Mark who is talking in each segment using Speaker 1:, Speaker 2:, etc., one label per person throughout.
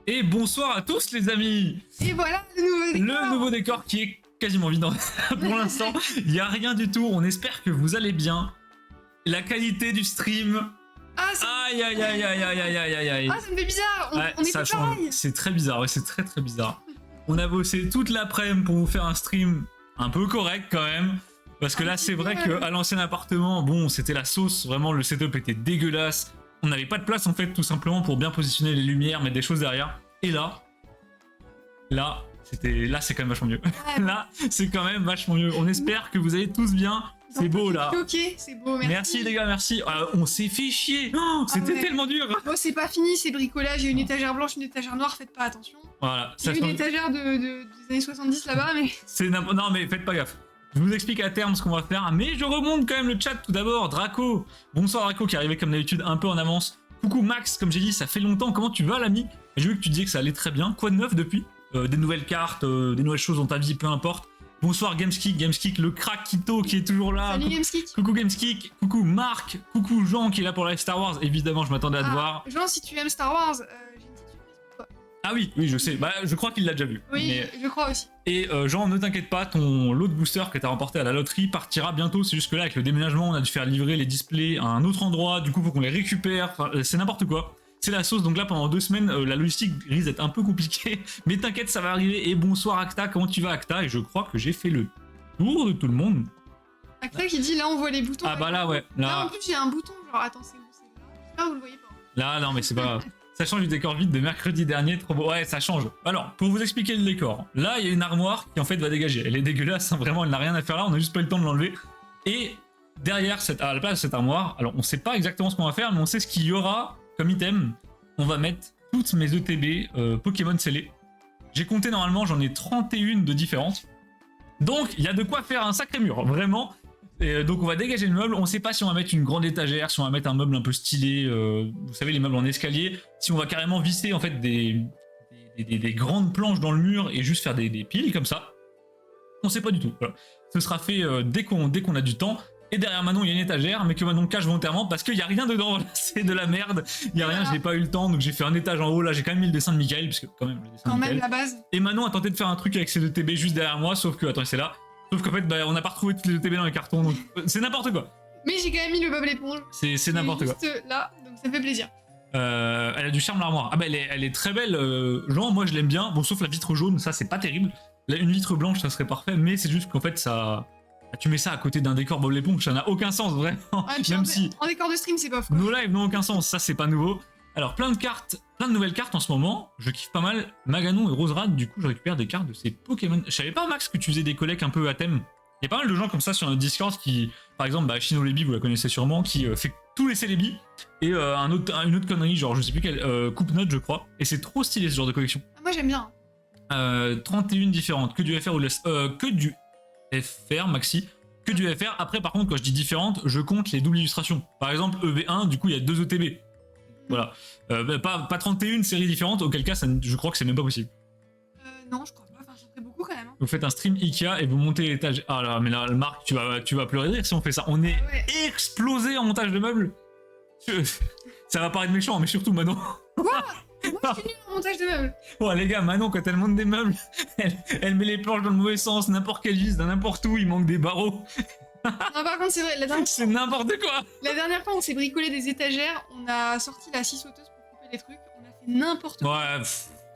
Speaker 1: Et bonsoir à tous les amis.
Speaker 2: Et voilà le
Speaker 1: nouveau décor qui est quasiment vide pour l'instant. Il n'y a rien du tout. On espère que vous allez bien. La qualité du stream.
Speaker 2: Ah,
Speaker 1: Aïe aïe aïe aïe aïe aïe aïe aïe.
Speaker 2: Ah, ça me fait bizarre. On est
Speaker 1: ça
Speaker 2: pas
Speaker 1: change.
Speaker 2: pareil.
Speaker 1: C'est très bizarre. Ouais, c'est très bizarre. On a bossé toute l'après-midi pour vous faire un stream un peu correct quand même. Parce que là, c'est vrai qu'à l'ancien appartement, bon, c'était la sauce. Vraiment, le setup était dégueulasse. On n'avait pas de place en fait, tout simplement pour bien positionner les lumières, mettre des choses derrière. Et là, c'est quand même vachement mieux. Là, c'est quand même vachement mieux. On espère que vous allez tous bien. C'est beau là.
Speaker 2: Ok, c'est beau, merci.
Speaker 1: Merci les gars, merci. On s'est fait chier. Oh, c'était tellement dur.
Speaker 2: Bon, c'est pas fini, c'est bricolage. Il y a une étagère blanche, une étagère noire, faites pas attention.
Speaker 1: Voilà.
Speaker 2: Il y a une étagère des années 70 là-bas, mais.
Speaker 1: Non, mais faites pas gaffe. Je vous explique à terme ce qu'on va faire, mais je remonte quand même le chat tout d'abord. Draco, bonsoir Draco qui est arrivé comme d'habitude un peu en avance. Coucou Max, comme j'ai dit, ça fait longtemps. Comment tu vas l'ami? J'ai vu que tu disais que ça allait très bien. Quoi de neuf depuis? Des nouvelles cartes, des nouvelles choses dans ta vie, peu importe. Bonsoir Gameskick, le crack Kito qui est toujours là.
Speaker 2: Salut Gameskick.
Speaker 1: Coucou Gameskick, coucou Marc, coucou Jean qui est là pour Live Star Wars. Évidemment, je m'attendais à te voir.
Speaker 2: Jean, si tu aimes Star Wars, j'ai une petite surprise pour toi.
Speaker 1: Ah oui, je sais. Bah, je crois qu'il l'a déjà vu.
Speaker 2: Oui, mais... je crois aussi.
Speaker 1: Et Jean, ne t'inquiète pas, ton lot de booster que t'as remporté à la loterie partira bientôt. C'est juste que là, avec le déménagement, on a dû faire livrer les displays à un autre endroit. Du coup, faut qu'on les récupère. Enfin, c'est n'importe quoi. C'est la sauce. Donc là, pendant 2 semaines, la logistique risque d'être un peu compliquée. Mais t'inquiète, ça va arriver. Et bonsoir Acta, comment tu vas Acta? Et je crois que j'ai fait le tour de tout le monde.
Speaker 2: Acta qui dit là, on voit les boutons.
Speaker 1: Ah bah là, ouais.
Speaker 2: Là, en plus, j'ai un bouton. Genre, attends, c'est où? C'est là. J'espère que vous le voyez pas.
Speaker 1: Là, non, mais c'est pas grave. Ça change du décor vide de mercredi dernier, trop beau. Ouais, ça change. Alors, pour vous expliquer le décor, là, il y a une armoire qui en fait va dégager. Elle est dégueulasse, hein, vraiment, elle n'a rien à faire là, on a juste pas eu le temps de l'enlever. Et derrière, à la place de cette armoire, alors on sait pas exactement ce qu'on va faire, mais on sait ce qu'il y aura comme item. On va mettre toutes mes ETB Pokémon scellées. J'ai compté normalement, j'en ai 31 de différentes. Donc, il y a de quoi faire un sacré mur, vraiment. Et donc on va dégager le meuble, on sait pas si on va mettre une grande étagère, si on va mettre un meuble un peu stylé, vous savez les meubles en escalier, si on va carrément visser en fait des grandes planches dans le mur et juste faire des piles comme ça. On sait pas du tout. Voilà. Ce sera fait dès qu'on a du temps. Et derrière Manon il y a une étagère, mais que Manon cache volontairement parce qu'il y a rien dedans, c'est de la merde, il y a rien, j'ai pas eu le temps, donc j'ai fait un étage en haut, là j'ai quand même mis le dessin de Michael, parce que quand même le dessin de Michael.
Speaker 2: La base.
Speaker 1: Et Manon a tenté de faire un truc avec ses ETB juste derrière moi, sauf que, attends c'est là. Sauf qu'en fait, bah, on n'a pas retrouvé toutes les ETB dans les cartons, donc c'est n'importe quoi.
Speaker 2: Mais j'ai quand même mis le Bob l'éponge.
Speaker 1: C'est n'importe quoi.
Speaker 2: Juste là, donc ça fait plaisir.
Speaker 1: Elle a du charme l'armoire. Ah bah elle est très belle. Jean, moi je l'aime bien. Bon, sauf la vitre jaune, ça c'est pas terrible. Là, une vitre blanche, ça serait parfait, mais c'est juste qu'en fait ça. Tu mets ça à côté d'un décor Bob l'éponge, ça n'a aucun sens vraiment.
Speaker 2: Ouais,
Speaker 1: même si.
Speaker 2: En décor de stream, c'est pas fou.
Speaker 1: Nos lives n'ont aucun sens, ça c'est pas nouveau. Alors plein de cartes, plein de nouvelles cartes en ce moment. Je kiffe pas mal Maganon et Roserad. Du coup, je récupère des cartes de ces Pokémon. Je savais pas Max que tu faisais des collects un peu à thème. Il y a pas mal de gens comme ça sur notre Discord qui, par exemple, bah, Shino Lebi, vous la connaissez sûrement, qui fait tous les Célébi, et une autre connerie, genre je sais plus quelle, Coupe Note, je crois, et c'est trop stylé ce genre de collection.
Speaker 2: Ah, moi j'aime bien.
Speaker 1: 31 différentes, que du FR ou que du FR, Maxi, que du FR. Après, par contre, quand je dis différentes, je compte les doubles illustrations. Par exemple, EV1, du coup, il y a 2 ETB. Voilà. Pas 31 séries différentes, auquel cas, je crois que c'est même pas possible.
Speaker 2: Non, je crois pas. Enfin, ça ferait beaucoup quand même. Hein.
Speaker 1: Vous faites un stream Ikea et vous montez l'étage. Ah là, mais là, Marc, tu vas pleurer de rire si on fait ça. On est explosé en montage de meubles. Ça va paraître méchant, mais surtout Manon.
Speaker 2: Quoi? Moi, je suis nul en montage de meubles.
Speaker 1: Bon, les gars, Manon, quand elle monte des meubles, elle met les planches dans le mauvais sens, n'importe quelle vis, n'importe où, il manque des barreaux.
Speaker 2: Non, par contre, c'est vrai,
Speaker 1: c'est n'importe quoi.
Speaker 2: La dernière fois, on s'est bricolé des étagères, on a sorti la scie sauteuse pour couper les trucs, on a fait n'importe quoi.
Speaker 1: Ouais.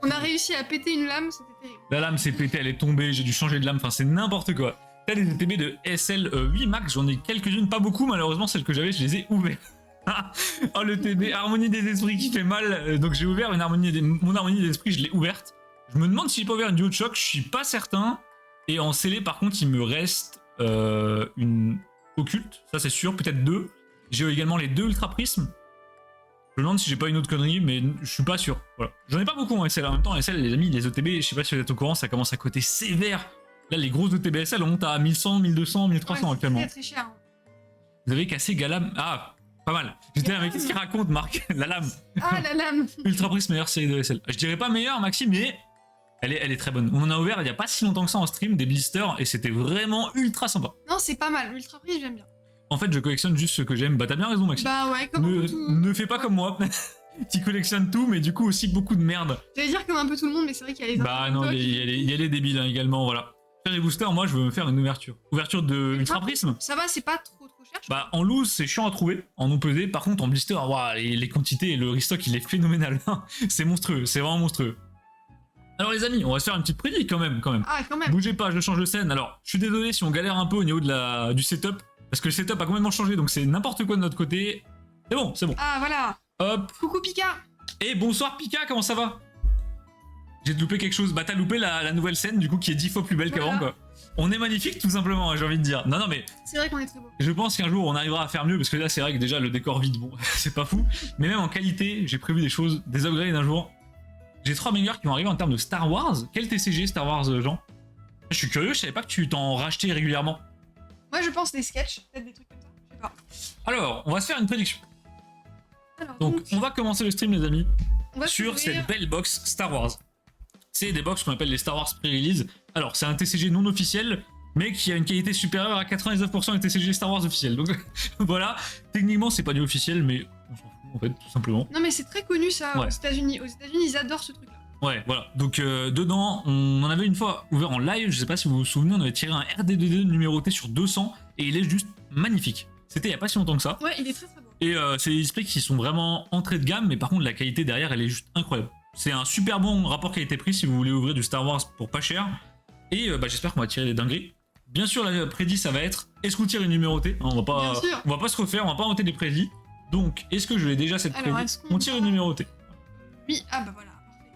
Speaker 2: On a réussi à péter une lame, c'était terrible.
Speaker 1: La lame s'est pétée, elle est tombée, j'ai dû changer de lame, enfin c'est n'importe quoi. T'as des ETB de SL8 Max, j'en ai quelques-unes, pas beaucoup, malheureusement celles que j'avais, je les ai ouvertes. Oh le TB, harmonie des esprits qui fait mal, donc j'ai ouvert mon harmonie des esprits, je l'ai ouverte. Je me demande si j'ai pas ouvert une duo de choc, je suis pas certain. Et en scellé par contre il me reste une occulte, ça c'est sûr, peut-être 2. J'ai également les 2 ultra prismes. Je me demande si j'ai pas une autre connerie, mais je suis pas sûr. Voilà. J'en ai pas beaucoup en SL. En même temps, SL, les amis, les ETB, je sais pas si vous êtes au courant, ça commence à coter sévère. Là, les grosses ETB SL, on monte à 1100, 1200, 1300 actuellement.
Speaker 2: C'est très cher. Hein.
Speaker 1: Vous avez cassé Galam. Ah, pas mal. J'étais là, mais qu'est-ce qu'il raconte, Marc? La lame.
Speaker 2: Ah, la lame.
Speaker 1: Ultra Prisme, meilleure série de SL. Je dirais pas meilleure, Maxime, mais elle est très bonne. On en a ouvert il y a pas si longtemps que ça en stream, des blisters, et c'était vraiment ultra sympa.
Speaker 2: Non, c'est pas mal. Ultra Prisme, j'aime bien.
Speaker 1: En fait, je collectionne juste ce que j'aime. Bah, t'as bien raison, Maxime.
Speaker 2: Bah ouais, comme tout.
Speaker 1: Ne fais pas comme moi. qui collectionne tout, mais du coup aussi beaucoup de merde.
Speaker 2: J'allais dire comme un peu tout le monde, mais c'est vrai qu'il y a les
Speaker 1: Bah non, il y a les débiles hein, également, voilà. Faire les boosters, moi je veux me faire une ouverture. Ouverture de Ultra Prisme.
Speaker 2: Ça va, c'est pas trop cher.
Speaker 1: Bah en loose c'est chiant à trouver, en non pesé. Par contre en blister, waouh, les quantités et le restock il est phénoménal. C'est monstrueux, c'est vraiment monstrueux. Alors les amis, on va se faire une petite prédit quand même.
Speaker 2: Ah, quand même.
Speaker 1: Bougez pas, je change de scène. Alors je suis désolé si on galère un peu au niveau du setup, parce que le setup a complètement changé, donc c'est n'importe quoi de notre côté. C'est bon, c'est bon.
Speaker 2: Ah, voilà.
Speaker 1: Hop.
Speaker 2: Coucou Pika.
Speaker 1: Et bonsoir Pika, comment ça va? J'ai loupé quelque chose. Bah t'as loupé la nouvelle scène du coup qui est 10 fois plus belle qu'avant quoi. On est magnifique tout simplement, hein, j'ai envie de dire. Non mais
Speaker 2: c'est vrai qu'on est très beau.
Speaker 1: je pense qu'un jour on arrivera à faire mieux parce que là c'est vrai que déjà le décor vide, bon c'est pas fou. Mais même en qualité, j'ai prévu des choses, des upgrades un jour. J'ai 3 bangers qui vont arriver en termes de Star Wars. Quel TCG Star Wars Jean? Je suis curieux, je savais pas que tu t'en rachetais régulièrement.
Speaker 2: Moi je pense des sketchs, peut-être des trucs comme ça, je sais pas.
Speaker 1: Alors, on va se faire une prédiction.
Speaker 2: Alors,
Speaker 1: Donc on va commencer le stream les amis
Speaker 2: on va
Speaker 1: sur
Speaker 2: s'ouvrir.
Speaker 1: cette belle box Star Wars. C'est des box qu'on appelle les Star Wars pre-release. Alors c'est un TCG non officiel, mais qui a une qualité supérieure à 99% des TCG Star Wars officiels. Donc voilà, techniquement c'est pas du officiel, mais on s'en fout en fait, tout simplement.
Speaker 2: Non mais c'est très connu ça
Speaker 1: Ouais.
Speaker 2: aux États-Unis. Aux États-Unis ils adorent ce truc là.
Speaker 1: Ouais, voilà. Donc dedans, on en avait une fois ouvert en live, je sais pas si vous vous souvenez, on avait tiré un RD2D numéroté sur 200, et il est juste magnifique. C'était il y a pas si longtemps que ça.
Speaker 2: Ouais, il est très très beau.
Speaker 1: Et c'est des displays qui sont vraiment entrée de gamme, mais par contre la qualité derrière elle est juste incroyable. C'est un super bon rapport qualité-prix si vous voulez ouvrir du Star Wars pour pas cher. Et bah, j'espère qu'on va tirer des dingueries. Bien sûr la prédit ça va être, est-ce qu'on tire une numérotée, hein, on va pas se refaire, on va pas inventer des prédits. Donc est-ce que je l'ai déjà cette
Speaker 2: Alors,
Speaker 1: prédit?
Speaker 2: est-ce qu'on
Speaker 1: On tire
Speaker 2: va-
Speaker 1: une numérotée.
Speaker 2: Oui, ah bah voilà. Parfait.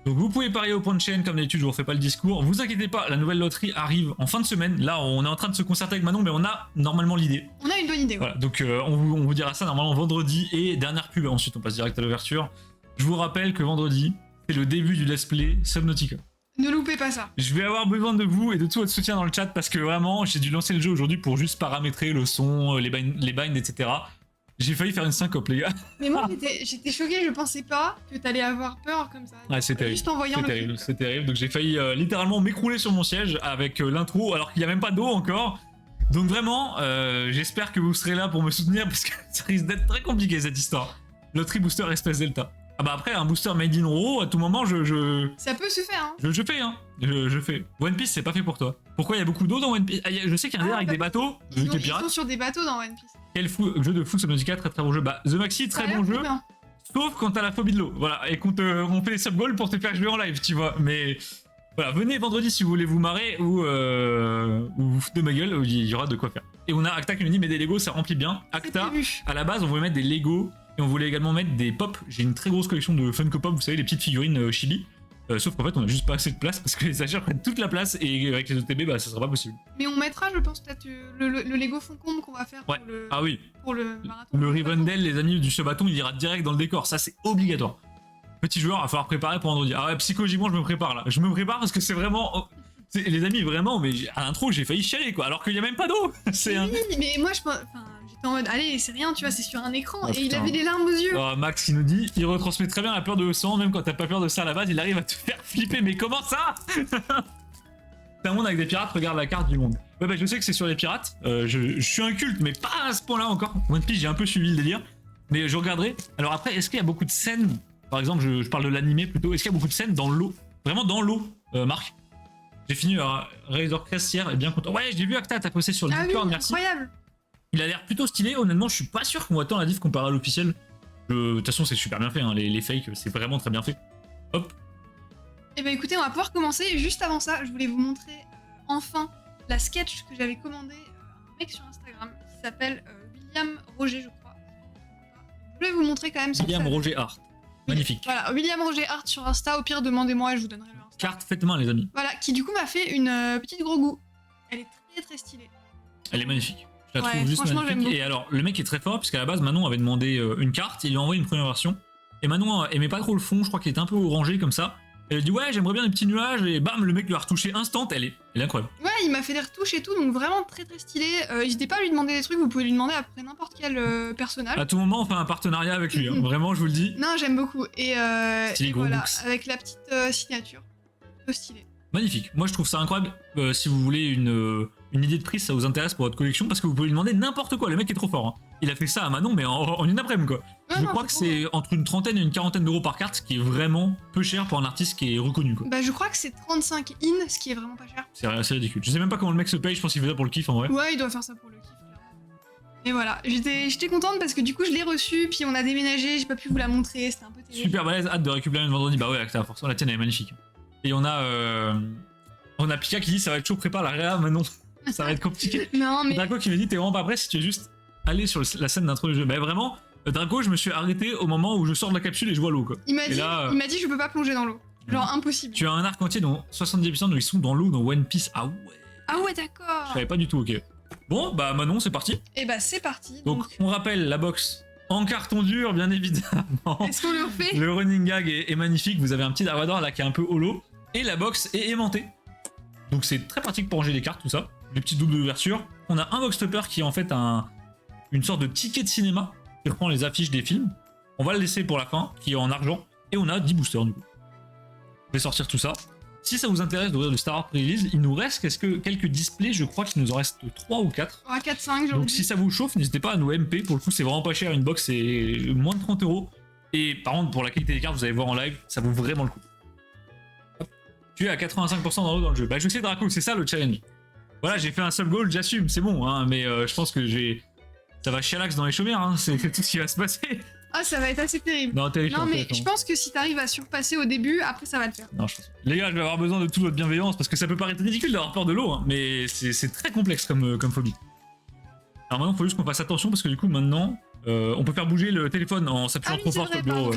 Speaker 1: Donc vous pouvez parier au point de chaîne comme d'habitude, je vous refais pas le discours. Vous inquiétez pas, la nouvelle loterie arrive en fin de semaine. Là on est en train de se concerter avec Manon, mais on a normalement l'idée.
Speaker 2: On a une bonne idée. Ouais.
Speaker 1: Voilà, donc on vous dira ça normalement vendredi et dernière pub, ensuite on passe direct à l'ouverture. Je vous rappelle que vendredi, c'est le début du let's play Subnautica.
Speaker 2: Ne loupez pas ça.
Speaker 1: Je vais avoir besoin de vous et de tout votre soutien dans le chat parce que vraiment j'ai dû lancer le jeu aujourd'hui pour juste paramétrer le son, les binds, etc. J'ai failli faire une syncope les gars.
Speaker 2: Mais moi j'étais choquée, je pensais pas que t'allais avoir peur comme ça.
Speaker 1: Ouais, c'est terrible.
Speaker 2: Juste en voyant
Speaker 1: C'est
Speaker 2: le
Speaker 1: terrible,
Speaker 2: truc.
Speaker 1: c'est terrible. Donc j'ai failli littéralement m'écrouler sur mon siège avec l'intro alors qu'il n'y a même pas d'eau encore. Donc vraiment, j'espère que vous serez là pour me soutenir parce que ça risque d'être très compliqué cette histoire. Loterie booster espèce delta. Ah bah après un booster made in Raw, à tout moment
Speaker 2: Ça peut se faire, hein.
Speaker 1: je fais hein. Je fais. One Piece c'est pas fait pour toi. Pourquoi il y a beaucoup d'eau dans One Piece? Je sais qu'il y a un délire avec des bateaux, vu que t'es
Speaker 2: Ils
Speaker 1: pirate.
Speaker 2: sont sur des bateaux dans One Piece.
Speaker 1: Quel jeu de fou Subnautica, très très bon jeu. Bah The Maxi, très
Speaker 2: Ça a
Speaker 1: bon
Speaker 2: l'air
Speaker 1: jeu.
Speaker 2: bien.
Speaker 1: Sauf quand t'as la phobie de l'eau, voilà, et qu'on on fait des sub-goals pour te faire jouer en live, tu vois. Mais voilà, venez vendredi si vous voulez vous marrer ou vous foutre de ma gueule, il y aura de quoi faire. Et on a Acta qui nous dit, mais des Lego ça remplit bien.
Speaker 2: C'est
Speaker 1: Acta,
Speaker 2: prévu.
Speaker 1: à la base, on voulait mettre des Lego et on voulait également mettre des pop. J'ai une très grosse collection de Funko Pop, vous savez, les petites figurines Chibi. Sauf qu'en fait, on a juste pas assez de place parce que les stagiaires prennent toute la place et avec les OTB, bah ça sera pas possible.
Speaker 2: Mais on mettra, je pense, peut-être le Lego Foncombe qu'on va faire
Speaker 1: Ouais.
Speaker 2: pour le,
Speaker 1: Ah oui,
Speaker 2: pour le marathon.
Speaker 1: le Rivendell, les amis du Subathon, il ira direct dans le décor, ça c'est obligatoire. Petit joueur, il va falloir préparer pour vendredi. Ah ouais, psychologiquement, je me prépare là. Je me prépare parce que c'est vraiment. Les amis, vraiment, mais à l'intro, j'ai failli chialer quoi, alors qu'il y a même pas d'eau. C'est un.
Speaker 2: Oui, mais moi, enfin, j'étais en mode, allez, c'est rien, tu vois, c'est sur un écran.
Speaker 1: Oh,
Speaker 2: et il
Speaker 1: putain.
Speaker 2: avait des larmes aux yeux.
Speaker 1: Oh, Max qui nous dit, il retransmet très bien la peur de l'océan, même quand t'as pas peur de ça à la base, il arrive à te faire flipper. Mais comment ça? C'est un monde avec des pirates, regarde la carte du monde. Ouais, bah je sais que c'est sur les pirates. Je suis un culte, mais pas à ce point-là encore. One Piece, j'ai un peu suivi le délire. Mais je regarderai. Alors après, est-ce qu'il y a beaucoup de scènes? Par exemple, je parle de l'animé plutôt. Est-ce qu'il y a beaucoup de scènes dans l'eau? Vraiment dans l'eau, Marc? J'ai fini Razor Crest hier et bien content. Ouais, j'ai vu Acta, t'as posté sur le
Speaker 2: Ah oui,
Speaker 1: Discord, merci.
Speaker 2: incroyable.
Speaker 1: Il a l'air plutôt stylé, honnêtement, je suis pas sûr qu'on attend la diff comparée à l'officiel. De toute façon, c'est super bien fait, hein. Les fakes, c'est vraiment très bien fait. Hop.
Speaker 2: Et bah écoutez, on va pouvoir commencer. Juste avant ça, je voulais vous montrer enfin la sketch que j'avais commandée à un mec sur Instagram qui s'appelle William Roger, je crois. Je voulais vous montrer quand même ce que
Speaker 1: William
Speaker 2: ça-
Speaker 1: Roger Hart. Magnifique.
Speaker 2: Voilà, William Roger Art sur Insta. Au pire, demandez-moi et je vous donnerai le Insta.
Speaker 1: Carte faite main, les amis.
Speaker 2: Voilà, qui du coup m'a fait une petite gros goût. Elle est très très stylée.
Speaker 1: Elle est magnifique. Je la
Speaker 2: Ouais,
Speaker 1: trouve juste
Speaker 2: franchement,
Speaker 1: magnifique.
Speaker 2: j'aime beaucoup.
Speaker 1: Et alors, le mec est très fort, puisqu'à la base, Manon avait demandé une carte, il lui a envoyé une première version. Et Manon aimait pas trop le fond, je crois qu'il était un peu orangé comme ça. Elle a dit, ouais, j'aimerais bien des petits nuages, et bam, le mec lui a retouché instant, elle est incroyable.
Speaker 2: Ouais, il m'a fait des retouches et tout, donc vraiment très très stylé. N'hésitez pas à lui demander des trucs, vous pouvez lui demander après n'importe quel personnage.
Speaker 1: À tout moment, on fait un partenariat avec lui, hein. Vraiment, je vous le dis.
Speaker 2: Non, j'aime beaucoup. Et
Speaker 1: Stylé, gros
Speaker 2: voilà,
Speaker 1: books.
Speaker 2: avec la petite signature. Plutôt stylé.
Speaker 1: Magnifique. Moi, je trouve ça incroyable. Si vous voulez une idée de prix, ça vous intéresse pour votre collection, parce que vous pouvez lui demander n'importe quoi. Le mec est trop fort. Hein. Il a fait ça à Manon, mais en une après-midi, quoi.
Speaker 2: Ouais,
Speaker 1: Je
Speaker 2: non,
Speaker 1: crois que
Speaker 2: trop
Speaker 1: c'est entre une trentaine et une quarantaine d'euros par carte, ce qui est vraiment peu cher pour un artiste qui est reconnu, quoi.
Speaker 2: Bah, je crois que c'est 35 in, ce qui est vraiment pas cher.
Speaker 1: C'est assez ridicule. Je sais même pas comment le mec se paye, je pense qu'il fait ça pour le kiff, en vrai.
Speaker 2: Ouais, il doit faire ça pour le kiff, clairement. Et voilà, j'étais contente parce que du coup, je l'ai reçue, puis on a déménagé, j'ai pas pu vous la montrer, c'était un peu terrible.
Speaker 1: Super balèze, hâte de récupérer une vendredi. Bah ouais, Acta, forcément, la tienne, elle est magnifique. Et on a Pika qui dit ça va être chaud, prépare la réa, mais non, ça va être compliqué.
Speaker 2: Non, mais
Speaker 1: Draco qui me dit t'es vraiment pas prêt si tu veux juste aller sur la scène d'intro du jeu. Mais vraiment, Draco, je me suis arrêté au moment où je sors de la capsule et je vois l'eau, quoi.
Speaker 2: il m'a
Speaker 1: Et
Speaker 2: dit,
Speaker 1: là,
Speaker 2: je peux pas plonger dans l'eau. Genre impossible.
Speaker 1: tu as un arc entier dont 70% ils sont dans l'eau dans One Piece. Ah ouais,
Speaker 2: Ah ouais,
Speaker 1: je
Speaker 2: d'accord.
Speaker 1: savais pas du tout, ok. Bon, bah Manon, c'est parti.
Speaker 2: Et bah c'est parti.
Speaker 1: Donc, on rappelle la box en carton dur, bien évidemment.
Speaker 2: Est-ce qu'on le refait?
Speaker 1: Le running gag est magnifique. Vous avez un petit Darvador là qui est un peu holo. Et la box est aimantée. Donc c'est très pratique pour ranger les cartes, tout ça. Les petites doubles d'ouverture. On a un box topper qui est en fait une sorte de ticket de cinéma qui reprend les affiches des films. On va le laisser pour la fin, qui est en argent. Et on a 10 boosters du coup. Je vais sortir tout ça. Si ça vous intéresse d'ouvrir le Star Wars Pre-Release, il nous reste quelques displays. Je crois qu'il nous en reste 3 ou 4.
Speaker 2: On a 4-5, j'ai
Speaker 1: Donc
Speaker 2: envie.
Speaker 1: si ça vous chauffe, n'hésitez pas à nous MP. Pour le coup, c'est vraiment pas cher. Une box, c'est moins de 30 euros. Et par contre, pour la qualité des cartes, vous allez voir en live, ça vaut vraiment le coup. Hop. Tu es à 85% dans l'eau dans le jeu. Bah je sais Draco, c'est ça le challenge. Voilà, j'ai fait un sub goal, j'assume, c'est bon. Hein, mais je pense que ça va chialax dans les chaumières. Hein, c'est tout ce qui va se passer.
Speaker 2: Ah, ça va être assez terrible.
Speaker 1: Non,
Speaker 2: Non, mais je pense que si t'arrives à surpasser au début, après ça va le faire.
Speaker 1: Non, je pense. Les gars, je vais avoir besoin de toute votre bienveillance parce que ça peut paraître ridicule d'avoir peur de l'eau, hein, mais c'est très complexe comme phobie. Alors maintenant, il faut juste qu'on fasse attention parce que du coup, maintenant, on peut faire bouger le téléphone en s'appuyant trop fort sur le bureau. Ouais.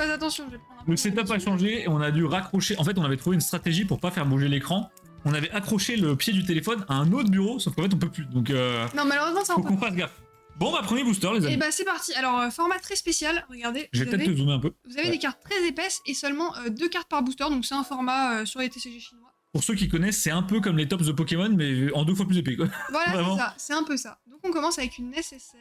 Speaker 2: Fais attention, je vais prendre un peu.
Speaker 1: Le setup a changé et on a dû raccrocher. En fait, on avait trouvé une stratégie pour pas faire bouger l'écran. On avait accroché le pied du téléphone à un autre bureau, sauf qu'en fait, on peut plus. Donc,
Speaker 2: Non, malheureusement, ça
Speaker 1: faut
Speaker 2: en
Speaker 1: qu'on fasse gaffe. Bon, bah, premier booster, les amis.
Speaker 2: Et bah c'est parti. Alors format très spécial, regardez.
Speaker 1: Je vais peut-être te zoomer un peu.
Speaker 2: Vous avez
Speaker 1: Ouais.
Speaker 2: des cartes très épaisses et seulement 2 cartes par booster, donc c'est un format sur les TCG chinois.
Speaker 1: Pour ceux qui connaissent, c'est un peu comme les tops de Pokémon, mais en 2 fois plus épais, quoi.
Speaker 2: Voilà,
Speaker 1: Vraiment.
Speaker 2: c'est ça, c'est un peu ça. Donc on commence avec une SSR.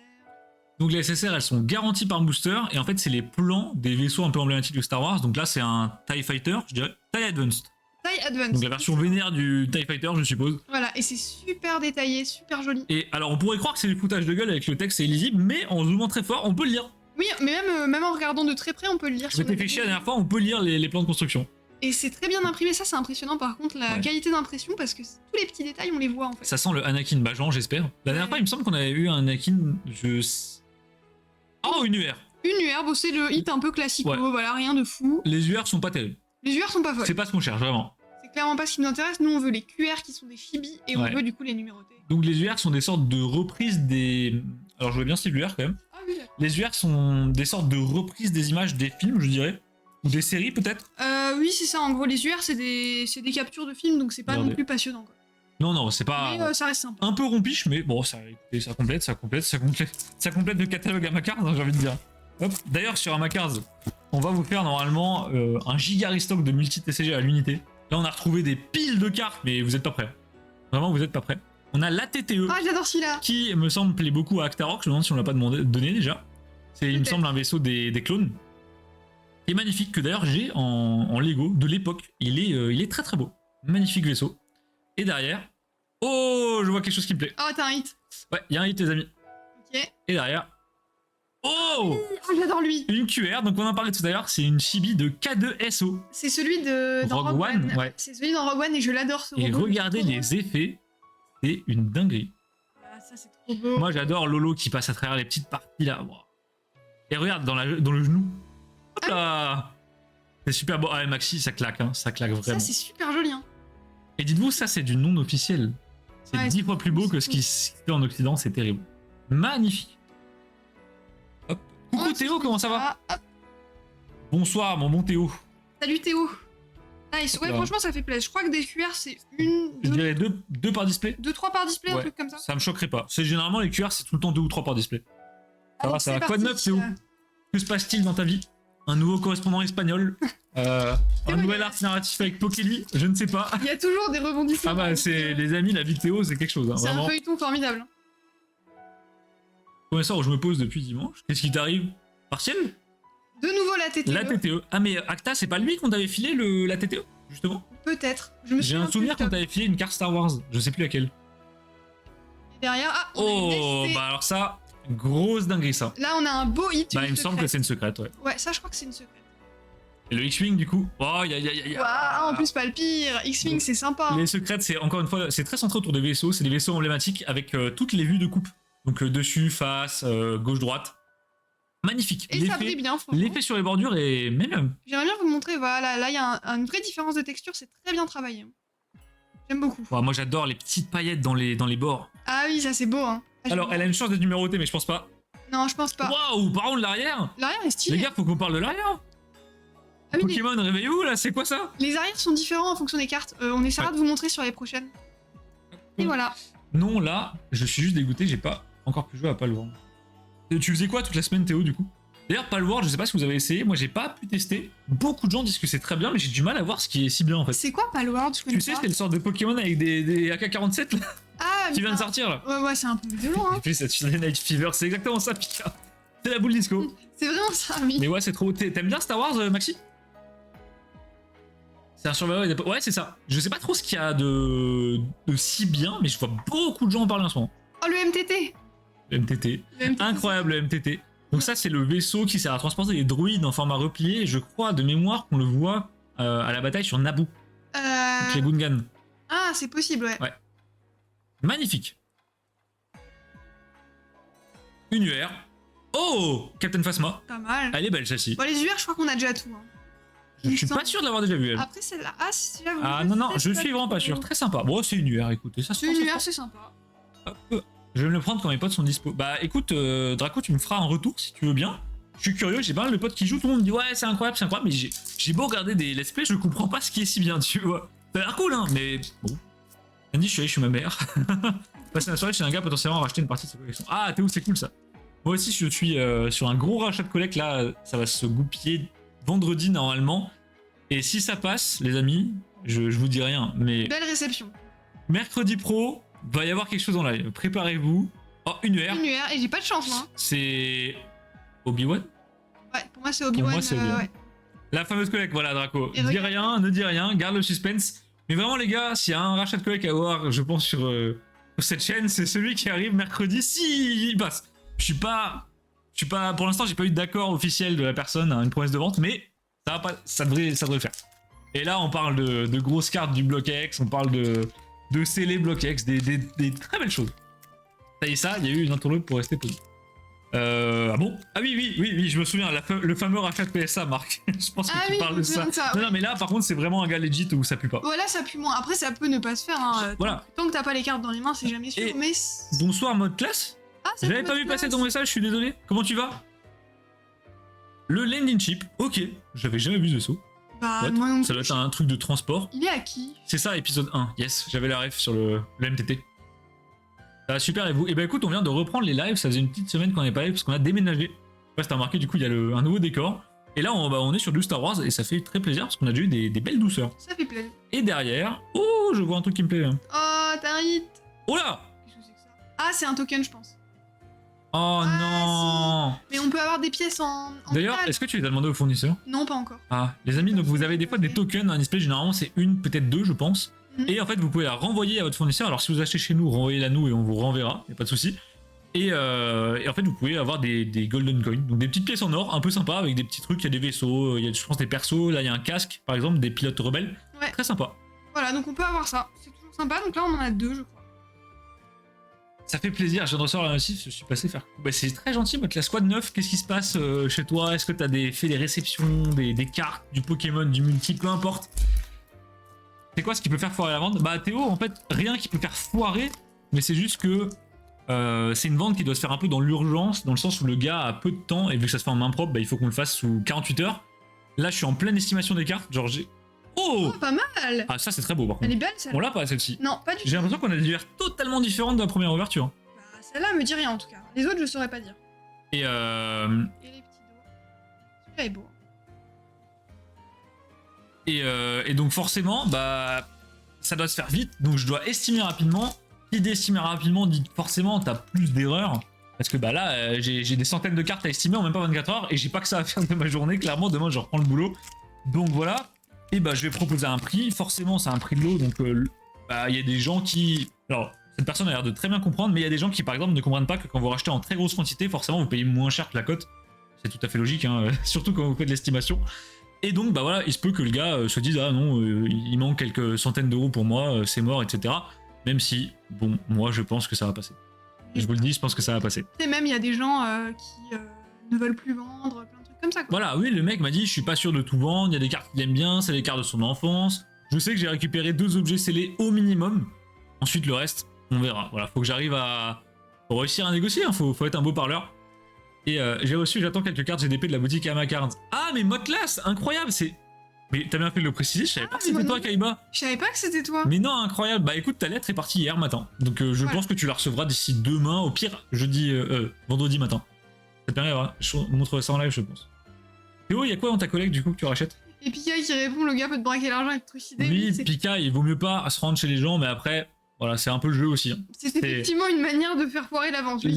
Speaker 1: Donc les SSR, elles sont garanties par booster, et en fait, c'est les plans des vaisseaux un peu emblématiques de Star Wars. Donc là, c'est un TIE Fighter, je dirais. TIE Advanced.
Speaker 2: Taille Advance.
Speaker 1: Donc la version vénère du TIE Fighter, je suppose.
Speaker 2: Voilà, et c'est super détaillé, super joli.
Speaker 1: Et alors, on pourrait croire que c'est du foutage de gueule avec le texte, c'est illisible, mais en zoomant très fort, on peut le lire.
Speaker 2: Oui, mais même en regardant de très près, on peut le lire.
Speaker 1: Je m'étais fait chier la dernière fois, on peut lire les plans de construction.
Speaker 2: Et c'est très bien imprimé, ça c'est impressionnant par contre, la
Speaker 1: Ouais.
Speaker 2: qualité d'impression, parce que tous les petits détails, on les voit en fait.
Speaker 1: Ça sent le Anakin Bajan, j'espère. La dernière
Speaker 2: Ouais.
Speaker 1: fois, il me semble qu'on avait eu un Anakin, Oh, une UR.
Speaker 2: Une UR, bon, c'est le hit un peu classico,
Speaker 1: Ouais.
Speaker 2: voilà, rien de fou.
Speaker 1: Les UR sont pas terribles.
Speaker 2: Les UR sont pas folles.
Speaker 1: C'est pas ce qu'on cherche, vraiment.
Speaker 2: C'est clairement pas ce qui nous intéresse. Nous, on veut les QR qui sont des Chibi et on
Speaker 1: Ouais.
Speaker 2: veut du coup les numéroter.
Speaker 1: Donc les UR sont des sortes de reprises des... Alors je vois bien Steve UR quand même.
Speaker 2: Ah oui.
Speaker 1: Les UR sont des sortes de reprises des images des films, je dirais. Ou des séries peut-être.
Speaker 2: Oui, c'est ça. En gros, les UR, c'est des captures de films, donc c'est pas
Speaker 1: Regardez.
Speaker 2: non plus passionnant. Quoi.
Speaker 1: Non, non, c'est pas...
Speaker 2: Mais ça reste sympa.
Speaker 1: Un peu rompiche, mais bon, ça complète le catalogue Amacards, hein, j'ai envie de dire. Hop. D'ailleurs, sur Amacards, on va vous faire normalement un giga restock de multi-TCG à l'unité. Là, on a retrouvé des piles de cartes, mais vous êtes pas prêts. Vraiment, vous êtes pas prêts. On a l'ATTE,
Speaker 2: Ah, j'adore celui-là.
Speaker 1: qui me semble plaît beaucoup à Actarok. Je me demande si on l'a pas donné déjà. C'est, il me
Speaker 2: Peut-être.
Speaker 1: semble, un vaisseau des clones. Qui est magnifique, que d'ailleurs j'ai en Lego de l'époque. Il est très très beau. Magnifique vaisseau. Et derrière... Oh, je vois quelque chose qui me plaît.
Speaker 2: Oh, t'as un hit.
Speaker 1: Ouais, il y a un hit, les amis.
Speaker 2: Ok.
Speaker 1: Et derrière... Oh,
Speaker 2: Oh, j'adore lui.
Speaker 1: une QR, donc on en parlait tout à l'heure, c'est une chibi de K2SO.
Speaker 2: C'est celui de dans
Speaker 1: Rogue One, ouais.
Speaker 2: C'est celui dans Rogue One et je l'adore ce
Speaker 1: Et
Speaker 2: robot.
Speaker 1: regardez les effets, c'est une dinguerie.
Speaker 2: Ah, ça c'est trop beau.
Speaker 1: Moi j'adore Lolo qui passe à travers les petites parties là. Wow. Et regarde dans le genou. Hop là. C'est super beau. Ah, Maxi, ça claque, hein. Ça claque
Speaker 2: Ça
Speaker 1: vraiment.
Speaker 2: c'est super joli. Hein.
Speaker 1: Et dites-vous, ça c'est du non officiel. C'est
Speaker 2: Ouais,
Speaker 1: 10 fois plus beau que ce qui se fait en Occident, c'est terrible. Magnifique. Hop. Coucou
Speaker 2: Oh,
Speaker 1: Théo, comment ça va?
Speaker 2: Ah, hop.
Speaker 1: Bonsoir mon bon Théo.
Speaker 2: Salut Théo. Nice. Ouais,
Speaker 1: Là.
Speaker 2: franchement, ça fait plaisir. Je crois que des QR, c'est une,
Speaker 1: Je
Speaker 2: deux,
Speaker 1: dirais deux par display.
Speaker 2: 3 par display, un
Speaker 1: Ouais,
Speaker 2: truc comme ça.
Speaker 1: ça me choquerait pas. C'est généralement les QR, c'est tout le temps 2 ou 3 par display. Ça va,
Speaker 2: Allez,
Speaker 1: ça va.
Speaker 2: c'est
Speaker 1: Quoi de
Speaker 2: parti.
Speaker 1: neuf, Théo? Que se passe-t-il dans ta vie? Un nouveau correspondant espagnol? Un nouvel arc narratif avec Pokélli? Je ne sais pas.
Speaker 2: Il y a toujours des rebondissements.
Speaker 1: Ah bah, c'est les amis, la vie de Théo, c'est quelque chose, hein,
Speaker 2: C'est un
Speaker 1: vraiment.
Speaker 2: feuilleton formidable.
Speaker 1: Premier soir où je me pose depuis dimanche. Qu'est-ce qui t'arrive? Partiel?
Speaker 2: De nouveau la TTE.
Speaker 1: La TTE. Ah, mais Acta, c'est pas lui qu'on t'avait filé la TTE, justement?
Speaker 2: Peut-être. Je me
Speaker 1: J'ai
Speaker 2: souviens
Speaker 1: un souvenir
Speaker 2: plus,
Speaker 1: quand t'avais filé une carte Star Wars, je sais plus laquelle.
Speaker 2: Et derrière, ah, on a une
Speaker 1: Oh,
Speaker 2: ST.
Speaker 1: bah alors ça, grosse dinguerie ça.
Speaker 2: Là, on a un beau hit.
Speaker 1: Bah
Speaker 2: une
Speaker 1: il me semble
Speaker 2: secrète.
Speaker 1: que c'est une secrète, ouais.
Speaker 2: Ouais, ça, je crois que c'est une secrète.
Speaker 1: Et le X-Wing du coup, oh
Speaker 2: Waouh, en plus, pas le pire. X-Wing, c'est sympa.
Speaker 1: Les secrètes, c'est encore une fois, c'est très centré autour des vaisseaux, c'est des vaisseaux emblématiques avec toutes les vues de coupe. Donc dessus, face, gauche-droite. Magnifique.
Speaker 2: Et ça brille bien, franchement.
Speaker 1: L'effet sur les bordures est même.
Speaker 2: J'aimerais bien vous montrer, voilà, là, il y a une vraie différence de texture, c'est très bien travaillé. J'aime beaucoup.
Speaker 1: Ouais, moi j'adore les petites paillettes dans les bords.
Speaker 2: Ah oui, ça, c'est beau, hein. Ah,
Speaker 1: Alors, elle a une chance d'être numérotée, mais je pense pas.
Speaker 2: Non, je pense pas.
Speaker 1: Waouh, par contre, l'arrière.
Speaker 2: L'arrière est stylé.
Speaker 1: Les gars, faut qu'on parle de l'arrière.
Speaker 2: Ah oui,
Speaker 1: Pokémon, réveillez-vous là, c'est quoi ça?
Speaker 2: les arrières sont différents en fonction des cartes. On essaiera
Speaker 1: Ouais.
Speaker 2: de vous montrer sur les prochaines. Et voilà.
Speaker 1: Non, là, je suis juste dégoûté, j'ai pas encore pu jouer à Palworld. Tu faisais quoi toute la semaine, Théo, du coup? D'ailleurs, Palworld, je sais pas si vous avez essayé, moi j'ai pas pu tester. Beaucoup de gens disent que c'est très bien, mais j'ai du mal à voir ce qui est si bien en fait.
Speaker 2: C'est quoi Palworld? Je connais
Speaker 1: Tu sais,
Speaker 2: pas.
Speaker 1: c'était le sort de Pokémon avec des AK-47 là,
Speaker 2: Ah,
Speaker 1: qui vient de
Speaker 2: putain.
Speaker 1: sortir là.
Speaker 2: Ouais, c'est un peu violent, hein.
Speaker 1: Et puis cette Night Fever, c'est exactement ça, Pika. C'est la boule disco.
Speaker 2: C'est vraiment ça, oui.
Speaker 1: Mais ouais, c'est trop. T'aimes bien Star Wars, Maxi? C'est un survival. Ouais, c'est ça. Je sais pas trop ce qu'il y a de si bien, mais je vois beaucoup de gens en parler en ce moment.
Speaker 2: Oh, le MTT.
Speaker 1: Le MTT.
Speaker 2: Le MTT.
Speaker 1: Incroyable le MTT. Donc ça, c'est le vaisseau qui sert à transporter les droïdes en format replié. Je crois de mémoire qu'on le voit à la bataille sur Naboo, avec les Gungans.
Speaker 2: Ah, c'est possible, ouais.
Speaker 1: Ouais. Magnifique. Une UR. Oh, Captain Phasma.
Speaker 2: Pas mal.
Speaker 1: Elle est belle celle-ci.
Speaker 2: Bon, les UR, je crois qu'on a déjà tout. Hein.
Speaker 1: Je
Speaker 2: il
Speaker 1: suis
Speaker 2: me
Speaker 1: pas
Speaker 2: semble.
Speaker 1: sûr de l'avoir déjà vu elle.
Speaker 2: Après, celle-là. Ah, si, j'avoue.
Speaker 1: Ah non, non, je suis vraiment pas sûr. Très sympa. Bon, c'est une UR, écoutez, ça se
Speaker 2: C'est
Speaker 1: prend, ça
Speaker 2: une
Speaker 1: se
Speaker 2: UR,
Speaker 1: prend.
Speaker 2: c'est sympa.
Speaker 1: Hop. Je vais me le prendre quand mes potes sont dispo. Bah écoute, Draco, tu me feras un retour si tu veux bien. Je suis curieux, j'ai pas mal de potes qui jouent, tout le monde me dit ouais, c'est incroyable, mais j'ai beau regarder des let's play, je comprends pas ce qui est si bien, tu vois. Ça a l'air cool, hein, mais bon. Andy, je suis allé chez ma mère. Passer la soirée chez un gars potentiellement racheter une partie de sa collection. Ah, Théo, c'est cool ça. Moi aussi, je suis sur un gros rachat de collecte, là, ça va se goupiller vendredi normalement. Et si ça passe, les amis, je vous dis rien, mais
Speaker 2: Belle réception.
Speaker 1: mercredi pro, va y avoir quelque chose en live. Préparez-vous. Oh, une UR.
Speaker 2: Une UR, et j'ai pas de chance, moi.
Speaker 1: C'est Obi-Wan.
Speaker 2: Ouais, pour moi, c'est Obi-Wan.
Speaker 1: moi, c'est Obi-Wan.
Speaker 2: Ouais.
Speaker 1: La fameuse collecte, voilà, Draco.
Speaker 2: Et
Speaker 1: Dis
Speaker 2: regarde.
Speaker 1: rien, ne dis rien, garde le suspense. Mais vraiment, les gars, s'il y a un rachat de collecte à voir, je pense, sur cette chaîne, c'est celui qui arrive mercredi si il passe. Je suis pas. Pour l'instant, j'ai pas eu d'accord officiel de la personne, hein, une promesse de vente, mais ça va pas, ça devrait le faire. Et là, on parle de grosses cartes du bloc X, on parle de scellés bloc X, des très belles choses. Ça y est, ça, il y a eu une interlude pour rester poli. Ah bon? Ah oui, je me souviens, le fameux rachat de PSA, Marc. Je pense que
Speaker 2: Ah
Speaker 1: tu
Speaker 2: oui,
Speaker 1: parles
Speaker 2: je
Speaker 1: de
Speaker 2: me
Speaker 1: ça.
Speaker 2: souviens de ça,
Speaker 1: Non,
Speaker 2: ouais.
Speaker 1: non, mais là, par contre, c'est vraiment un gars legit où ça pue pas.
Speaker 2: Voilà, ça pue moins. Après, ça peut ne pas se faire. Hein.
Speaker 1: Voilà.
Speaker 2: Tant que t'as pas les cartes dans les mains, c'est jamais sûr.
Speaker 1: Et-
Speaker 2: Mais.
Speaker 1: Bonsoir, mode classe.
Speaker 2: Ah, ça
Speaker 1: J'avais
Speaker 2: peut
Speaker 1: pas
Speaker 2: être
Speaker 1: vu passer
Speaker 2: classe.
Speaker 1: ton message, je suis désolé. Comment tu vas? Le landing chip, ok. J'avais jamais vu ce saut.
Speaker 2: Bah,
Speaker 1: What?
Speaker 2: moi non
Speaker 1: Ça
Speaker 2: plus.
Speaker 1: doit être un truc de transport.
Speaker 2: Il est à qui?
Speaker 1: C'est ça, épisode 1. Yes, j'avais la ref sur le MTT. Ça va super, et vous? Et bah écoute, on vient de reprendre les lives, ça faisait une petite semaine qu'on n'est pas live parce qu'on a déménagé. Je sais pas si t'as remarqué, du coup, il y a un nouveau décor. Et là, on est sur du Star Wars et ça fait très plaisir parce qu'on a déjà eu des belles douceurs.
Speaker 2: Ça fait plaisir.
Speaker 1: Et derrière, oh, je vois un truc qui me plaît. Hein.
Speaker 2: Oh, t'as un hit.
Speaker 1: Oh là!
Speaker 2: Qu'est-ce que c'est que ça? Ah, c'est un token, je pense.
Speaker 1: Oh
Speaker 2: Ah,
Speaker 1: non!
Speaker 2: Mais on peut avoir des pièces en.
Speaker 1: D'ailleurs,
Speaker 2: métal.
Speaker 1: est-ce que tu les as demandé au fournisseur?
Speaker 2: Non, pas encore.
Speaker 1: Ah, les amis, donc vous avez des fois des tokens dans un display, généralement c'est une, peut-être deux, je pense.
Speaker 2: Mhm.
Speaker 1: Et en fait, vous pouvez la renvoyer à votre fournisseur. Alors, si vous achetez chez nous, renvoyez-la nous et on vous renverra, y a pas de souci. Et en fait, vous pouvez avoir des golden coins, donc des petites pièces en or, un peu sympa, avec des petits trucs. Il y a des vaisseaux, il y a, je pense, des persos. Là, il y a un casque, par exemple, des pilotes rebelles.
Speaker 2: Ouais.
Speaker 1: Très sympa.
Speaker 2: Voilà, donc on peut avoir ça. C'est toujours sympa. Donc là, on en a deux, je crois.
Speaker 1: Ça fait plaisir. Je viens de recevoir la notif, je suis passé faire. Bah, c'est très gentil, votre la squad 9. Qu'est-ce qui se passe chez toi? Est-ce que t'as fait des réceptions, des cartes, du Pokémon, du multi, peu importe? C'est quoi ce qui peut faire foirer la vente? Bah Théo, en fait, rien qui peut faire foirer, mais c'est juste que c'est une vente qui doit se faire un peu dans l'urgence, dans le sens où le gars a peu de temps, et vu que ça se fait en main propre, bah, il faut qu'on le fasse sous 48 heures. Là, je suis en pleine estimation des cartes, genre j'ai... Oh,
Speaker 2: Oh, pas mal.
Speaker 1: ah, ça c'est très beau par
Speaker 2: Elle
Speaker 1: contre.
Speaker 2: est belle, celle-là.
Speaker 1: On l'a pas celle-ci.
Speaker 2: Non, pas du tout.
Speaker 1: J'ai l'impression qu'on a des univers totalement différentes de la première ouverture.
Speaker 2: Bah, celle-là me dit rien en tout cas. Les autres, je saurais pas dire.
Speaker 1: Et
Speaker 2: Et les petits dos. Celui-là est beau.
Speaker 1: et donc forcément, bah, ça doit se faire vite, donc je dois estimer rapidement. Qui dit estimer rapidement dit que forcément t'as plus d'erreurs. Parce que bah là, j'ai des centaines de cartes à estimer en même pas 24 heures et j'ai pas que ça à faire de ma journée. Clairement, demain je reprends le boulot. Donc voilà. et bah je vais proposer un prix. Forcément, c'est un prix de l'eau, donc il y a des gens qui... Alors, cette personne a l'air de très bien comprendre, mais il y a des gens qui, par exemple, ne comprennent pas que quand vous rachetez en très grosse quantité, forcément, vous payez moins cher que la cote. C'est tout à fait logique, hein, surtout quand vous faites l'estimation. Et donc, bah voilà, il se peut que le gars se dise « Ah non, il manque quelques centaines d'euros pour moi, c'est mort, etc. » Même si, bon, moi, je pense que ça va passer. Je vous le dis, je pense que ça va passer.
Speaker 2: Et même, il y a des gens qui ne veulent plus vendre, plein de trucs comme ça, quoi.
Speaker 1: Voilà, oui, le mec m'a dit « Je suis pas sûr de tout vendre, il y a des cartes qu'il aime bien, c'est les cartes de son enfance. » Je sais que j'ai récupéré 2 objets scellés au minimum. Ensuite, le reste, on verra. Voilà, faut que j'arrive à réussir à négocier, hein. Faut être un beau parleur. Et j'attends quelques cartes GDP de la boutique Amacards. Ah, mais Motlas, incroyable, c'est... Mais t'as bien fait de le préciser, je savais pas que c'était toi, Kaiba.
Speaker 2: Je savais pas que c'était toi.
Speaker 1: Mais non, incroyable. Bah écoute, ta lettre est partie hier matin. Donc je pense que tu la recevras d'ici demain, au pire, vendredi matin. Ça te permet, je montrerai ça en live, je pense. Théo, il y a quoi dans ta collecte du coup que tu rachètes?
Speaker 2: Et Pika qui répond, le gars peut te braquer l'argent et te trucider.
Speaker 1: Oui, Pika, il vaut mieux pas se rendre chez les gens, mais après, voilà, c'est un peu le jeu aussi. Hein.
Speaker 2: C'est effectivement une manière de faire foirer la vente. Oui.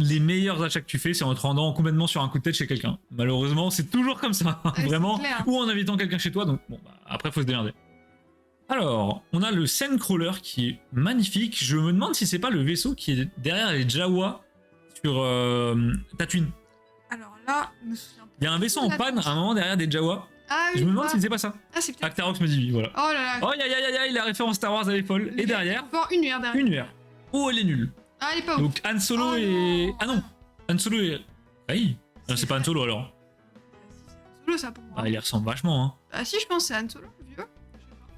Speaker 1: Les meilleurs achats que tu fais, c'est en te rendant complètement sur un coup de tête chez quelqu'un. Malheureusement, c'est toujours comme ça, vraiment. Ou en invitant quelqu'un chez toi, donc bon, bah, après, faut se démerder. Alors, on a le Sandcrawler qui est magnifique. Je me demande si c'est pas le vaisseau qui est derrière les Jawa sur Tatooine.
Speaker 2: Alors là, je me souviens pas.
Speaker 1: Il y a un vaisseau en panne à un moment derrière des Jawa.
Speaker 2: Ah oui.
Speaker 1: Je me demande si c'est pas ça.
Speaker 2: Ah, c'est peut-être.
Speaker 1: Actarox me dit oui, voilà.
Speaker 2: Oh là là.
Speaker 1: Oh, la référence Star Wars, elle est folle. Et derrière,
Speaker 2: une UR derrière.
Speaker 1: une UR. Oh, elle est nulle.
Speaker 2: Ah, elle est pas ouf.
Speaker 1: Donc Han Solo et... Ah non, Han Solo et... Ah oui, c'est pas Han Solo alors.
Speaker 2: C'est Han Solo ça pour moi.
Speaker 1: Ah, il y ressemble vachement, hein.
Speaker 2: Ah si, je pense que c'est Han Solo, vieux.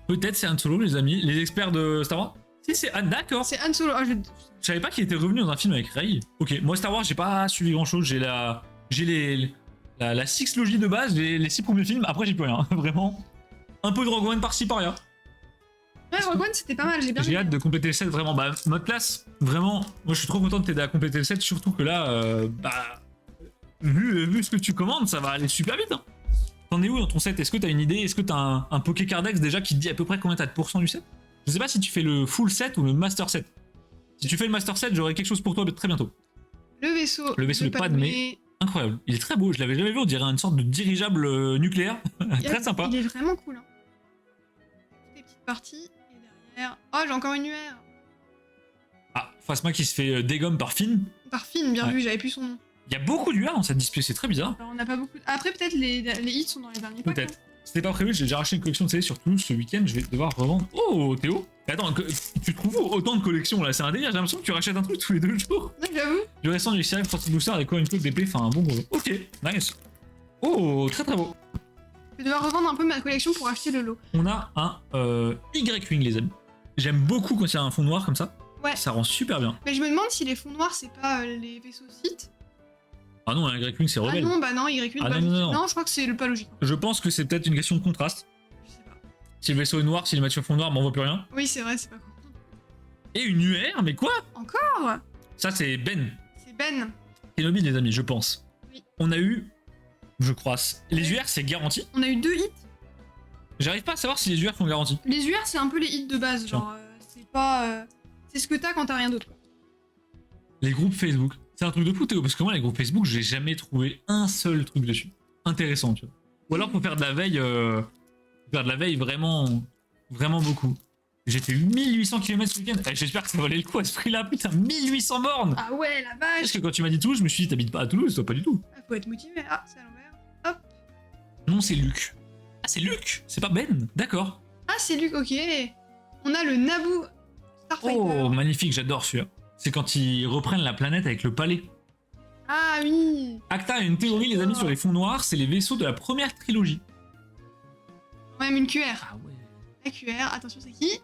Speaker 1: Peut-être c'est Han Solo, les amis, les experts de Star Wars. Si, c'est Han, d'accord.
Speaker 2: C'est Han Solo. Ah,
Speaker 1: je savais pas qu'il était revenu dans un film avec Rey. Ok, moi Star Wars, j'ai pas suivi grand chose. J'ai la six logie de base, les 6 premiers films. Après, j'ai plus rien. Vraiment. Un peu de Rogue One par-ci par-là.
Speaker 2: Ouais, Rogue One c'était pas mal, j'ai bien.
Speaker 1: J'ai hâte de compléter le set, vraiment. Bah, mode place, vraiment. Moi, je suis trop content de t'aider à compléter le set, surtout que là, vu ce que tu commandes, ça va aller super vite. Hein. T'en es où dans ton set? Est-ce que t'as une idée? Est-ce que t'as un Pokécardex déjà qui te dit à peu près combien t'as de pourcents du set? Je sais pas si tu fais le full set ou le master set. Si tu fais le master set, j'aurai quelque chose pour toi très bientôt.
Speaker 2: Le vaisseau
Speaker 1: de Padmé. Incroyable. Il est très beau, je l'avais jamais vu, on dirait une sorte de dirigeable nucléaire. Très sympa.
Speaker 2: Il est vraiment cool. Hein. Des petites parties. Et derrière. Oh, j'ai encore une UR.
Speaker 1: Ah, Phasma qui se fait dégomme par Finn.
Speaker 2: Par Finn, bien vu, j'avais plus son nom.
Speaker 1: Il y a beaucoup d'UR dans cette display, c'est très bizarre.
Speaker 2: Alors, on n'a pas beaucoup. Après, peut-être les hits sont dans les derniers packs.
Speaker 1: Peut-être. C'était pas prévu, j'ai déjà racheté une collection de CD, surtout ce week-end, je vais devoir revendre. Oh, Théo! Attends, tu trouves autant de collections là? C'est un délire, j'ai l'impression que tu rachètes un truc tous les 2 jours.
Speaker 2: Ouais, j'avoue.
Speaker 1: Du récent du Cyril, Forty Booster, et quoi, une code d'épée, enfin un bon gros. Ok, nice. Oh, très très beau.
Speaker 2: Je vais devoir revendre un peu ma collection pour acheter le lot.
Speaker 1: On a un Y-Wing, les amis. J'aime beaucoup quand il y a un fond noir comme ça.
Speaker 2: Ouais.
Speaker 1: Ça rend super bien.
Speaker 2: Mais je me demande si les fonds noirs, c'est pas les vaisseaux Sith.
Speaker 1: Ah non, un Y-Wing, c'est rebelle.
Speaker 2: Ah non, bah non, Y-Wing,
Speaker 1: ah
Speaker 2: pas
Speaker 1: non,
Speaker 2: logique.
Speaker 1: non.
Speaker 2: Non, je crois que c'est pas logique.
Speaker 1: Je pense que c'est peut-être une question de contraste.
Speaker 2: Je sais pas.
Speaker 1: Si le vaisseau est noir, si le match sur fond noir, on voit plus rien.
Speaker 2: Oui, c'est vrai, c'est pas cool.
Speaker 1: Et une UR, mais quoi?
Speaker 2: Encore?
Speaker 1: Ça, c'est Ben.
Speaker 2: C'est Ben.
Speaker 1: Kenobi, les amis, je pense.
Speaker 2: Oui.
Speaker 1: On a eu, je crois, les UR, c'est garanti.
Speaker 2: On a eu 2 hits.
Speaker 1: J'arrive pas à savoir si les UR sont garantis.
Speaker 2: Les UR, c'est un peu les hits de base, genre, c'est pas... c'est ce que t'as quand t'as rien d'autre, quoi.
Speaker 1: Les groupes Facebook. C'est un truc de fou, Théo, parce que moi, les groupes Facebook, j'ai jamais trouvé un seul truc dessus. Intéressant, tu vois. Ou alors pour faire de la veille, vraiment, vraiment beaucoup. J'ai fait 1800 km ce week-end. J'espère que ça valait le coup à ce prix-là, putain, 1800 bornes.
Speaker 2: Ah ouais, la vache.
Speaker 1: Parce que quand tu m'as dit Toulouse, je me suis dit, t'habites pas à Toulouse, toi, pas du tout.
Speaker 2: Ah, faut être motivé. Ah, c'est à l'envers. Hop.
Speaker 1: Non, c'est Luc. Ah, c'est Luc. C'est pas Ben. D'accord.
Speaker 2: Ah, c'est Luc, ok. On a le Naboo Starfighter.
Speaker 1: Oh, magnifique, j'adore celui-là. C'est quand ils reprennent la planète avec le palais.
Speaker 2: Ah oui.
Speaker 1: Acta a une théorie, les amis, sur les fonds noirs, c'est les vaisseaux de la première trilogie.
Speaker 2: Même une QR.
Speaker 1: Ah ouais.
Speaker 2: La QR, attention, c'est qui?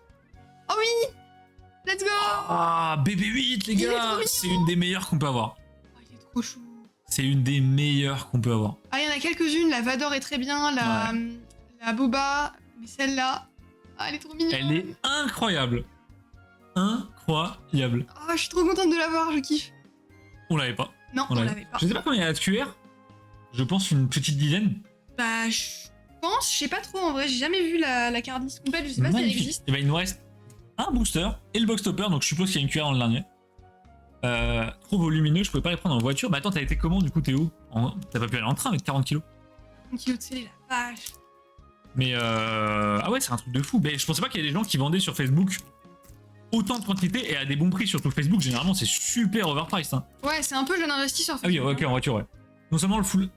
Speaker 2: Oh oui. Let's go.
Speaker 1: Ah, BB-8, les gars. C'est une des meilleures qu'on peut avoir.
Speaker 2: Oh, il est trop chou.
Speaker 1: C'est une des meilleures qu'on peut avoir.
Speaker 2: Ah, il y en a quelques-unes. La Vador est très bien. La Boba. Mais celle-là, ah, elle est trop mignonne.
Speaker 1: Elle est incroyable. Incroyable.
Speaker 2: Oh, je suis trop contente de l'avoir, je kiffe.
Speaker 1: On l'avait pas.
Speaker 2: Non, on l'avait pas.
Speaker 1: Je sais pas combien il y a de QR. Je pense une petite dizaine.
Speaker 2: Bah, je pense, je sais pas trop en vrai. J'ai jamais vu la carte list complète. Je sais pas si elle existe.
Speaker 1: Et bah, il nous reste un booster et le box topper. Donc, je suppose qu'il y a une QR dans le dernier. Trop volumineux, je pouvais pas les prendre en voiture. Bah, attends, t'as été comment du coup, Théo? T'as pas pu aller en train avec 40 kilos?
Speaker 2: 40 kilos de scellé, la vache.
Speaker 1: Mais ah ouais, c'est un truc de fou. Mais je pensais pas qu'il y ait des gens qui vendaient sur Facebook autant de quantité et à des bons prix. Surtout Facebook, généralement, c'est super overpriced. Hein.
Speaker 2: Ouais, c'est un peu jeune investi sur
Speaker 1: Ah oui,
Speaker 2: Facebook.
Speaker 1: ok, en voiture, ouais. Non seulement le full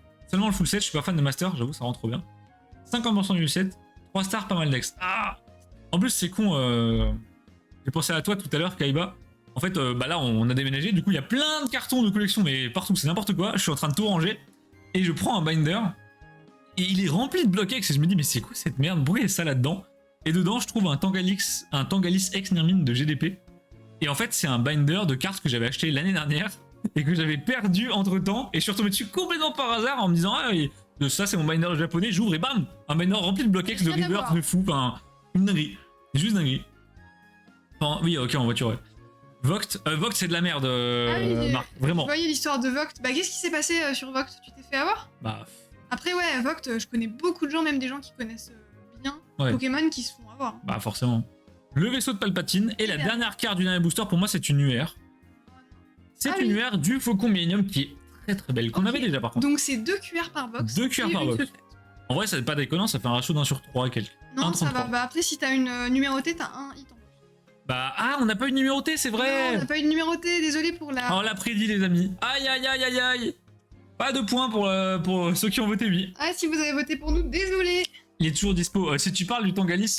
Speaker 1: set, je suis pas fan de Master, j'avoue, ça rend trop bien. 50% du set, 3 stars, pas mal d'ex. Ah, en plus, c'est con, j'ai pensé à toi tout à l'heure, Kaiba. En fait, bah là, on a déménagé, du coup, il y a plein de cartons de collection, mais partout, c'est n'importe quoi. Je suis en train de tout ranger, et je prends un binder, et il est rempli de blocs X, et je me dis, mais c'est quoi cette merde? Pourquoi il y a ça là-dedans? Et dedans, je trouve un Tangalis X Nirmin de GDP. Et en fait, c'est un binder de cartes que j'avais acheté l'année dernière, et que j'avais perdu entre temps, et je suis retombé dessus complètement par hasard en me disant, ah oui, ça c'est mon binder japonais, j'ouvre et bam, un binder rempli de blocs X de
Speaker 2: Rien à
Speaker 1: River
Speaker 2: voir.
Speaker 1: de fou, enfin, une dinguerie, juste dinguerie. Enfin, oui, ok, en voiture, ouais. Voct c'est de la merde,
Speaker 2: oui,
Speaker 1: Marc, vraiment.
Speaker 2: Vous voyez l'histoire de Voct. Bah, qu'est-ce qui s'est passé sur Voct? Tu t'es fait avoir?
Speaker 1: Bah,
Speaker 2: Après, ouais, Voct, je connais beaucoup de gens, même des gens qui connaissent bien
Speaker 1: Ouais.
Speaker 2: Pokémon, qui se font avoir.
Speaker 1: bah forcément. Le vaisseau de Palpatine, et la
Speaker 2: Super.
Speaker 1: dernière carte du dernier booster, pour moi, c'est une UR. C'est
Speaker 2: Ah
Speaker 1: une
Speaker 2: oui.
Speaker 1: UR du Faucon Millennium qui est très très belle, qu'on
Speaker 2: Ok.
Speaker 1: avait déjà par contre.
Speaker 2: Donc, c'est 2 QR par box.
Speaker 1: 2 QR
Speaker 2: et
Speaker 1: par
Speaker 2: une
Speaker 1: box.
Speaker 2: secrète.
Speaker 1: En vrai, c'est pas déconnant, ça fait un ratio d'1 sur 3 et quelques.
Speaker 2: Non, ça
Speaker 1: 1,33.
Speaker 2: va. Bah, après, si t'as une numérotée, t'as un hit en plus.
Speaker 1: Bah, ah, on n'a pas eu de numéroté, c'est
Speaker 2: Non,
Speaker 1: vrai.
Speaker 2: on n'a pas eu de numérotée, désolé pour la.
Speaker 1: On l'a prédit, les amis. Aïe, aïe, aïe, aïe, aïe. Pas de points pour ceux qui ont voté oui.
Speaker 2: Ah, si vous avez voté pour nous, désolé.
Speaker 1: Il est toujours dispo. Si tu parles du Tangalis,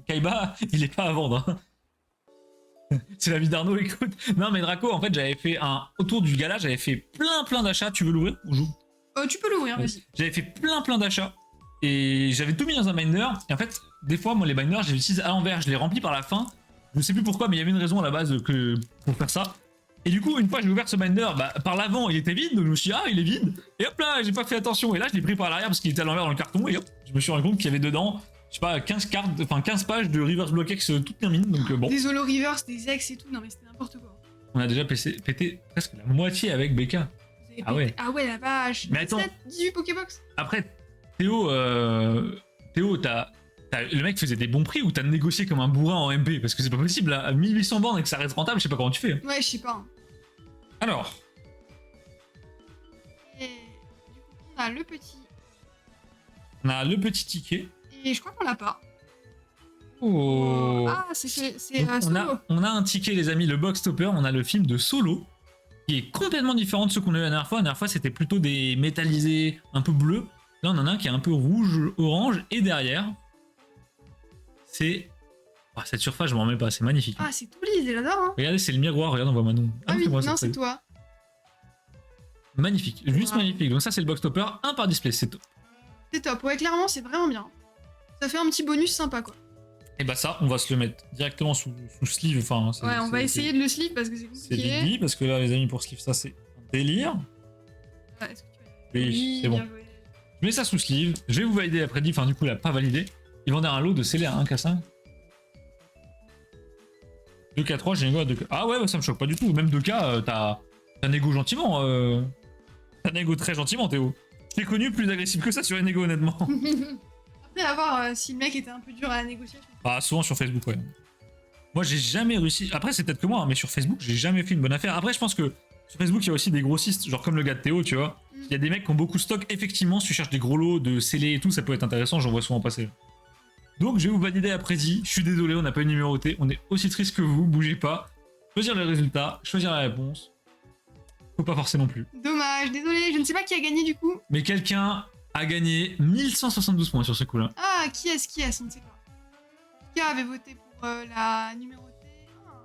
Speaker 1: Kaiba, il est pas à vendre. Hein. C'est la vie d'Arnaud, écoute. Non, mais Draco, en fait, j'avais fait autour du gala, j'avais fait plein d'achats. Tu veux l'ouvrir ou
Speaker 2: Tu peux l'ouvrir, vas-y.
Speaker 1: J'avais fait plein d'achats. Et j'avais tout mis dans un binder. Et en fait, des fois, moi, les binders, je les utilise à l'envers. Je les remplis par la fin. Je sais plus pourquoi, mais il y avait une raison à la base pour faire ça. Et du coup, une fois que j'ai ouvert ce binder, bah, par l'avant, il était vide. Donc je me suis dit, ah, il est vide. Et hop là, j'ai pas fait attention. Et là, je l'ai pris par l'arrière parce qu'il était à l'envers dans le carton. Et hop, je me suis rendu compte qu'il y avait dedans, je sais pas, 15 cartes, enfin 15 pages de Reverse Block X toutes terminées. Donc bon,
Speaker 2: Des Holo Reverse, des ex et tout. Non, mais c'était n'importe quoi.
Speaker 1: on a déjà pété presque la moitié avec BK.
Speaker 2: Vous avez
Speaker 1: Ah ouais.
Speaker 2: Ah ouais, la vache.
Speaker 1: Mais attends.
Speaker 2: 18 Pokébox.
Speaker 1: Après, Théo, le mec faisait des bons prix ou t'as négocié comme un bourrin en MP? Parce que c'est pas possible, là, à 1800 bornes et que ça reste rentable, je sais pas comment tu fais.
Speaker 2: Ouais, je sais pas. Hein.
Speaker 1: Alors,
Speaker 2: Et du coup, on a le petit.
Speaker 1: on a le petit ticket.
Speaker 2: Et je crois qu'on l'a pas.
Speaker 1: Oh.
Speaker 2: Ah, c'est
Speaker 1: Donc,
Speaker 2: Solo.
Speaker 1: on a un ticket, les amis, le box topper. On a le film de Solo, qui est complètement différent de ce qu'on a eu la dernière fois. La dernière fois, c'était plutôt des métallisés un peu bleus. Là, on en a un qui est un peu rouge, orange. Et derrière, c'est... Ah, cette surface, je m'en remets pas, c'est magnifique.
Speaker 2: Ah, c'est tout lisse, j'adore. Hein.
Speaker 1: Regardez, c'est le miroir, regarde, on voit Manon.
Speaker 2: Ah oui,
Speaker 1: fais-moi
Speaker 2: non,
Speaker 1: ça,
Speaker 2: c'est toi.
Speaker 1: Magnifique, juste
Speaker 2: Wow.
Speaker 1: magnifique. Donc ça, c'est le box topper, un par display, c'est top.
Speaker 2: C'est top. Ouais, clairement, c'est vraiment bien. Ça fait un petit bonus sympa, quoi.
Speaker 1: Et bah ça, on va se le mettre directement sous sleeve. Enfin,
Speaker 2: Ouais, on va essayer de le sleeve parce que c'est
Speaker 1: C'est
Speaker 2: compliqué.
Speaker 1: Biggie, parce que là, les amis, pour sleeve, ça, c'est un délire.
Speaker 2: Ouais, est-ce que tu vas-
Speaker 1: Oui, c'est bon.
Speaker 2: bien joué.
Speaker 1: Je mets ça sous sleeve, je vais vous valider la prédit, enfin du coup, il a pas validé. Il vendait un lot de scellés à 1K5. 2K3, j'ai négo à 2K. Ah ouais, bah, ça me choque pas du tout. Même 2K, t'as négo gentiment. T'as négo très gentiment, Théo. Je t'ai connu plus agressif que ça sur les négo, honnêtement.
Speaker 2: Après, à voir si le mec était un peu dur à la négociation.
Speaker 1: Bah, souvent sur Facebook, ouais. Moi, j'ai jamais réussi. Après, c'est peut-être que moi, hein, mais sur Facebook, j'ai jamais fait une bonne affaire. Après, je pense que sur Facebook, il y a aussi des grossistes, genre comme le gars de Théo, tu vois.
Speaker 2: Mm.
Speaker 1: Il y a des mecs qui ont beaucoup de stock. Effectivement, si tu cherches des gros lots de scellés et tout, ça peut être intéressant, j'en vois souvent passer. Donc, je vais vous valider après dit. Je suis désolé, on n'a pas eu numéroté. On est aussi triste que vous, bougez pas. Choisir le résultat, choisir la réponse. Faut pas forcer non plus.
Speaker 2: Dommage, désolé, je ne sais pas qui a gagné du coup.
Speaker 1: Mais quelqu'un a gagné 1172 points sur ce coup-là.
Speaker 2: Ah, qui est-ce On ne sait pas. Qui avait voté pour la numérotée? Ah.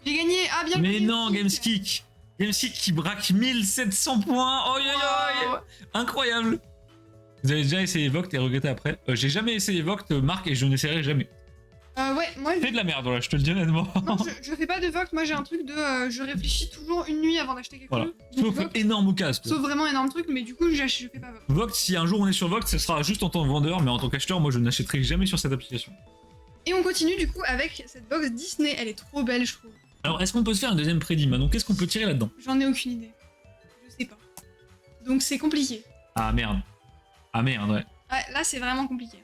Speaker 2: J'ai gagné. Ah, bien
Speaker 1: Mais
Speaker 2: joué,
Speaker 1: non,
Speaker 2: Gameskick.
Speaker 1: Gameskick. Gameskick qui braque 1700 points. Oh,
Speaker 2: Wow.
Speaker 1: incroyable. Vous avez déjà essayé Voct et regretté après. J'ai jamais essayé Voct, Marc, et je n'essaierai jamais.
Speaker 2: Ouais, moi,
Speaker 1: C'est de la merde, voilà, je te le dis honnêtement.
Speaker 2: non, je fais pas de Vogt. Moi, j'ai un truc de. Je réfléchis toujours une nuit avant d'acheter quelque
Speaker 1: Voilà.
Speaker 2: chose.
Speaker 1: Sauf
Speaker 2: Vogt,
Speaker 1: énorme casse.
Speaker 2: sauf vraiment énorme truc, mais du coup, je fais pas Vogt.
Speaker 1: Voct, si un jour on est sur Voct, ce sera juste en tant que vendeur, mais en tant qu'acheteur, moi je n'achèterai jamais sur cette application.
Speaker 2: Et on continue du coup avec cette box Disney. Elle est trop belle, je trouve.
Speaker 1: Alors, est-ce qu'on peut se faire un deuxième prédit, Manon? Qu'est-ce qu'on peut tirer là-dedans?
Speaker 2: J'en ai aucune idée. Je sais pas. Donc, c'est compliqué.
Speaker 1: Ah merde. Ah merde, ouais.
Speaker 2: Ouais, là, c'est vraiment compliqué.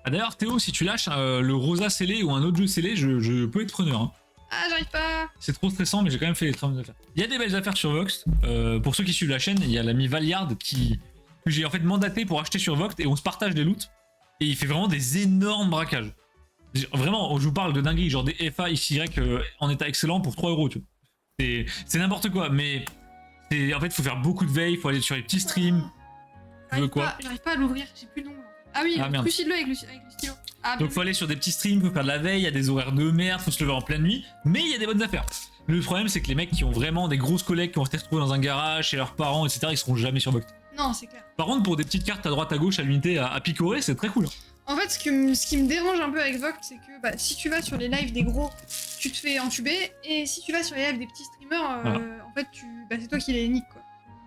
Speaker 1: Ah, d'ailleurs, Théo, si tu lâches le Rosa scellé ou un autre jeu scellé, je peux être preneur. Hein.
Speaker 2: Ah, j'arrive pas.
Speaker 1: C'est trop stressant, mais j'ai quand même fait les très bonnes affaires. Il y a des belles affaires sur Vox. Pour ceux qui suivent la chaîne, il y a l'ami Valiard que j'ai en fait mandaté pour acheter sur Vox et on se partage les loots. et il fait vraiment des énormes braquages. Vraiment, je vous parle de dinguerie, genre des FA XY en état excellent pour 3 euros, tu vois. C'est n'importe quoi, mais en fait, il faut faire beaucoup de veille, il faut aller sur les petits streams. Tu veux quoi?
Speaker 2: J'arrive pas à l'ouvrir, j'ai plus le nom. Ah oui, Lucidlo avec le stylo. Ah,
Speaker 1: donc faut aller sur des petits streams, faut faire de la veille, il y a des horaires de merde, faut se lever en pleine nuit, mais il y a des bonnes affaires. Le problème, c'est que les mecs qui ont vraiment des grosses collègues qui vont se retrouver dans un garage chez leurs parents, etc., ils seront jamais sur Box.
Speaker 2: Non, c'est clair.
Speaker 1: Par contre, pour des petites cartes à droite à gauche à l'unité à picorer, c'est très cool.
Speaker 2: En fait, ce qui me dérange un peu avec Vogt, c'est que bah, si tu vas sur les lives des gros, tu te fais entuber, et si tu vas sur les lives des petits streamers,
Speaker 1: voilà.
Speaker 2: En fait, c'est toi qui les nique, quoi.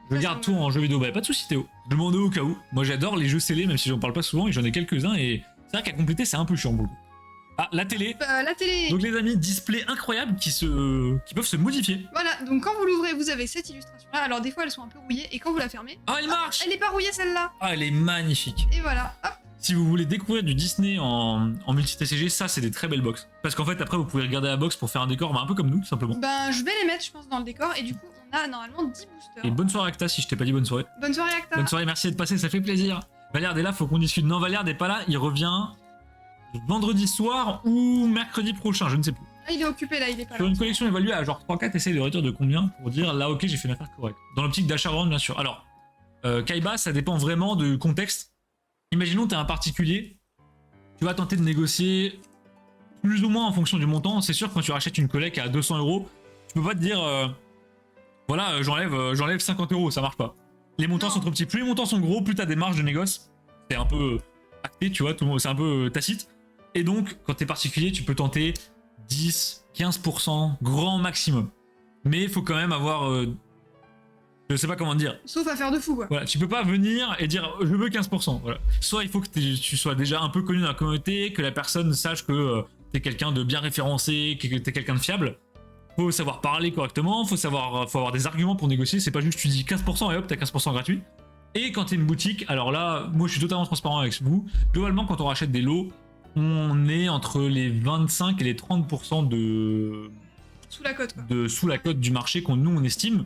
Speaker 1: Je garde tout en jeu vidéo, bah pas de soucis Théo. Je demandais au cas où. Moi j'adore les jeux scellés, même si j'en parle pas souvent, et j'en ai quelques-uns, et c'est vrai qu'à compléter c'est un peu chiant beaucoup. Ah, la télé.
Speaker 2: La télé.
Speaker 1: Donc les amis, display incroyable qui peuvent se modifier.
Speaker 2: Voilà, donc quand vous l'ouvrez, vous avez cette illustration-là. Alors des fois elles sont un peu rouillées, et quand vous la fermez...
Speaker 1: Ah, elle marche.
Speaker 2: Elle est pas rouillée celle-là.
Speaker 1: Ah, elle est magnifique.
Speaker 2: Et voilà, hop.
Speaker 1: Si vous voulez découvrir du Disney en multi-TCG, ça c'est des très belles box. Parce qu'en fait après vous pouvez regarder la box pour faire un décor, un peu comme nous tout simplement.
Speaker 2: Ben je vais les mettre je pense dans le décor, et du coup on a normalement 10 boosters.
Speaker 1: Et bonne soirée Acta si je t'ai pas dit bonne soirée.
Speaker 2: Bonne soirée Acta.
Speaker 1: Bonne soirée, merci d'être passé, ça fait plaisir. Valère est là, faut qu'on discute. Non, Valère n'est pas là, il revient vendredi soir ou mercredi prochain, je ne sais plus.
Speaker 2: Ah, il est occupé là, il est pas là.
Speaker 1: Sur une collection évaluée à genre 3-4, essaye de réduire de combien pour dire là ok j'ai fait une affaire correcte. Dans l'optique d'achat-revente bien sûr. Alors, Kaiba ça dépend vraiment du contexte. Imaginons t'es un particulier, tu vas tenter de négocier plus ou moins en fonction du montant. C'est sûr que quand tu rachètes une collecte à 200 euros, tu peux pas te dire voilà j'enlève 50 euros, ça marche pas. Les montants sont trop petits. Plus les montants sont gros, plus t'as des marges de négoce. C'est un peu acté, tu vois, c'est un peu tacite. Et donc, quand t'es particulier, tu peux tenter 10, 15%, grand maximum. Mais il faut quand même avoir... je sais pas comment dire.
Speaker 2: Sauf à faire de fou, quoi.
Speaker 1: Voilà, tu peux pas venir et dire je veux 15%. Voilà. Soit il faut que tu sois déjà un peu connu dans la communauté, que la personne sache que t'es quelqu'un de bien référencé, que t'es quelqu'un de fiable. Faut savoir parler correctement, faut avoir des arguments pour négocier. C'est pas juste tu dis 15% et hop, t'as 15% gratuit. Et quand t'es une boutique, alors là, moi je suis totalement transparent avec vous. Globalement, quand on rachète des lots, on est entre les 25 et les 30% de...
Speaker 2: Sous la cote, quoi.
Speaker 1: Sous la cote du marché qu'on nous on estime.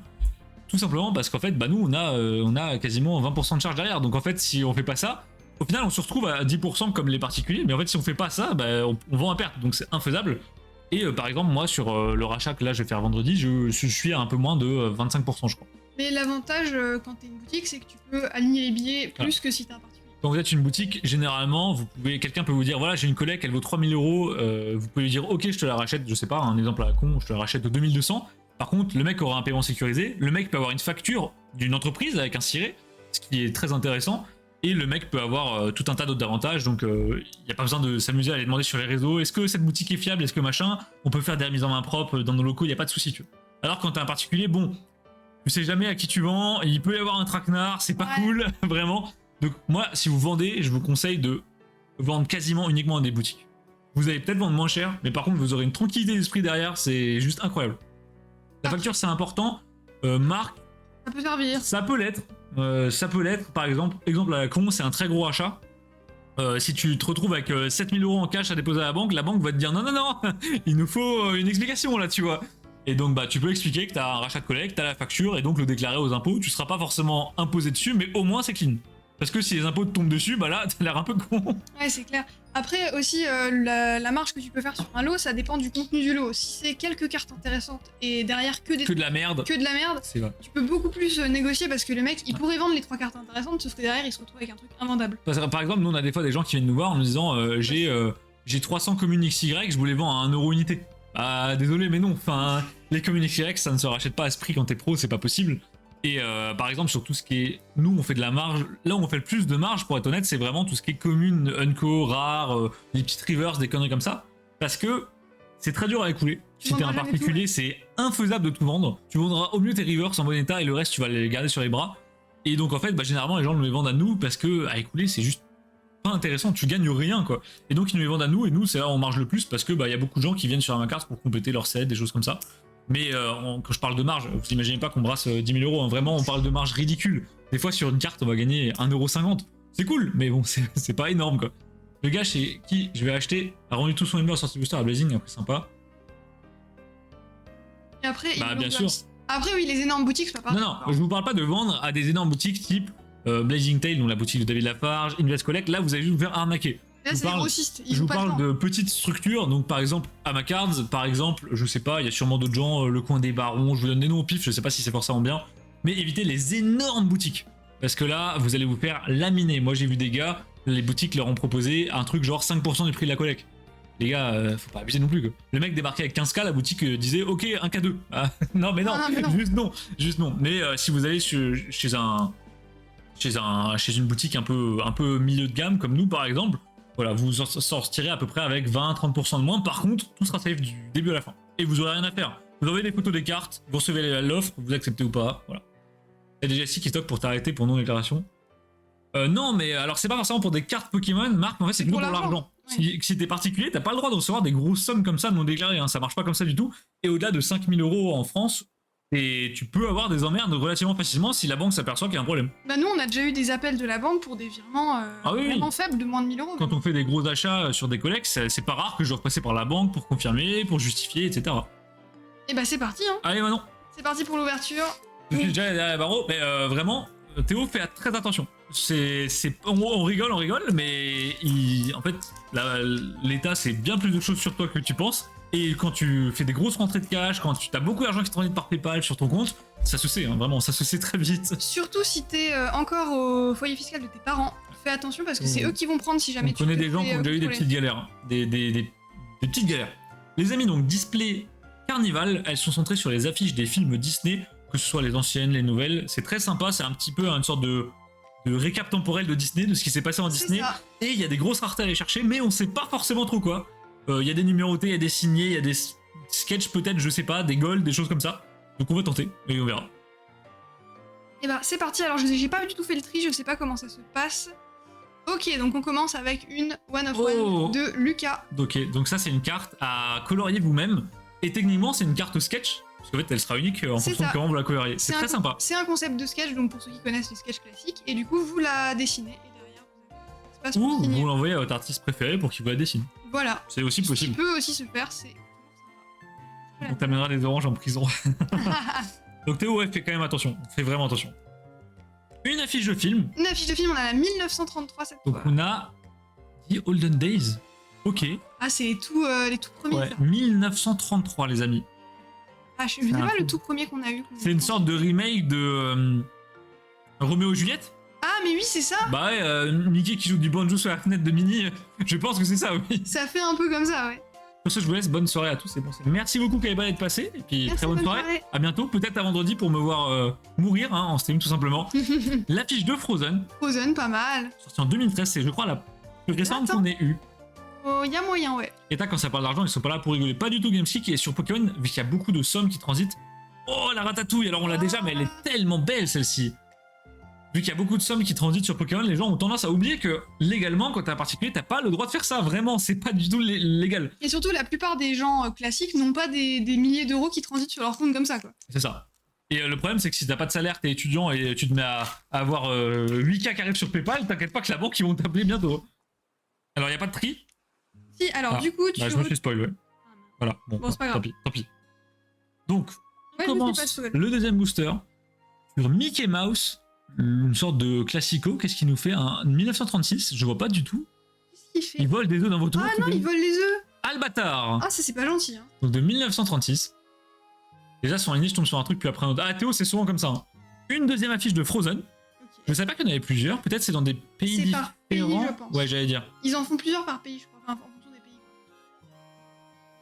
Speaker 1: Tout simplement parce qu'en fait, bah nous on a quasiment 20% de charge derrière. Donc en fait, si on fait pas ça, au final on se retrouve à 10% comme les particuliers. Mais en fait, si on fait pas ça, bah, on vend à perte. Donc c'est infaisable. Et par exemple, moi sur le rachat que là je vais faire vendredi, je suis à un peu moins de 25%, je crois.
Speaker 2: Mais l'avantage quand t'es une boutique, c'est que tu peux aligner les billets plus que si t'es un particulier.
Speaker 1: Quand vous êtes une boutique, généralement, quelqu'un peut vous dire voilà, j'ai une collecte, elle vaut 3000 euros. Vous pouvez lui dire ok, je te la rachète, je sais pas, un exemple à la con, je te la rachète 2200. Par contre, le mec aura un paiement sécurisé, le mec peut avoir une facture d'une entreprise avec un ciré, ce qui est très intéressant. Et le mec peut avoir tout un tas d'autres avantages, donc il n'y a pas besoin de s'amuser à aller demander sur les réseaux est-ce que cette boutique est fiable, est-ce que machin, on peut faire des remises en main propres dans nos locaux, il n'y a pas de souci. Tu vois. Alors quand t'es un particulier, bon, tu sais jamais à qui tu vends, il peut y avoir un traquenard, c'est pas cool, vraiment. Donc moi, si vous vendez, je vous conseille de vendre quasiment uniquement à des boutiques. Vous allez peut-être vendre moins cher, mais par contre vous aurez une tranquillité d'esprit derrière, c'est juste incroyable. La facture c'est important, marque,
Speaker 2: ça peut servir.
Speaker 1: Ça peut l'être, par exemple à la con, c'est un très gros achat. Si tu te retrouves avec 7000 euros en cash à déposer à la banque va te dire non, il nous faut une explication là, tu vois. Et donc bah tu peux expliquer que t'as un rachat de collecte, t'as la facture et donc le déclarer aux impôts. Tu seras pas forcément imposé dessus, mais au moins c'est clean. Parce que si les impôts te tombent dessus, bah là t'as l'air un peu con.
Speaker 2: Ouais, c'est clair. Après aussi, la marge que tu peux faire sur un lot, ça dépend du contenu du lot. Si c'est quelques cartes intéressantes et derrière que
Speaker 1: de la merde,
Speaker 2: c'est vrai. Tu peux beaucoup plus négocier parce que le mec, il pourrait vendre les 3 cartes intéressantes, sauf que derrière, il se retrouve avec un truc invendable.
Speaker 1: Par exemple, nous on a des fois des gens qui viennent nous voir en nous disant j'ai 300 communes XY, je voulais vendre à 1 euro unité. Ah désolé mais non, enfin les communes XY ça ne se rachète pas à ce prix quand t'es pro, c'est pas possible. Et par exemple sur tout ce qui est... Nous on fait de la marge, là où on fait le plus de marge pour être honnête, c'est vraiment tout ce qui est commune, unco, rare, les petites rivers, des conneries comme ça. Parce que c'est très dur à écouler. Si t'es un particulier, c'est infaisable de tout vendre. Tu vendras au mieux tes rivers en bon état et le reste tu vas les garder sur les bras. Et donc en fait, bah, généralement les gens nous les vendent à nous parce que à écouler c'est juste pas intéressant, tu gagnes rien quoi. Et donc ils nous les vendent à nous et nous c'est là où on marge le plus parce que bah y a beaucoup de gens qui viennent sur la carte pour compléter leur set, des choses comme ça. Mais quand je parle de marge, vous imaginez pas qu'on brasse 10 000 euros, hein. Vraiment on parle de marge ridicule. Des fois sur une carte on va gagner 1,50€. C'est cool, mais bon c'est pas énorme quoi. Le gars chez qui je vais acheter a rendu tout son immeuble sorti booster à Blazing, après sympa.
Speaker 2: Et après,
Speaker 1: bah bien sûr.
Speaker 2: Après oui, les énormes boutiques, c'est pas pareil.
Speaker 1: Non, je vous parle pas de vendre à des énormes boutiques type Blazing Tail, donc la boutique de David Lafarge, Invest Collect, là vous allez juste vous faire arnaquer.
Speaker 2: Là,
Speaker 1: Je
Speaker 2: c'est des
Speaker 1: parle-
Speaker 2: grossistes. Ils
Speaker 1: Je vous
Speaker 2: jouent pas
Speaker 1: parle
Speaker 2: dedans.
Speaker 1: de petites structures, donc par exemple Amacards, par exemple, je sais pas, il y a sûrement d'autres gens, le coin des barons, je vous donne des noms au pif, je sais pas si c'est forcément bien, mais évitez les énormes boutiques, parce que là vous allez vous faire laminer. Moi j'ai vu des gars, les boutiques leur ont proposé un truc genre 5% du prix de la collecte. Les gars, faut pas abuser non plus quoi. Le mec débarquait avec 15K, la boutique disait ok, 1K2. Ah, non mais non,
Speaker 2: Ah, mais non.
Speaker 1: juste non. Mais si vous allez chez une boutique un peu milieu de gamme comme nous par exemple, voilà, vous en sortirez à peu près avec 20-30% de moins. Par contre, tout sera safe du début à la fin. Et vous aurez rien à faire. Vous envoyez des photos des cartes, vous recevez l'offre, vous acceptez ou pas. Voilà. Il y a déjà ici qui stocke pour t'arrêter pour non-déclaration. Non, mais alors c'est pas forcément pour des cartes Pokémon, Marc, en fait c'est plutôt pour l'argent.
Speaker 2: Ouais.
Speaker 1: Si t'es particulier, t'as pas le droit de recevoir des grosses sommes comme ça non déclarées, hein. Ça marche pas comme ça du tout. Et au-delà de 5000 € en France, et tu peux avoir des emmerdes relativement facilement si la banque s'aperçoit qu'il y a un problème.
Speaker 2: Bah nous, on a déjà eu des appels de la banque pour des virements
Speaker 1: Ah oui,
Speaker 2: vraiment faibles, de moins de 1000 €.
Speaker 1: Quand on fait des gros achats sur des collects, c'est pas rare que je dois passer par la banque pour confirmer, pour justifier, etc.
Speaker 2: Et bah c'est parti, hein.
Speaker 1: Allez Manon,
Speaker 2: C'est parti pour l'ouverture.
Speaker 1: je suis déjà derrière les barreaux, mais vraiment, Théo, fais très attention. On rigole, mais en fait, l'État c'est bien plus de choses sur toi que tu penses. Et quand tu fais des grosses rentrées de cash, quand tu as beaucoup d'argent qui te transite par PayPal sur ton compte, ça se sait, hein, vraiment, ça se sait très vite.
Speaker 2: Surtout si t'es encore au foyer fiscal de tes parents. Fais attention parce que c'est eux qui vont prendre si jamais
Speaker 1: On
Speaker 2: tu
Speaker 1: connaît
Speaker 2: te
Speaker 1: des gens
Speaker 2: fais,
Speaker 1: qui ont déjà eu des
Speaker 2: contrôler.
Speaker 1: petites galères, hein. des petites galères. Les amis, donc Display Carnival, elles sont centrées sur les affiches des films Disney, que ce soit les anciennes, les nouvelles. C'est très sympa, c'est un petit peu une sorte de récap temporel de Disney, de ce qui s'est passé en
Speaker 2: C'est
Speaker 1: Disney.
Speaker 2: ça.
Speaker 1: Et il y a des grosses raretés à aller chercher, mais on sait pas forcément trop quoi. Il y a des numérotés, il y a des signés, il y a des sketchs peut-être, je sais pas, des golds, des choses comme ça. Donc on va tenter, et on verra.
Speaker 2: Et bah c'est parti. Alors j'ai pas du tout fait le tri, je sais pas comment ça se passe. Ok, donc on commence avec une One of
Speaker 1: Oh.
Speaker 2: One de Lucas.
Speaker 1: Ok, donc ça c'est une carte à colorier vous-même. Et techniquement c'est une carte sketch, parce qu'en fait elle sera unique en
Speaker 2: C'est
Speaker 1: fonction de
Speaker 2: ça.
Speaker 1: comment vous la coloriez. C'est très sympa.
Speaker 2: C'est un concept de sketch, donc pour ceux qui connaissent les sketchs classiques, et du coup vous la dessinez, et derrière vous avez l'espace
Speaker 1: Ou
Speaker 2: pour signer.
Speaker 1: vous l'envoyez à votre artiste préféré pour qu'il vous la dessine.
Speaker 2: Voilà.
Speaker 1: C'est aussi
Speaker 2: Ce qui
Speaker 1: possible.
Speaker 2: peut aussi se faire, c'est
Speaker 1: On t'amènera des oranges en prison.
Speaker 2: sympa.
Speaker 1: Donc Théo, ouais, fais quand même attention. Fais vraiment attention. Une affiche de film.
Speaker 2: Une affiche de film, on a la 1933 cette
Speaker 1: Donc
Speaker 2: fois.
Speaker 1: on a The Olden Days. Ok.
Speaker 2: Ah, c'est les tout premiers.
Speaker 1: Ouais,
Speaker 2: Ça.
Speaker 1: 1933 les amis.
Speaker 2: Ah, je sais
Speaker 1: un
Speaker 2: pas
Speaker 1: peu-
Speaker 2: le tout premier qu'on a eu.
Speaker 1: C'est une sorte de remake de Roméo et Juliette.
Speaker 2: Ah, mais oui, c'est ça.
Speaker 1: Bah ouais, Mickey qui joue du banjo sur la fenêtre de Minnie. Je pense que c'est ça, oui.
Speaker 2: Ça fait un peu comme ça, ouais.
Speaker 1: Sur ce, je vous laisse. Bonne soirée à tous et bon. Merci beaucoup Kaiba d'être passé. Et puis
Speaker 2: Merci,
Speaker 1: très bonne
Speaker 2: bonne
Speaker 1: soirée.
Speaker 2: soirée.
Speaker 1: À bientôt. Peut-être à vendredi pour me voir mourir hein, en stream tout simplement. L'affiche de Frozen,
Speaker 2: Frozen, pas mal.
Speaker 1: sortie en 2013, c'est je crois la plus récente
Speaker 2: Attends.
Speaker 1: qu'on ait eue.
Speaker 2: Oh, y a moyen, ouais.
Speaker 1: Et quand ça parle d'argent, ils sont pas là pour rigoler. Pas du tout Gamespeak et sur Pokémon, vu qu'il y a beaucoup de sommes qui transitent. Oh la ratatouille, alors on l'a déjà, mais elle est tellement belle celle-ci. Vu qu'il y a beaucoup de sommes qui transitent sur Pokémon, les gens ont tendance à oublier que légalement, quand t'es un particulier, t'as pas le droit de faire ça. Vraiment, c'est pas du tout légal.
Speaker 2: Et surtout, la plupart des gens classiques n'ont pas des milliers d'euros qui transitent sur leur compte comme ça, quoi.
Speaker 1: C'est ça. Et le problème, c'est que si t'as pas de salaire, t'es étudiant et tu te mets à avoir 8K qui arrivent sur PayPal, t'inquiète pas que la banque, ils vont t'appeler bientôt. Alors, il y a pas de tri.
Speaker 2: Si, alors
Speaker 1: Ah,
Speaker 2: du coup, tu.
Speaker 1: Bah, je me suis spoil, ouais. Voilà,
Speaker 2: Bon, c'est pas grave.
Speaker 1: Tant pis. Donc,
Speaker 2: Ouais,
Speaker 1: on
Speaker 2: je me suis
Speaker 1: commence
Speaker 2: pas spoil.
Speaker 1: le deuxième booster sur Mickey Mouse, une sorte de classico. Qu'est-ce qu'il nous fait un 1936, je vois pas du tout.
Speaker 2: Qu'est-ce qu'il fait
Speaker 1: Il vole des œufs dans votre
Speaker 2: Ah non, ils volent les œufs.
Speaker 1: Albatar.
Speaker 2: Ah, ça, c'est pas gentil, hein.
Speaker 1: Donc de 1936. Déjà sur une je tombe sur un truc puis après un autre. Ah Théo, c'est souvent comme ça. Hein. Une deuxième affiche de Frozen. Je
Speaker 2: Ok.
Speaker 1: savais pas qu'il y en avait plusieurs. Peut-être c'est dans des pays
Speaker 2: C'est par pays,
Speaker 1: différents.
Speaker 2: je pense.
Speaker 1: Ouais, j'allais dire.
Speaker 2: Ils en font plusieurs par pays, je crois. Enfin, en fonction des pays.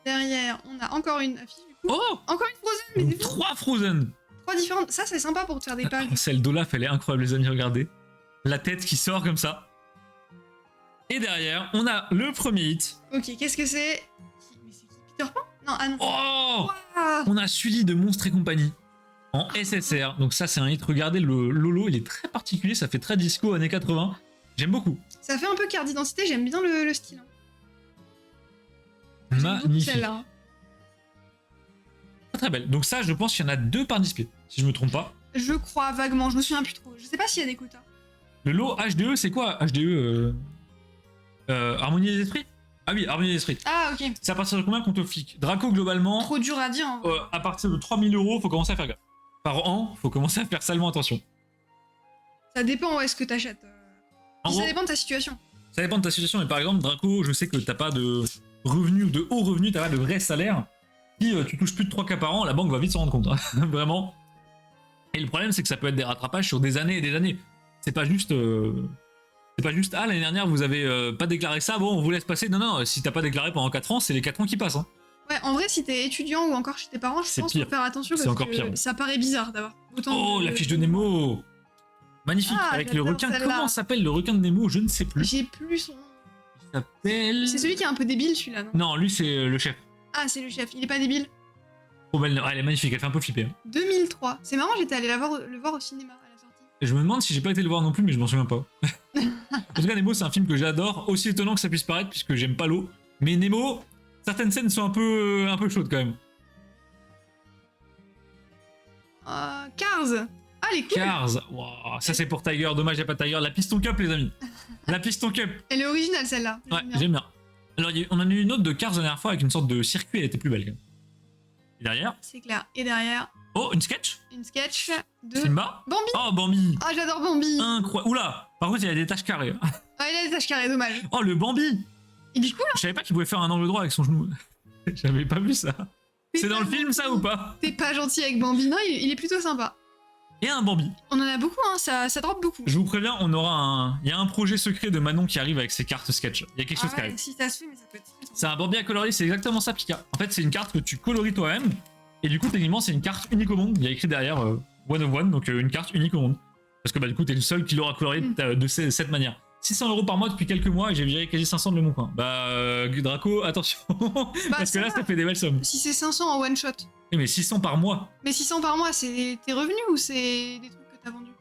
Speaker 2: Derrière, on a encore une affiche, du coup.
Speaker 1: Oh,
Speaker 2: Encore une Frozen, mais
Speaker 1: donc
Speaker 2: c'est fou.
Speaker 1: 3 Frozen.
Speaker 2: 3 différentes. Ça, c'est sympa pour te faire des pages.
Speaker 1: Celle d'Olaf, elle est incroyable, les amis. Regardez. La tête qui sort comme ça. Et derrière, on a le premier hit.
Speaker 2: Ok, qu'est-ce que c'est Mais c'est qui Peter Pan Non, ah non.
Speaker 1: Oh,
Speaker 2: Ah,
Speaker 1: on a Sully de Monstres et compagnie en SSR. Donc ça, c'est un hit. Regardez le Lolo, il est très particulier. Ça fait très disco années 80. J'aime beaucoup.
Speaker 2: ça fait un peu carte d'identité, j'aime bien le style. Hein. J'aime beaucoup
Speaker 1: Magnifique.
Speaker 2: celle-là. Hein.
Speaker 1: Très, très belle. Donc ça, je pense qu'il y en a 2 par display, si je me trompe pas.
Speaker 2: Je crois vaguement, je me souviens plus trop. Je sais pas s'il y a des quotas.
Speaker 1: Le lot HDE, c'est quoi HDE Harmonie des esprits. Ah oui, Harmonie des esprits.
Speaker 2: Ah, ok.
Speaker 1: C'est à partir de combien qu'on te flique Draco, globalement,
Speaker 2: Trop dur à dire. En vrai.
Speaker 1: à partir de 3000 €, faut commencer à faire gaffe. Par an, faut commencer à faire salement attention.
Speaker 2: Ça dépend où est-ce que t'achètes.
Speaker 1: En
Speaker 2: Ça
Speaker 1: gros,
Speaker 2: dépend de ta situation.
Speaker 1: ça dépend de ta situation, mais par exemple, Draco, je sais que t'as pas de revenus ou de haut revenu, t'as pas de vrai salaire. Si tu touches plus de 3K par an, la banque va vite s'en rendre compte, hein. Vraiment. Et le problème, c'est que ça peut être des rattrapages sur des années et des années. C'est pas juste, ah, l'année dernière, vous avez pas déclaré ça, bon, on vous laisse passer. Non, non, si t'as pas déclaré pendant 4 ans, c'est les 4 ans qui passent, hein.
Speaker 2: Ouais, en vrai, si t'es étudiant ou encore chez tes parents, je
Speaker 1: C'est
Speaker 2: pense
Speaker 1: pire.
Speaker 2: qu'il faut faire attention
Speaker 1: C'est
Speaker 2: parce
Speaker 1: encore
Speaker 2: que
Speaker 1: pire.
Speaker 2: ça paraît bizarre d'avoir autant
Speaker 1: Oh, la fiche de Nemo. Magnifique,
Speaker 2: Ah,
Speaker 1: avec le
Speaker 2: j'adore
Speaker 1: requin.
Speaker 2: celle-là.
Speaker 1: Comment s'appelle le requin de Nemo? Je ne sais plus.
Speaker 2: J'ai plus son nom.
Speaker 1: Il s'appelle...
Speaker 2: C'est celui qui est un peu débile, celui-là, non?
Speaker 1: Non, lui, c'est le chef.
Speaker 2: Ah, c'est le chef, il est pas débile.
Speaker 1: Oh, belle... ah, elle est magnifique, elle fait un peu flipper, hein.
Speaker 2: 2003. C'est marrant, j'étais allée le voir au cinéma à la sortie.
Speaker 1: Et je me demande si j'ai pas été le voir non plus, mais je m'en souviens pas. En tout cas, Nemo, c'est un film que j'adore, aussi étonnant que ça puisse paraître, puisque j'aime pas l'eau. Mais Nemo, certaines scènes sont un peu chaudes quand même.
Speaker 2: Cars. Ah, les cool.
Speaker 1: Cars, wow, ça c'est pour Tiger, dommage, y'a pas Tiger. La Piston Cup, les amis. La Piston Cup.
Speaker 2: Elle est originale, celle-là.
Speaker 1: Ouais,
Speaker 2: J'aime bien.
Speaker 1: j'aime bien. Alors, on en a eu une autre de Cars la dernière fois avec une sorte de circuit, elle était plus belle quand même. Et derrière,
Speaker 2: C'est clair. Et derrière,
Speaker 1: oh, une sketch
Speaker 2: une sketch de
Speaker 1: Simba.
Speaker 2: Bambi.
Speaker 1: Oh, Bambi.
Speaker 2: Ah, j'adore Bambi.
Speaker 1: Incroyable. Oula, par contre, il y a des taches carrées.
Speaker 2: Ah, il a des taches carrées, dommage.
Speaker 1: Oh, le Bambi.
Speaker 2: Il est cool,
Speaker 1: Je savais pas qu'il pouvait faire un angle droit avec son genou. J'avais pas vu ça.
Speaker 2: T'es
Speaker 1: C'est dans
Speaker 2: pas
Speaker 1: le film, ça,
Speaker 2: gentil.
Speaker 1: ou pas?
Speaker 2: T'es pas gentil avec Bambi. Non, il est plutôt sympa.
Speaker 1: Et un Bambi.
Speaker 2: On en a beaucoup, hein. Ça drop beaucoup.
Speaker 1: Je vous préviens, on aura un... Il y a un projet secret de Manon qui arrive avec ses cartes sketch. Il y a quelque chose
Speaker 2: Ah
Speaker 1: qui
Speaker 2: ouais,
Speaker 1: arrive.
Speaker 2: si ça se fait, mais ça peut être très
Speaker 1: C'est un Bambi à colorier, c'est exactement ça, Pika. En fait, c'est une carte que tu coloris toi-même. Et du coup, techniquement, c'est une carte unique au monde. Il y a écrit derrière One of One, donc une carte unique au monde. Parce que bah, du coup, t'es le seul qui l'aura colorié de cette manière. 600 € par mois depuis quelques mois et j'ai viré quasi 500 de mon coin. Bah, Draco, attention. Parce que là, ça fait des belles sommes.
Speaker 2: Si c'est 500 en one shot.
Speaker 1: Oui, mais 600 par mois.
Speaker 2: Mais 600 par mois, c'est tes revenus ou c'est des trucs que t'as vendus?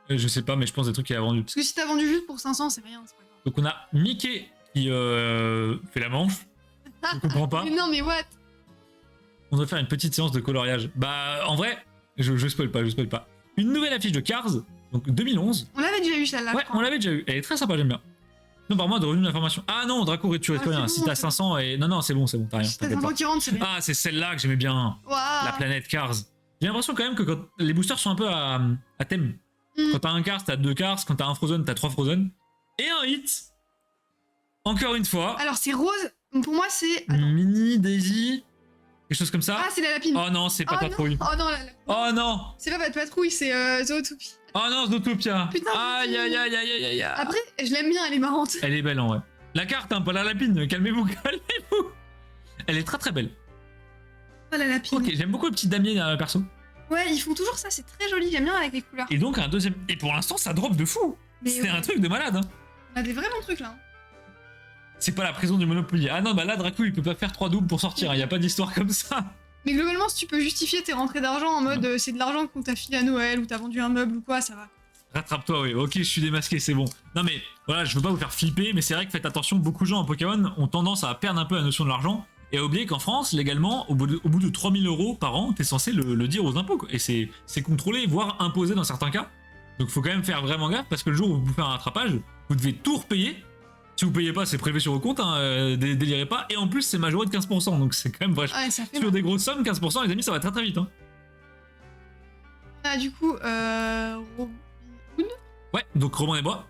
Speaker 1: Je sais pas, mais je pense des trucs qu'il a vendus.
Speaker 2: Parce que si t'as vendu juste pour 500, c'est rien, c'est pas grave.
Speaker 1: Donc on a Mickey qui fait la manche. Je comprends pas.
Speaker 2: Mais non, mais what?
Speaker 1: On doit faire une petite séance de coloriage. Bah, en vrai, je spoil pas. Une nouvelle affiche de Cars, donc 2011.
Speaker 2: On l'avait déjà eu celle-là.
Speaker 1: Ouais,
Speaker 2: je crois.
Speaker 1: on l'avait déjà eu. Elle est très sympa, j'aime bien. Non, par mois de revenus d'information. Ah non, Draco, tu restes
Speaker 2: Ah,
Speaker 1: rien.
Speaker 2: c'est
Speaker 1: Si
Speaker 2: bon,
Speaker 1: t'as
Speaker 2: c'est
Speaker 1: 500 et. Non, c'est bon, t'as rien.
Speaker 2: Si t'as
Speaker 1: t'inquiète
Speaker 2: 500
Speaker 1: pas.
Speaker 2: qui rentrent, c'est bien.
Speaker 1: Ah, c'est celle-là que j'aimais bien.
Speaker 2: Waouh.
Speaker 1: La planète Cars. J'ai l'impression quand même que quand les boosters sont un peu à thème. Quand t'as un Cars, t'as 2 Cars. Quand t'as un Frozen, t'as 3 Frozen. Et un hit. Encore une fois.
Speaker 2: Alors, c'est rose. Pour moi, c'est. Attends.
Speaker 1: Mini Daisy. Quelque chose comme ça.
Speaker 2: Ah, c'est la lapine.
Speaker 1: Oh non, c'est pas
Speaker 2: Oh
Speaker 1: Patrouille.
Speaker 2: Oh non,
Speaker 1: Oh non.
Speaker 2: c'est pas Pat Patrouille, c'est Zootopie.
Speaker 1: Oh non, Zootopia.
Speaker 2: Putain,
Speaker 1: Aïe aïe aïe aïe aïe aïe.
Speaker 2: Après, je l'aime bien, elle est marrante.
Speaker 1: Elle est belle en vrai. La carte, hein, pas la lapine. Calmez-vous, calmez-vous. Elle est très très belle.
Speaker 2: Oh, la lapine.
Speaker 1: Ok, j'aime beaucoup le petit damier derrière le perso.
Speaker 2: Ouais, ils font toujours ça, c'est très joli, j'aime bien avec les couleurs.
Speaker 1: Et donc un deuxième. Et pour l'instant, ça drop de fou.
Speaker 2: Mais
Speaker 1: C'est
Speaker 2: ouais.
Speaker 1: un truc de malade. Hein.
Speaker 2: On a des vrais bons trucs là.
Speaker 1: C'est pas la prison du Monopoly. Ah non, bah là, Draco, il peut pas faire 3 doubles pour sortir. Il y a pas d'histoire comme ça.
Speaker 2: Mais globalement, si tu peux justifier tes rentrées d'argent en mode c'est de l'argent qu'on t'a filé à Noël ou t'as vendu un meuble ou quoi, ça va.
Speaker 1: Rattrape-toi, oui. Ok, je suis démasqué, c'est bon. Non mais voilà, je veux pas vous faire flipper, mais c'est vrai que faites attention, beaucoup de gens en Pokémon ont tendance à perdre un peu la notion de l'argent et à oublier qu'en France, légalement, au bout de 3000 € par an, t'es censé le dire aux impôts. Quoi. Et c'est contrôlé, voire imposé dans certains cas. Donc faut quand même faire vraiment gaffe parce que le jour où vous faites un rattrapage, vous devez tout repayer. Si vous payez pas, c'est prélevé sur vos comptes, hein, délirez pas. Et en plus, c'est majoré de 15%, donc c'est quand même vachement.
Speaker 2: Ouais, ça fait
Speaker 1: Sur
Speaker 2: mal.
Speaker 1: des grosses sommes, 15%, les amis, ça va très très vite. Hein.
Speaker 2: Ah, du coup,
Speaker 1: Ouais, donc Robin des Bois.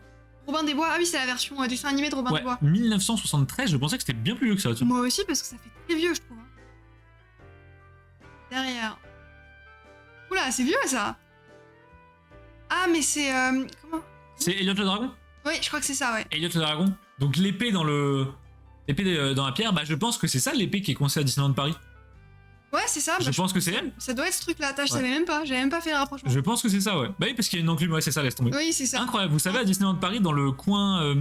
Speaker 2: Robin des Bois, ah oui, c'est la version dessin animé de Robin
Speaker 1: Ouais,
Speaker 2: des Bois.
Speaker 1: 1973, je pensais que c'était bien plus vieux que ça. Tu vois.
Speaker 2: Moi aussi, parce que ça fait très vieux, je trouve. hein. Derrière. Oula, c'est vieux ça. Ah, mais c'est. Comment?
Speaker 1: C'est Elliot le dragon.
Speaker 2: Oui, je crois que c'est ça, ouais.
Speaker 1: Elliot le dragon. Donc l'épée dans le. L'épée dans la pierre, bah je pense que c'est ça l'épée qui est coincée à Disneyland Paris.
Speaker 2: Ouais, c'est ça.
Speaker 1: Je
Speaker 2: bah,
Speaker 1: pense que c'est elle.
Speaker 2: Ça doit être ce truc-là. Attends, je
Speaker 1: Ouais.
Speaker 2: savais même pas. J'avais même pas fait le rapprochement.
Speaker 1: Je pense que c'est ça, ouais. Bah oui, parce qu'il y a une enclume, ouais, c'est ça, laisse tomber.
Speaker 2: Oui, c'est ça.
Speaker 1: Incroyable. Vous savez, à Disneyland Paris, dans le coin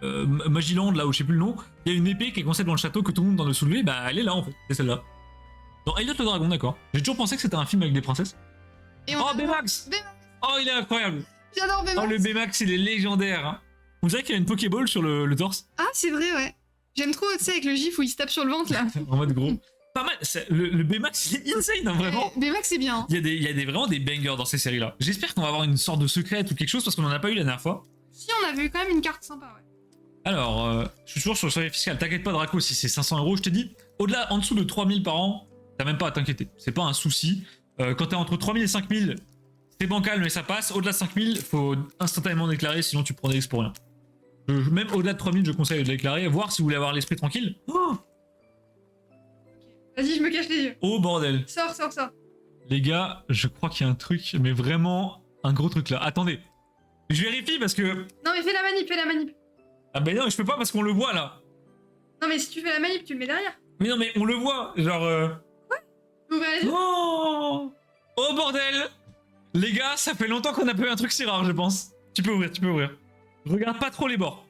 Speaker 1: Magiland, là où je sais plus le nom, il y a une épée qui est coincée dans le château que tout le monde dans le soulever, bah elle est là en fait. C'est celle-là. Dans Elliot le dragon, d'accord. J'ai toujours pensé que c'était un film avec des princesses.
Speaker 2: Et on
Speaker 1: Oh,
Speaker 2: a-
Speaker 1: Baymax.
Speaker 2: Baymax.
Speaker 1: Oh, il est incroyable.
Speaker 2: J'adore Baymax.
Speaker 1: Oh, le Baymax, il est légendaire. Hein. Vous savez qu'il y a une Pokéball sur le torse
Speaker 2: Ah, c'est vrai, ouais. J'aime trop, tu sais, avec le gif où il se tape sur le ventre, là.
Speaker 1: en mode gros. Pas mal. Le Baymax, il est insane, hein, vraiment.
Speaker 2: Baymax, c'est bien. hein.
Speaker 1: Il y a vraiment des bangers dans ces séries-là. J'espère qu'on va avoir une sorte de secrète ou quelque chose parce qu'on en a pas eu la dernière fois.
Speaker 2: Si, on avait eu quand même une carte sympa, ouais.
Speaker 1: Alors, je suis toujours sur le seuil fiscal. T'inquiète pas, Draco, si c'est 500 €, je t'ai dit, au-delà, en dessous de 3000 par an, t'as même pas à t'inquiéter. C'est pas un souci. Quand t'es entre 3000 et 5000, C'est bancal, mais ça passe. Au-delà de 5000, faut instantanément déclarer, sinon tu prends des X pour rien. Même au-delà de 3000, je conseille de déclarer, voir si vous voulez avoir l'esprit tranquille. Oh,
Speaker 2: Vas-y, je me cache les yeux.
Speaker 1: oh bordel.
Speaker 2: Sors.
Speaker 1: Les gars, je crois qu'il y a un truc, mais vraiment un gros truc là. Attendez. Je vérifie parce que...
Speaker 2: Non, mais fais la manip.
Speaker 1: Ah ben non, je peux pas parce qu'on le voit là.
Speaker 2: Non, mais si tu fais la manip, tu le mets derrière.
Speaker 1: Mais non, mais on le voit. Genre...
Speaker 2: Ouvre les yeux.
Speaker 1: Oh, oh bordel. Les gars, ça fait longtemps qu'on a pas eu un truc si rare, je pense. Tu peux ouvrir. Regarde pas trop les bords.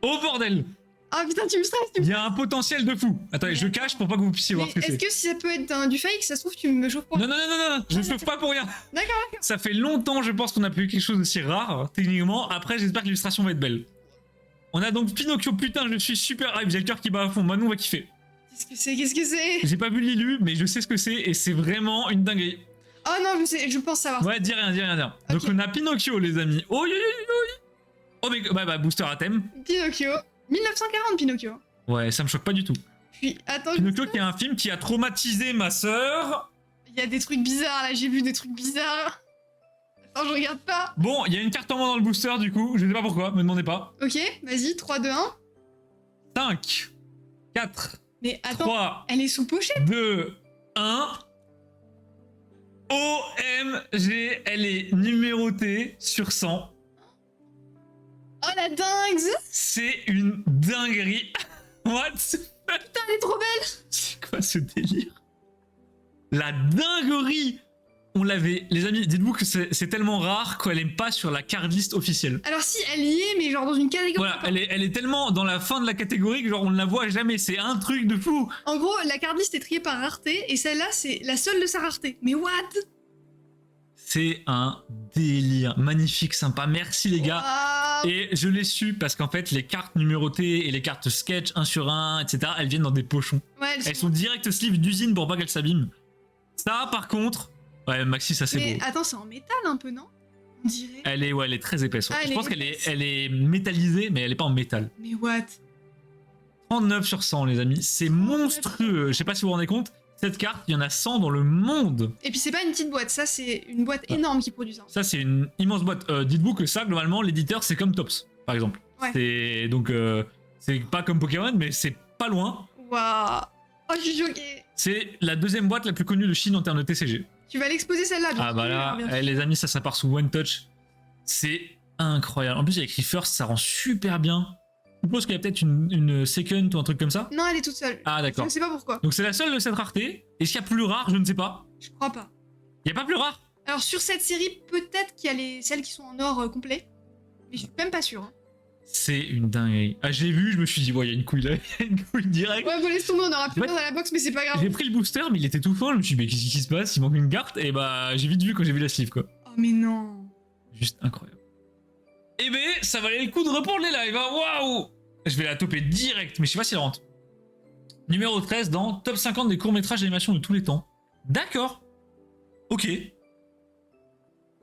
Speaker 1: Oh bordel.
Speaker 2: Ah putain, tu me stresses.
Speaker 1: Il y a un potentiel de fou. Attendez, je cache pour pas que vous puissiez voir
Speaker 2: Mais
Speaker 1: ce que c'est.
Speaker 2: est-ce que si ça peut être du fake, ça se trouve, tu me chauffes pour.
Speaker 1: Non, je chauffe pas pour rien.
Speaker 2: D'accord.
Speaker 1: Ça fait longtemps, je pense, qu'on a pas eu quelque chose d'aussi rare, techniquement. Après, j'espère que l'illustration va être belle. On a donc Pinocchio, putain, je suis super hype, j'ai le cœur qui bat à fond. Manon va kiffer.
Speaker 2: Qu'est-ce que c'est
Speaker 1: J'ai pas vu Lilu, mais je sais ce que c'est et c'est vraiment une dinguerie.
Speaker 2: Oh non, je pense savoir.
Speaker 1: Ouais, dis rien.
Speaker 2: Ok.
Speaker 1: Donc, on a Pinocchio, les amis. Oh, oh, mais bah, booster à thème.
Speaker 2: Pinocchio. 1940, Pinocchio.
Speaker 1: Ouais, ça me choque pas du tout.
Speaker 2: Puis, attends,
Speaker 1: Pinocchio, qui est un film qui a traumatisé ma sœur.
Speaker 2: il y a des trucs bizarres là, j'ai vu des trucs bizarres. Attends, je regarde pas.
Speaker 1: Bon, il y a une carte en main dans le booster, du coup. Je sais pas pourquoi, me demandez pas.
Speaker 2: Ok, vas-y, 3, 2, 1.
Speaker 1: 5, 4,
Speaker 2: Mais attends,
Speaker 1: 3,
Speaker 2: elle est sous pochette.
Speaker 1: 2, 1. OMG, elle est numérotée sur 100.
Speaker 2: Oh la dingue.
Speaker 1: C'est une dinguerie. What?
Speaker 2: Putain, elle est trop belle.
Speaker 1: C'est quoi ce délire? La dinguerie. On l'avait, les amis, dites-vous que c'est tellement rare qu'elle est pas sur la card list officielle.
Speaker 2: Alors si, elle y est, mais genre dans une catégorie.
Speaker 1: Voilà, elle est tellement dans la fin de la catégorie que genre on ne la voit jamais. C'est un truc de fou.
Speaker 2: En gros, la card list est triée par rareté, et celle-là, c'est la seule de sa rareté. Mais what?
Speaker 1: C'est un délire. Magnifique, sympa. Merci les gars.
Speaker 2: Waouh.
Speaker 1: Et je l'ai su parce qu'en fait, les cartes numérotées et les cartes sketch 1 sur 1, etc., elles viennent dans des pochons.
Speaker 2: Ouais,
Speaker 1: Elles sont direct sleeve d'usine pour pas qu'elles s'abîment. Ça, par contre, ouais, Maxi, ça c'est
Speaker 2: Mais
Speaker 1: beau.
Speaker 2: attends, c'est en métal un peu, non? On dirait.
Speaker 1: Elle est très épaisse. Ouais.
Speaker 2: Ah,
Speaker 1: Je
Speaker 2: elle
Speaker 1: pense
Speaker 2: est
Speaker 1: qu'elle
Speaker 2: épaisse.
Speaker 1: elle est métallisée, mais elle est pas en métal.
Speaker 2: Mais what?
Speaker 1: 39 sur 100, les amis. C'est monstrueux. Je sais pas si vous vous rendez compte. Cette carte, il y en a 100 dans le monde.
Speaker 2: Et puis c'est pas une petite boîte, ça c'est une boîte énorme qui produit ça.
Speaker 1: Ça, c'est une immense boîte. Dites-vous que ça, globalement, l'éditeur, c'est comme Tops, par exemple.
Speaker 2: Ouais.
Speaker 1: C'est donc, c'est pas comme Pokémon, mais c'est pas loin.
Speaker 2: Waouh. Oh, je suis choquée.
Speaker 1: C'est la deuxième boîte la plus connue de Chine en termes de TCG.
Speaker 2: Tu vas l'exposer celle-là. bien
Speaker 1: Ah bah
Speaker 2: sûr,
Speaker 1: là,
Speaker 2: bien sûr.
Speaker 1: les amis, ça part sous One Touch. C'est incroyable. En plus, il y a écrit First, ça rend super bien. Je suppose qu'il y a peut-être une second ou un truc comme ça.
Speaker 2: Non, elle est toute seule.
Speaker 1: Ah
Speaker 2: Je
Speaker 1: d'accord.
Speaker 2: ne sais pas pourquoi.
Speaker 1: Donc c'est la seule de cette rareté. Est-ce qu'il y a plus rare? Je ne sais pas.
Speaker 2: Je crois pas.
Speaker 1: Il y a pas plus rare?
Speaker 2: Alors sur cette série, peut-être qu'il y a celles qui sont en or complet. Mais je suis même pas sûre. Hein.
Speaker 1: C'est une dinguerie. Ah, je l'ai vu, je me suis dit, ouais, il y a une couille là, il y a une couille direct.
Speaker 2: Ouais, bon, laisse tomber, on aura plus
Speaker 1: Ouais.
Speaker 2: rien dans la box, mais c'est pas grave.
Speaker 1: J'ai pris le booster, mais il était tout fort. Je me suis dit, mais qu'est-ce qui se passe? Il manque une carte. Et bah, j'ai vite vu quand j'ai vu la sleeve, quoi.
Speaker 2: Oh, mais non.
Speaker 1: Juste incroyable. Eh ben, ça valait le coup de reprendre les lives, hein. Waouh! Je vais la toper direct, mais je sais pas si elle rentre. Numéro 13 dans Top 50 des courts-métrages d'animation de tous les temps. D'accord. Ok.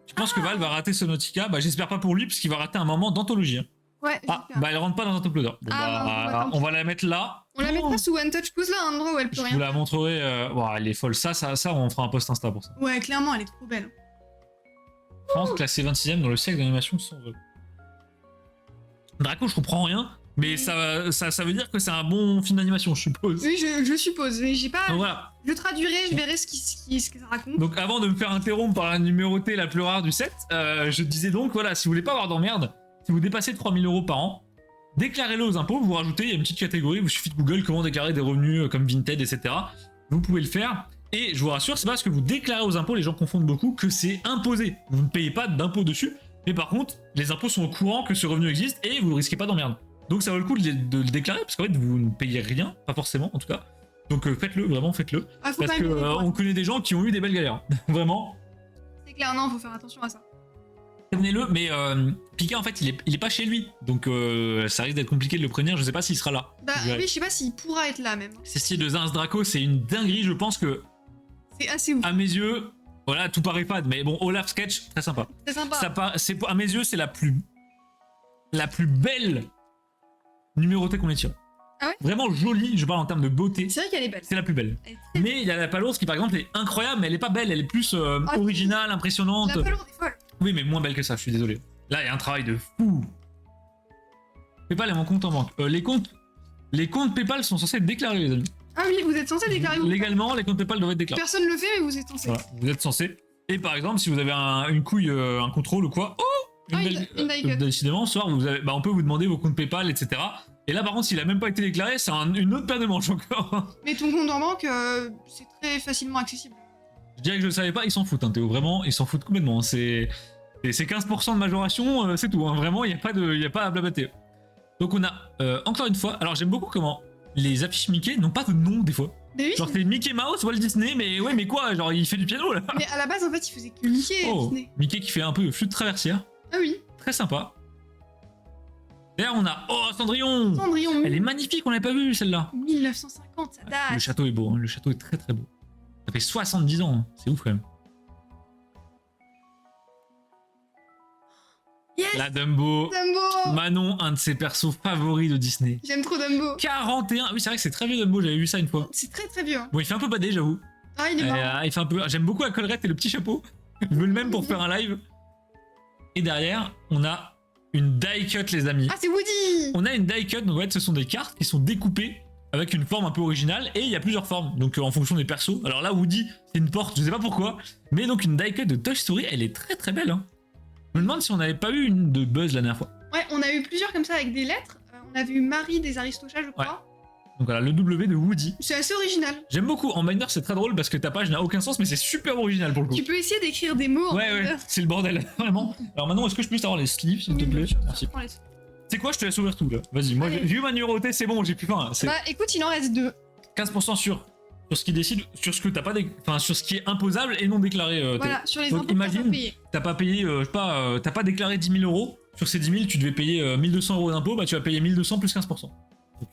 Speaker 1: Tu penses que Val va rater Sonautica? Bah, j'espère pas pour lui, parce qu'il va rater un moment d'anthologie. Hein.
Speaker 2: Ouais,
Speaker 1: Ah,
Speaker 2: j'espère.
Speaker 1: bah, elle rentre pas dans un top loader. Bon,
Speaker 2: Ah,
Speaker 1: bah,
Speaker 2: bah,
Speaker 1: on va la mettre là.
Speaker 2: On la mettra sous One Touch Pose là, un endroit où elle peut
Speaker 1: Je
Speaker 2: rien.
Speaker 1: vous la montrerai. Ouah, elle est folle. Ça, on fera un post Insta pour ça.
Speaker 2: Ouais, clairement, elle est trop belle.
Speaker 1: France, classée 26ème dans le siècle d'animation sans vol. Draco, je comprends rien, mais ça veut dire que c'est un bon film d'animation, je suppose.
Speaker 2: Oui, je suppose. Mais j'ai pas.
Speaker 1: Donc voilà.
Speaker 2: Je traduirai, je verrai ce que ça raconte.
Speaker 1: Donc avant de me faire interrompre par la numérotée la plus rare du set, je disais donc, voilà, si vous voulez pas avoir d'emmerde, si vous dépassez 3000 € par an, déclarez-le aux impôts, vous rajoutez, il y a une petite catégorie, il suffit de Google comment déclarer des revenus comme Vinted, etc. Vous pouvez le faire. Et je vous rassure, c'est pas parce que vous déclarez aux impôts, les gens confondent beaucoup, que c'est imposé. Vous ne payez pas d'impôts dessus, mais par contre, les impôts sont au courant que ce revenu existe et vous ne risquez pas d'emmerde. Donc ça vaut le coup de le déclarer, parce qu'en fait, vous ne payez rien, pas forcément en tout cas. Donc faites-le, vraiment faites-le.
Speaker 2: Ah, faut
Speaker 1: Parce
Speaker 2: pas
Speaker 1: que
Speaker 2: le
Speaker 1: on connaît des gens qui ont eu des belles galères. Vraiment.
Speaker 2: C'est clair, non, faut faire attention à ça.
Speaker 1: Prévenez-le, mais Pika en fait il est pas chez lui, donc ça risque d'être compliqué de le prévenir, je sais pas s'il sera là.
Speaker 2: Bah
Speaker 1: Je verrai.
Speaker 2: oui, je sais pas s'il pourra être là même.
Speaker 1: C'est style de Zins Draco, c'est une dinguerie, je pense que
Speaker 2: C'est assez ouf.
Speaker 1: à mes yeux, voilà, tout paraît fade, mais bon, Olaf Sketch, très sympa.
Speaker 2: C'est sympa.
Speaker 1: À mes yeux, c'est la plus belle numérotée qu'on ait tirée.
Speaker 2: Ah ouais?
Speaker 1: Vraiment jolie, je parle en termes de beauté.
Speaker 2: C'est vrai qu'elle est belle.
Speaker 1: C'est la plus belle.
Speaker 2: Elle est très
Speaker 1: Mais il y a la palourde qui par exemple est incroyable, mais elle est pas belle, elle est plus
Speaker 2: Ah,
Speaker 1: originale, impressionnante.
Speaker 2: La palourde est folle.
Speaker 1: Oui, mais moins belle que ça, je suis désolé. Là, il y a un travail de fou. PayPal est mon compte en banque. Les comptes PayPal sont censés être déclarés, les amis.
Speaker 2: Ah oui, vous êtes censé déclarer vous.
Speaker 1: Légalement, les comptes PayPal doivent être déclarés.
Speaker 2: Personne le fait, mais vous êtes censé.
Speaker 1: Voilà, vous êtes censé. Et par exemple, si vous avez une couille, un contrôle ou quoi,
Speaker 2: Ah, une die cut.
Speaker 1: décidément, ce soir, vous avez, on peut vous demander vos comptes PayPal, etc. Et là, par contre, s'il a même pas été déclaré, c'est une autre paire de manches encore.
Speaker 2: Mais ton compte en banque, c'est très facilement accessible.
Speaker 1: Je dirais que je le savais pas, ils s'en foutent, hein, Théo. Vraiment, ils s'en foutent complètement. C'est 15% de majoration, c'est tout. Hein. Vraiment, il n'y a pas à blabater. Donc on a, encore une fois, alors j'aime beaucoup comment les affiches Mickey n'ont pas de nom des fois.
Speaker 2: Mais oui.
Speaker 1: Genre c'est Mickey Mouse, Walt Disney, mais ouais, mais quoi? Genre il fait du piano là.
Speaker 2: Mais à la base, en fait, il faisait que Mickey et Disney.
Speaker 1: Mickey qui fait un peu flûte traversière.
Speaker 2: Ah oui.
Speaker 1: Très sympa. D'ailleurs, on a. Oh, Cendrillon!
Speaker 2: Cendrillon.
Speaker 1: Elle est magnifique, on l'a pas vue celle-là.
Speaker 2: 1950, ça date.
Speaker 1: Le château est beau, hein. Le château est très très beau. Ça fait 70 ans, hein. C'est ouf quand même.
Speaker 2: Yes.
Speaker 1: La Dumbo.
Speaker 2: Dumbo.
Speaker 1: Manon, un de ses persos favoris de Disney.
Speaker 2: J'aime trop Dumbo.
Speaker 1: 41. Oui, c'est vrai que c'est très vieux Dumbo, j'avais vu ça une fois.
Speaker 2: C'est très très vieux. Hein.
Speaker 1: Bon, il fait un peu badé, j'avoue.
Speaker 2: Ah, il est marrant.
Speaker 1: Il fait un peu. J'aime beaucoup la collerette et le petit chapeau. Je veux le même pour faire un live. Et derrière, on a une die cut, les amis.
Speaker 2: Ah, c'est Woody.
Speaker 1: On a une die cut, donc en fait, ce sont des cartes qui sont découpées avec une forme un peu originale et il y a plusieurs formes, donc en fonction des persos. Alors là, Woody, c'est une porte, je sais pas pourquoi, mais donc une die cut de Toy Story, elle est très très belle. Hein. Je me demande si on n'avait pas eu une de Buzz la dernière fois.
Speaker 2: Ouais, on a eu plusieurs comme ça avec des lettres. On avait eu Marie des Aristochats, je crois.
Speaker 1: Ouais. Donc voilà, le W de Woody.
Speaker 2: C'est assez original.
Speaker 1: J'aime beaucoup. En Binder, c'est très drôle parce que ta page n'a aucun sens, mais c'est super original pour le coup.
Speaker 2: Tu peux essayer d'écrire des mots en
Speaker 1: Ouais,
Speaker 2: Binder.
Speaker 1: ouais, c'est le bordel, vraiment. Alors maintenant, est-ce que je peux avoir les sleeves, s'il te
Speaker 2: Oui,
Speaker 1: plaît?
Speaker 2: bien sûr,
Speaker 1: Merci.
Speaker 2: prends les-
Speaker 1: C'est quoi, je te laisse ouvrir tout là. Vas-y, moi
Speaker 2: Allez.
Speaker 1: j'ai eu ma numéroté, c'est bon, j'ai plus faim. C'est
Speaker 2: Bah écoute, il en reste 2.
Speaker 1: 15% sur ce qui décide, sur ce que t'as pas, enfin sur ce qui est imposable et non déclaré.
Speaker 2: Voilà, sur les
Speaker 1: Donc,
Speaker 2: impôts,
Speaker 1: imagine-
Speaker 2: t'as pas payé.
Speaker 1: T'as pas payé, je sais pas, t'as pas déclaré 10 000 euros. Sur ces 10 000, tu devais payer 1200 euros d'impôts, bah tu vas payer 1200 plus 15%.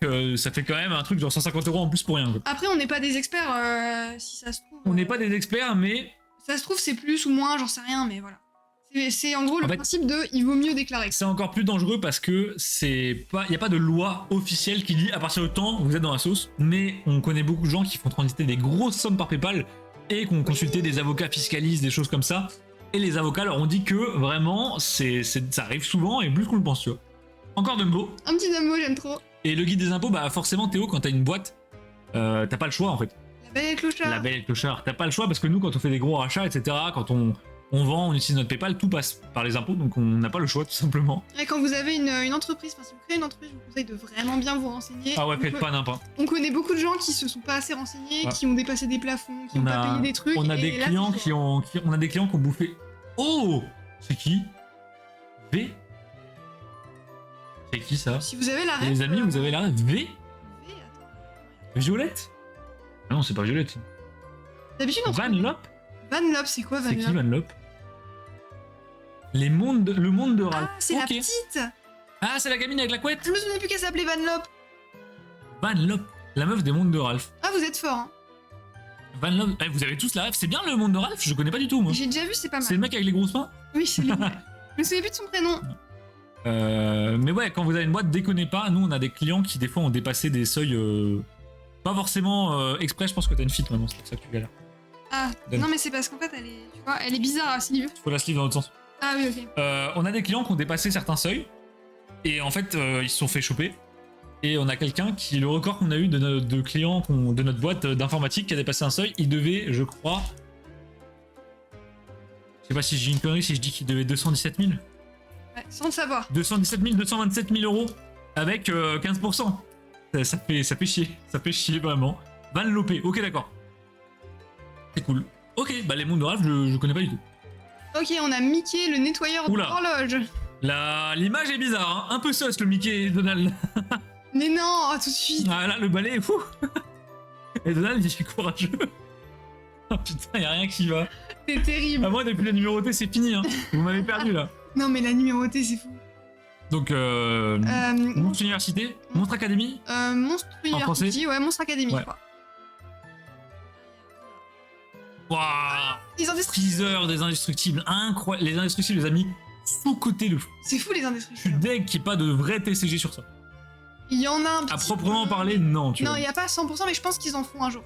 Speaker 1: Donc ça fait quand même un truc genre 150 euros en plus pour rien. Quoi.
Speaker 2: Après, on n'est pas des experts, si ça se trouve.
Speaker 1: On n'est pas des experts, mais
Speaker 2: Ça se trouve, c'est plus ou moins, j'en sais rien, mais voilà. C'est en gros le
Speaker 1: En fait-
Speaker 2: principe de il vaut mieux déclarer.
Speaker 1: c'est encore plus dangereux parce que c'est pas, y a pas de loi officielle qui dit à partir de temps vous êtes dans la sauce. Mais on connaît beaucoup de gens qui font transiter des grosses sommes par PayPal et qui ont consulté des avocats fiscalistes, des choses comme ça. Et les avocats leur ont dit que vraiment ça arrive souvent et plus qu'on le pense, tu vois. Encore Dumbo.
Speaker 2: Un petit Dumbo, j'aime trop.
Speaker 1: Et le guide des impôts, bah forcément Théo, quand t'as une boîte, t'as pas le choix en fait.
Speaker 2: La belle et le clochard.
Speaker 1: La belle et le clochard, t'as pas le choix parce que nous, quand on fait des gros rachats, etc., quand on vend, on utilise notre PayPal, tout passe par les impôts, donc on n'a pas le choix tout simplement.
Speaker 2: Et quand vous avez une entreprise, enfin si vous créez une entreprise, je vous conseille de vraiment bien vous renseigner.
Speaker 1: Ah ouais,
Speaker 2: On
Speaker 1: faites
Speaker 2: peut-
Speaker 1: pas n'importe.
Speaker 2: On connaît beaucoup de gens qui se sont pas assez renseignés,
Speaker 1: Ouais.
Speaker 2: qui ont dépassé des plafonds, qui ont pas payé des trucs.
Speaker 1: On a
Speaker 2: et
Speaker 1: des
Speaker 2: là,
Speaker 1: clients
Speaker 2: c'est-
Speaker 1: on a des clients qui ont bouffé. Oh, c'est qui? V. C'est qui ça?
Speaker 2: Si vous avez la
Speaker 1: Les
Speaker 2: ref,
Speaker 1: amis, vous avez la ref. V.
Speaker 2: V, attends.
Speaker 1: Violette? Ah non, c'est pas Violette.
Speaker 2: D'habitude, on
Speaker 1: Van Lop?
Speaker 2: Van Lop, c'est quoi Van
Speaker 1: C'est qui
Speaker 2: Lop
Speaker 1: Van Lop? Le monde de Ralph.
Speaker 2: Ah, c'est la
Speaker 1: Ok.
Speaker 2: petite.
Speaker 1: Ah, c'est la gamine avec la couette.
Speaker 2: Je me souvenais plus qu'elle s'appelait Van Lop.
Speaker 1: Van Lop, la meuf des mondes de Ralph.
Speaker 2: Ah, vous êtes fort. Hein.
Speaker 1: Van Lop, eh, vous avez tous la ref. C'est bien le monde de Ralph, je connais pas du tout moi.
Speaker 2: J'ai déjà vu, c'est pas
Speaker 1: C'est
Speaker 2: mal.
Speaker 1: le mec avec les grosses mains.
Speaker 2: Oui, c'est lui. Ouais. Je me souviens plus de son prénom.
Speaker 1: Mais ouais, quand vous avez une boîte, déconnez pas. Nous, on a des clients qui des fois ont dépassé des seuils. Pas forcément exprès, je pense que t'as une fit maintenant, c'est pour ça que tu galères.
Speaker 2: Ah,
Speaker 1: Donne.
Speaker 2: non, mais c'est parce qu'en fait, elle est, tu vois, elle est bizarre à ce niveau.
Speaker 1: Faut la sleeve dans l'autre sens.
Speaker 2: Ah oui, ok.
Speaker 1: On a des clients qui ont dépassé certains seuils. Et en fait, ils se sont fait choper. Et on a quelqu'un qui, le record qu'on a eu de clients de notre boîte d'informatique qui a dépassé un seuil, il devait, je crois. Je sais pas si j'ai une connerie si je dis qu'il devait 217 000.
Speaker 2: Ouais, sans le savoir.
Speaker 1: 217 000, 227 000 euros avec 15%. Ça fait chier. Ça fait chier vraiment. Van Lopé, ok d'accord. C'est cool. Ok, bah les mondes de Ralph, je connais pas du tout.
Speaker 2: Ok, on a Mickey, le nettoyeur
Speaker 1: Oula.
Speaker 2: d'horloge.
Speaker 1: L'image est bizarre, hein. Un peu sauce le Mickey et Donald.
Speaker 2: Mais non, oh, tout de suite.
Speaker 1: Ah là, le balai est fou. Et Donald, il est courageux. Oh putain, y'a rien qui va.
Speaker 2: C'est terrible.
Speaker 1: Ah, moi, depuis la numérotée, c'est fini. Hein. Vous m'avez perdu là.
Speaker 2: Non, mais la numérotée, c'est fou.
Speaker 1: Donc, Monstre Université, Monstre Académie.
Speaker 2: Monstre
Speaker 1: français
Speaker 2: University, ouais, Monstre Academy,
Speaker 1: Ouais.
Speaker 2: je crois.
Speaker 1: Waouh.
Speaker 2: Les industries.
Speaker 1: Teaser des Indestructibles. Incroyable. Les Indestructibles, les amis, sous-côté de fou.
Speaker 2: C'est fou, les
Speaker 1: Je suis
Speaker 2: indestructibles.
Speaker 1: deg qu'il n'y ait pas de vrai TCG sur ça.
Speaker 2: Il y en a un
Speaker 1: À
Speaker 2: petit
Speaker 1: proprement
Speaker 2: peu.
Speaker 1: parler, non, tu
Speaker 2: Non,
Speaker 1: vois.
Speaker 2: il n'y a pas 100%, mais je pense qu'ils en font un jour.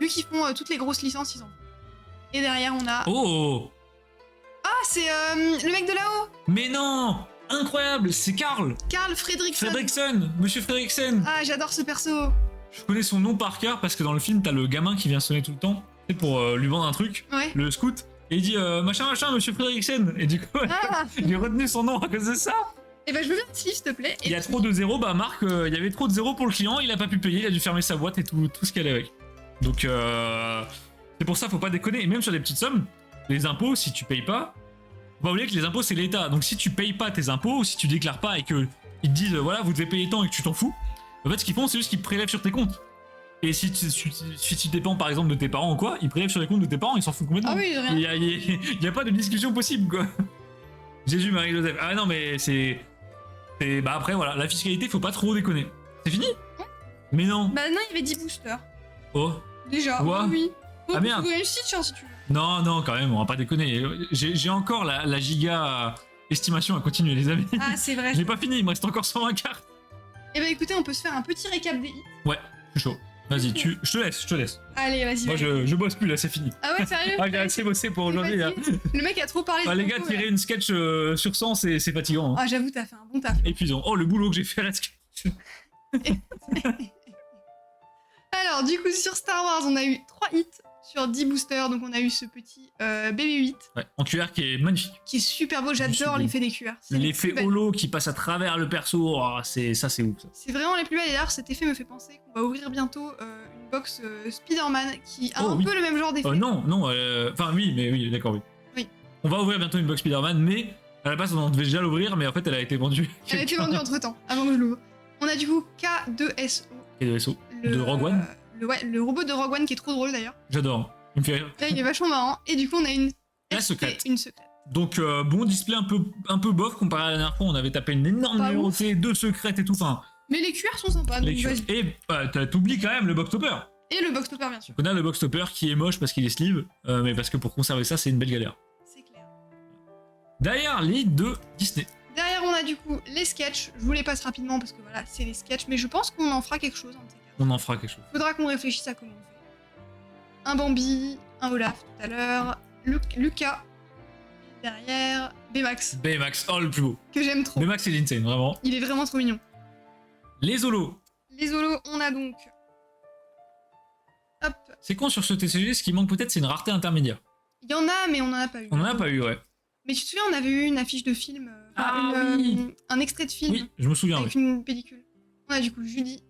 Speaker 2: Vu qu'ils font toutes les grosses licences, ils en font. Et derrière, on a...
Speaker 1: Oh!
Speaker 2: Ah, c'est le mec de là-haut.
Speaker 1: Mais non! Incroyable, c'est Karl!
Speaker 2: Karl Fredrickson.
Speaker 1: Fredrickson! Monsieur Fredrickson!
Speaker 2: Ah, j'adore ce perso.
Speaker 1: Je connais son nom par cœur parce que dans le film, t'as le gamin qui vient sonner tout le temps, tu sais, pour lui vendre un truc,
Speaker 2: Ouais.
Speaker 1: le scout, et il dit machin, Monsieur Fredrickson! Et du coup,
Speaker 2: Ah.
Speaker 1: j'ai retenu son nom à cause de ça!
Speaker 2: Et ben, je veux bien te suivre, s'il te plaît.
Speaker 1: Il y a trop de zéros, bah Marc, il y avait trop de zéros pour le client, il a pas pu payer, il a dû fermer sa boîte et tout ce qu'elle est avec. Donc c'est pour ça, faut pas déconner. Et même sur des petites sommes, les impôts, si tu payes pas, faut pas oublier que les impôts c'est l'État. Donc si tu payes pas tes impôts, ou si tu déclares pas et que ils te disent voilà vous devez payer tant et que tu t'en fous, en fait ce qu'ils font c'est juste qu'ils prélèvent sur tes comptes. Et si tu dépends par exemple de tes parents ou quoi, ils prélèvent sur les comptes de tes parents, ils s'en foutent complètement.
Speaker 2: Ah oui, j'ai rien.
Speaker 1: Il y a pas de discussion possible quoi. Jésus, Marie, Joseph. Ah non mais c'est... Bah après voilà, la fiscalité faut pas trop déconner. C'est fini? Mais non.
Speaker 2: Bah non, il y avait 10 boosters.
Speaker 1: Oh.
Speaker 2: Déjà.
Speaker 1: Quoi?
Speaker 2: Oui.
Speaker 1: Ah, merde.
Speaker 2: Une Stitch, hein, si tu veux.
Speaker 1: Non, quand même, on va pas déconner. J'ai encore la giga estimation à continuer, les amis.
Speaker 2: Ah, c'est vrai.
Speaker 1: J'ai pas fini, il me reste encore 120 cartes.
Speaker 2: Et bah écoutez, on peut se faire un petit récap des hits.
Speaker 1: Ouais, je suis chaud. Vas-y, je te laisse.
Speaker 2: Allez, vas-y.
Speaker 1: Moi,
Speaker 2: vas-y.
Speaker 1: je bosse plus, là, c'est fini.
Speaker 2: Ah ouais, sérieux?
Speaker 1: Ah, j'ai assez bossé pour aujourd'hui, là.
Speaker 2: Le mec a trop parlé.
Speaker 1: Ah,
Speaker 2: de
Speaker 1: les gars,
Speaker 2: Coco,
Speaker 1: tirer
Speaker 2: là.
Speaker 1: une sketch sur 100, c'est fatigant. Hein.
Speaker 2: Ah, j'avoue, t'as fait un bon taf.
Speaker 1: Épuisant. Oh, le boulot que j'ai fait à la sketch.
Speaker 2: Alors, du coup, sur Star Wars, on a eu 3 hits sur 10 boosters. Donc, on a eu ce petit BB-8
Speaker 1: Ouais, en QR qui est magnifique.
Speaker 2: qui est super beau. J'adore
Speaker 1: sublime.
Speaker 2: l'effet des QR. C'est les plus
Speaker 1: L'effet
Speaker 2: belles.
Speaker 1: holo qui passe à travers le perso, oh, c'est ouf, ça.
Speaker 2: C'est vraiment les plus belles. Et d'ailleurs, cet effet me fait penser qu'on va ouvrir bientôt une box Spider-Man qui a
Speaker 1: Oh,
Speaker 2: un
Speaker 1: oui.
Speaker 2: peu le même genre d'effet.
Speaker 1: Non, enfin oui, mais oui, d'accord, oui.
Speaker 2: Oui.
Speaker 1: On va ouvrir bientôt une box Spider-Man, mais à la base on devait déjà l'ouvrir, mais en fait elle a été vendue.
Speaker 2: Elle a été vendue entre temps, avant que je l'ouvre. On a du coup K2SO.
Speaker 1: Et de SO. De Rogue One.
Speaker 2: Le robot de Rogue One qui est trop drôle d'ailleurs.
Speaker 1: J'adore, il me fait rire.
Speaker 2: Là, il est vachement marrant. Et du coup, on a une
Speaker 1: La
Speaker 2: ST,
Speaker 1: secrète.
Speaker 2: Une secrète.
Speaker 1: Donc bon display un peu bof comparé à la dernière fois, on avait tapé une énorme
Speaker 2: Pas
Speaker 1: numérotée, 2 secrètes et tout, enfin.
Speaker 2: Mais les QR sont sympas. Donc
Speaker 1: les
Speaker 2: vas-y.
Speaker 1: Et t'oublies quand même le box topper.
Speaker 2: Et le box topper, bien sûr.
Speaker 1: Donc on a le box topper qui est moche parce qu'il est sleeve, mais parce que pour conserver ça c'est une belle galère.
Speaker 2: C'est clair.
Speaker 1: Derrière les hits de Disney.
Speaker 2: Derrière, on a du coup les sketchs. Je vous les passe rapidement parce que voilà, c'est les sketchs. Mais je pense qu'on en fera quelque chose en TK.
Speaker 1: On en fera quelque chose.
Speaker 2: Faudra qu'on réfléchisse à comment on fait. Un Bambi, un Olaf tout à l'heure, Lucas. Et derrière, Baymax,
Speaker 1: Baymax, oh le plus beau.
Speaker 2: que j'aime trop.
Speaker 1: Baymax c'est l'insane, vraiment.
Speaker 2: Il est vraiment trop mignon.
Speaker 1: Les holos.
Speaker 2: Les holos, on a donc. Hop.
Speaker 1: C'est con sur ce TCG, ce qui manque peut-être c'est une rareté intermédiaire.
Speaker 2: Il y en a, mais on en a pas eu.
Speaker 1: On en a pas eu, ouais.
Speaker 2: Mais tu te souviens, on avait eu une affiche de film.
Speaker 1: Oui.
Speaker 2: Un extrait de film
Speaker 1: Oui, je me souviens,
Speaker 2: avec
Speaker 1: oui.
Speaker 2: une pellicule. On a du coup Judy,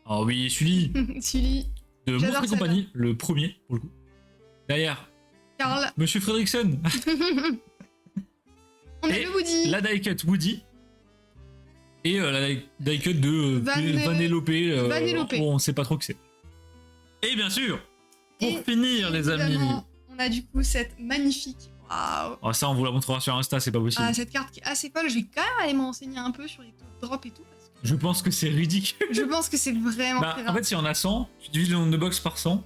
Speaker 1: Oh oui, Sully,
Speaker 2: Sully,
Speaker 1: de
Speaker 2: J'adore
Speaker 1: Monstres et
Speaker 2: celle-là.
Speaker 1: compagnie, le premier, pour le coup. Derrière,
Speaker 2: Carl.
Speaker 1: Monsieur Fredrickson,
Speaker 2: On a
Speaker 1: Et
Speaker 2: le Woody.
Speaker 1: la die cut Woody, et la die cut de Vanellope,
Speaker 2: Vanellope.
Speaker 1: on sait pas trop que c'est. Et bien sûr, pour
Speaker 2: Et
Speaker 1: finir les amis,
Speaker 2: évidemment, on a du coup cette magnifique. Waouh.
Speaker 1: oh, ça on vous la montrera sur Insta, c'est pas possible.
Speaker 2: Ah, cette carte qui est assez folle. Je vais quand même aller m'enseigner un peu sur les taux de drop et tout. Parce que
Speaker 1: Je pense que c'est ridicule.
Speaker 2: je pense que c'est vraiment
Speaker 1: Bah,
Speaker 2: très
Speaker 1: en
Speaker 2: rare.
Speaker 1: fait, si on a 100, tu divises le nombre de box par 100,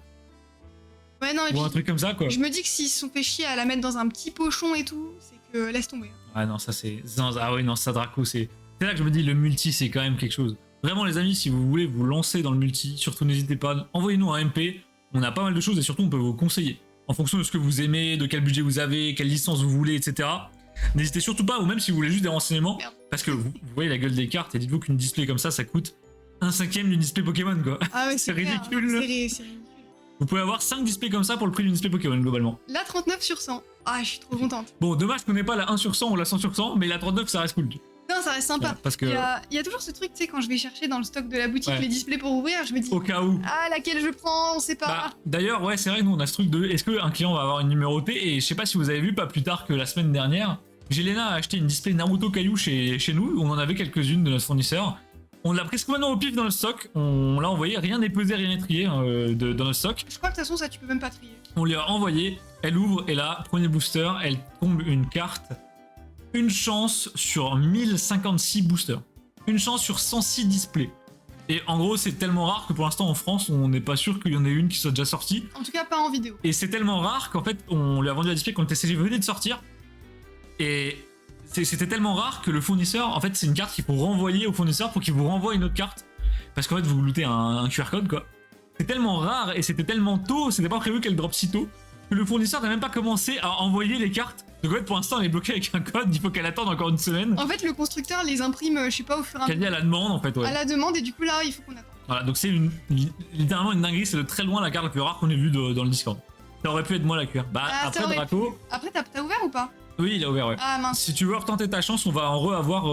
Speaker 2: Ouais, non, et
Speaker 1: ou un
Speaker 2: puis,
Speaker 1: truc comme ça, quoi.
Speaker 2: je me dis que s'ils se sont fait chier à la mettre dans un petit pochon et tout, c'est que laisse tomber.
Speaker 1: Ah non, ça c'est. Ah oui, non, ça Draco, c'est. C'est là que je me dis, le multi, c'est quand même quelque chose. Vraiment, les amis, si vous voulez vous lancer dans le multi, surtout n'hésitez pas, envoyez-nous un MP. On a pas mal de choses et surtout, on peut vous conseiller. En fonction de ce que vous aimez, de quel budget vous avez, quelle licence vous voulez, etc. N'hésitez surtout pas, ou même si vous voulez juste des renseignements,
Speaker 2: Merde.
Speaker 1: parce que vous voyez la gueule des cartes et dites-vous qu'une display comme ça coûte 1/5 d'une display Pokémon, quoi.
Speaker 2: Ah ouais,
Speaker 1: C'est
Speaker 2: clair.
Speaker 1: ridicule.
Speaker 2: C'est ridicule.
Speaker 1: Vous pouvez avoir 5 displays comme ça pour le prix d'une display Pokémon, globalement.
Speaker 2: La 39 sur 100. Ah, je suis trop contente.
Speaker 1: Bon, dommage qu'on n'ait pas la 1 sur 100 ou la 100 sur 100, mais la 39, ça reste cool.
Speaker 2: Non, ça reste sympa.
Speaker 1: Parce que,
Speaker 2: Il y a toujours ce truc, tu sais, quand je vais chercher dans le stock de la boutique
Speaker 1: Ouais.
Speaker 2: les displays pour ouvrir, je me dis,
Speaker 1: au cas où.
Speaker 2: ah, laquelle je prends, on sait pas.
Speaker 1: Bah, d'ailleurs, ouais, c'est vrai que nous on a ce truc de est-ce qu'un client va avoir une numérotée et je sais pas si vous avez vu, pas plus tard que la semaine dernière, Jelena a acheté une display Naruto Caillou chez nous, on en avait quelques-unes de notre fournisseur. On l'a prise complètement au pif dans le stock, on l'a envoyé, rien n'est pesé, rien n'est trié dans notre stock.
Speaker 2: Je crois que de toute façon, ça, tu peux même pas trier.
Speaker 1: On lui a envoyé, elle ouvre et là, premier booster, elle tombe une carte. Une chance sur 1056 boosters. Une chance sur 106 displays. Et en gros, c'est tellement rare que pour l'instant en France, on n'est pas sûr qu'il y en ait une qui soit déjà sortie.
Speaker 2: En tout cas, pas en vidéo.
Speaker 1: Et c'est tellement rare qu'en fait, on lui a vendu la display quand le TCG venait de sortir. Et c'était tellement rare que le fournisseur, en fait, c'est une carte qu'il faut renvoyer au fournisseur pour qu'il vous renvoie une autre carte. Parce qu'en fait, vous lootez un QR code, quoi. C'est tellement rare et c'était tellement tôt, c'était pas prévu qu'elle drop si tôt, que le fournisseur n'a même pas commencé à envoyer les cartes. Donc en fait, pour l'instant, elle est bloquée avec un code, il faut qu'elle attende encore une semaine.
Speaker 2: En fait, le constructeur les imprime, je sais pas, au fur et à
Speaker 1: Qu'elle dit à la demande, en fait, ouais.
Speaker 2: à la demande, et du coup, là, il faut qu'on attende.
Speaker 1: Voilà, donc c'est littéralement une dinguerie, c'est de très loin la carte la plus rare qu'on ait vue dans le Discord. Ça aurait pu être moi la QR. Bah,
Speaker 2: Ah, ça
Speaker 1: après,
Speaker 2: aurait
Speaker 1: Draco.
Speaker 2: pu. Après, t'as ouvert ou pas?
Speaker 1: Oui, il a ouvert, ouais.
Speaker 2: Ah mince.
Speaker 1: Si tu veux retenter ta chance, on va en avoir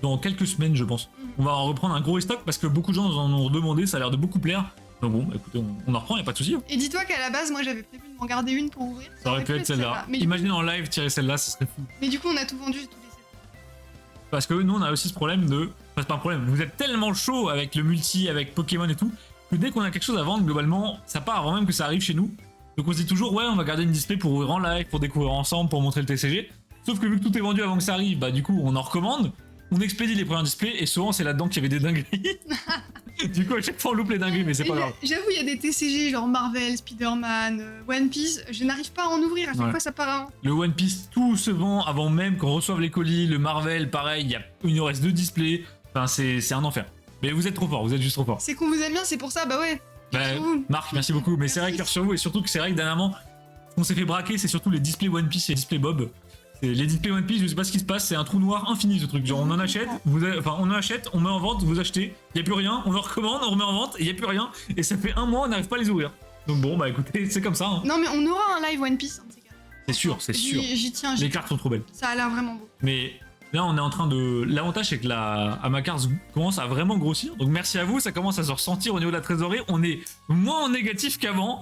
Speaker 1: dans quelques semaines, je pense. On va en reprendre un gros stock parce que beaucoup de gens en ont demandé, ça a l'air de beaucoup plaire. Donc bon, écoutez, on en reprend, y a pas de souci.
Speaker 2: Et dis-toi qu'à la base, moi j'avais prévu de m'en garder une pour ouvrir.
Speaker 1: Ça aurait pu être celle-là.
Speaker 2: Mais,
Speaker 1: Imagine en live tirer celle-là, ce serait fou.
Speaker 2: mais du coup, on a tout vendu, j'ai tout laissé.
Speaker 1: Parce que nous, on a aussi ce problème de. Enfin, c'est pas un problème. Vous êtes tellement chaud avec le multi, avec Pokémon et tout, que dès qu'on a quelque chose à vendre, globalement, ça part avant même que ça arrive chez nous. Donc on se dit toujours, ouais, on va garder une display pour ouvrir en live, pour découvrir ensemble, pour montrer le TCG. Sauf que vu que tout est vendu avant que ça arrive, bah du coup, on en recommande, on expédie les premiers displays, et souvent, c'est là-dedans qu'il y avait des dingueries. Du coup, à chaque fois, on loupe les dingueries, mais c'est pas grave.
Speaker 2: J'avoue, il y a des TCG genre Marvel, Spider-Man, One Piece, je n'arrive pas à en ouvrir, à chaque fois ça part avant.
Speaker 1: Le One Piece, tout se vend avant même qu'on reçoive les colis. Le Marvel, pareil, il nous reste 2 displays. Enfin, c'est un enfer. Mais vous êtes trop fort, vous êtes juste trop fort.
Speaker 2: C'est qu'on vous aime bien, c'est pour ça, bah ouais.
Speaker 1: Bah, Marc, merci beaucoup. Mais c'est vrai que sur vous, et surtout que c'est vrai que dernièrement, ce qu'on s'est fait braquer, c'est surtout les displays One Piece et les displays Bob. Les displays One Piece, je sais pas ce qui se passe, c'est un trou noir infini ce truc. Genre on en achète, on en achète, on met en vente, vous achetez, y a plus rien, on en recommande, on remet en vente, et y a plus rien, et ça fait 1 mois, on n'arrive pas à les ouvrir. Donc bon, bah écoutez, c'est comme ça. Hein.
Speaker 2: Non mais on aura un live One Piece,
Speaker 1: c'est sûr, c'est sûr.
Speaker 2: J'y tiens.
Speaker 1: Les cartes sont trop belles.
Speaker 2: Ça a l'air vraiment beau.
Speaker 1: Mais là, on est en train de. L'avantage, c'est que la Amakars commence à vraiment grossir. Donc merci à vous, ça commence à se ressentir au niveau de la trésorerie. On est moins en négatif qu'avant.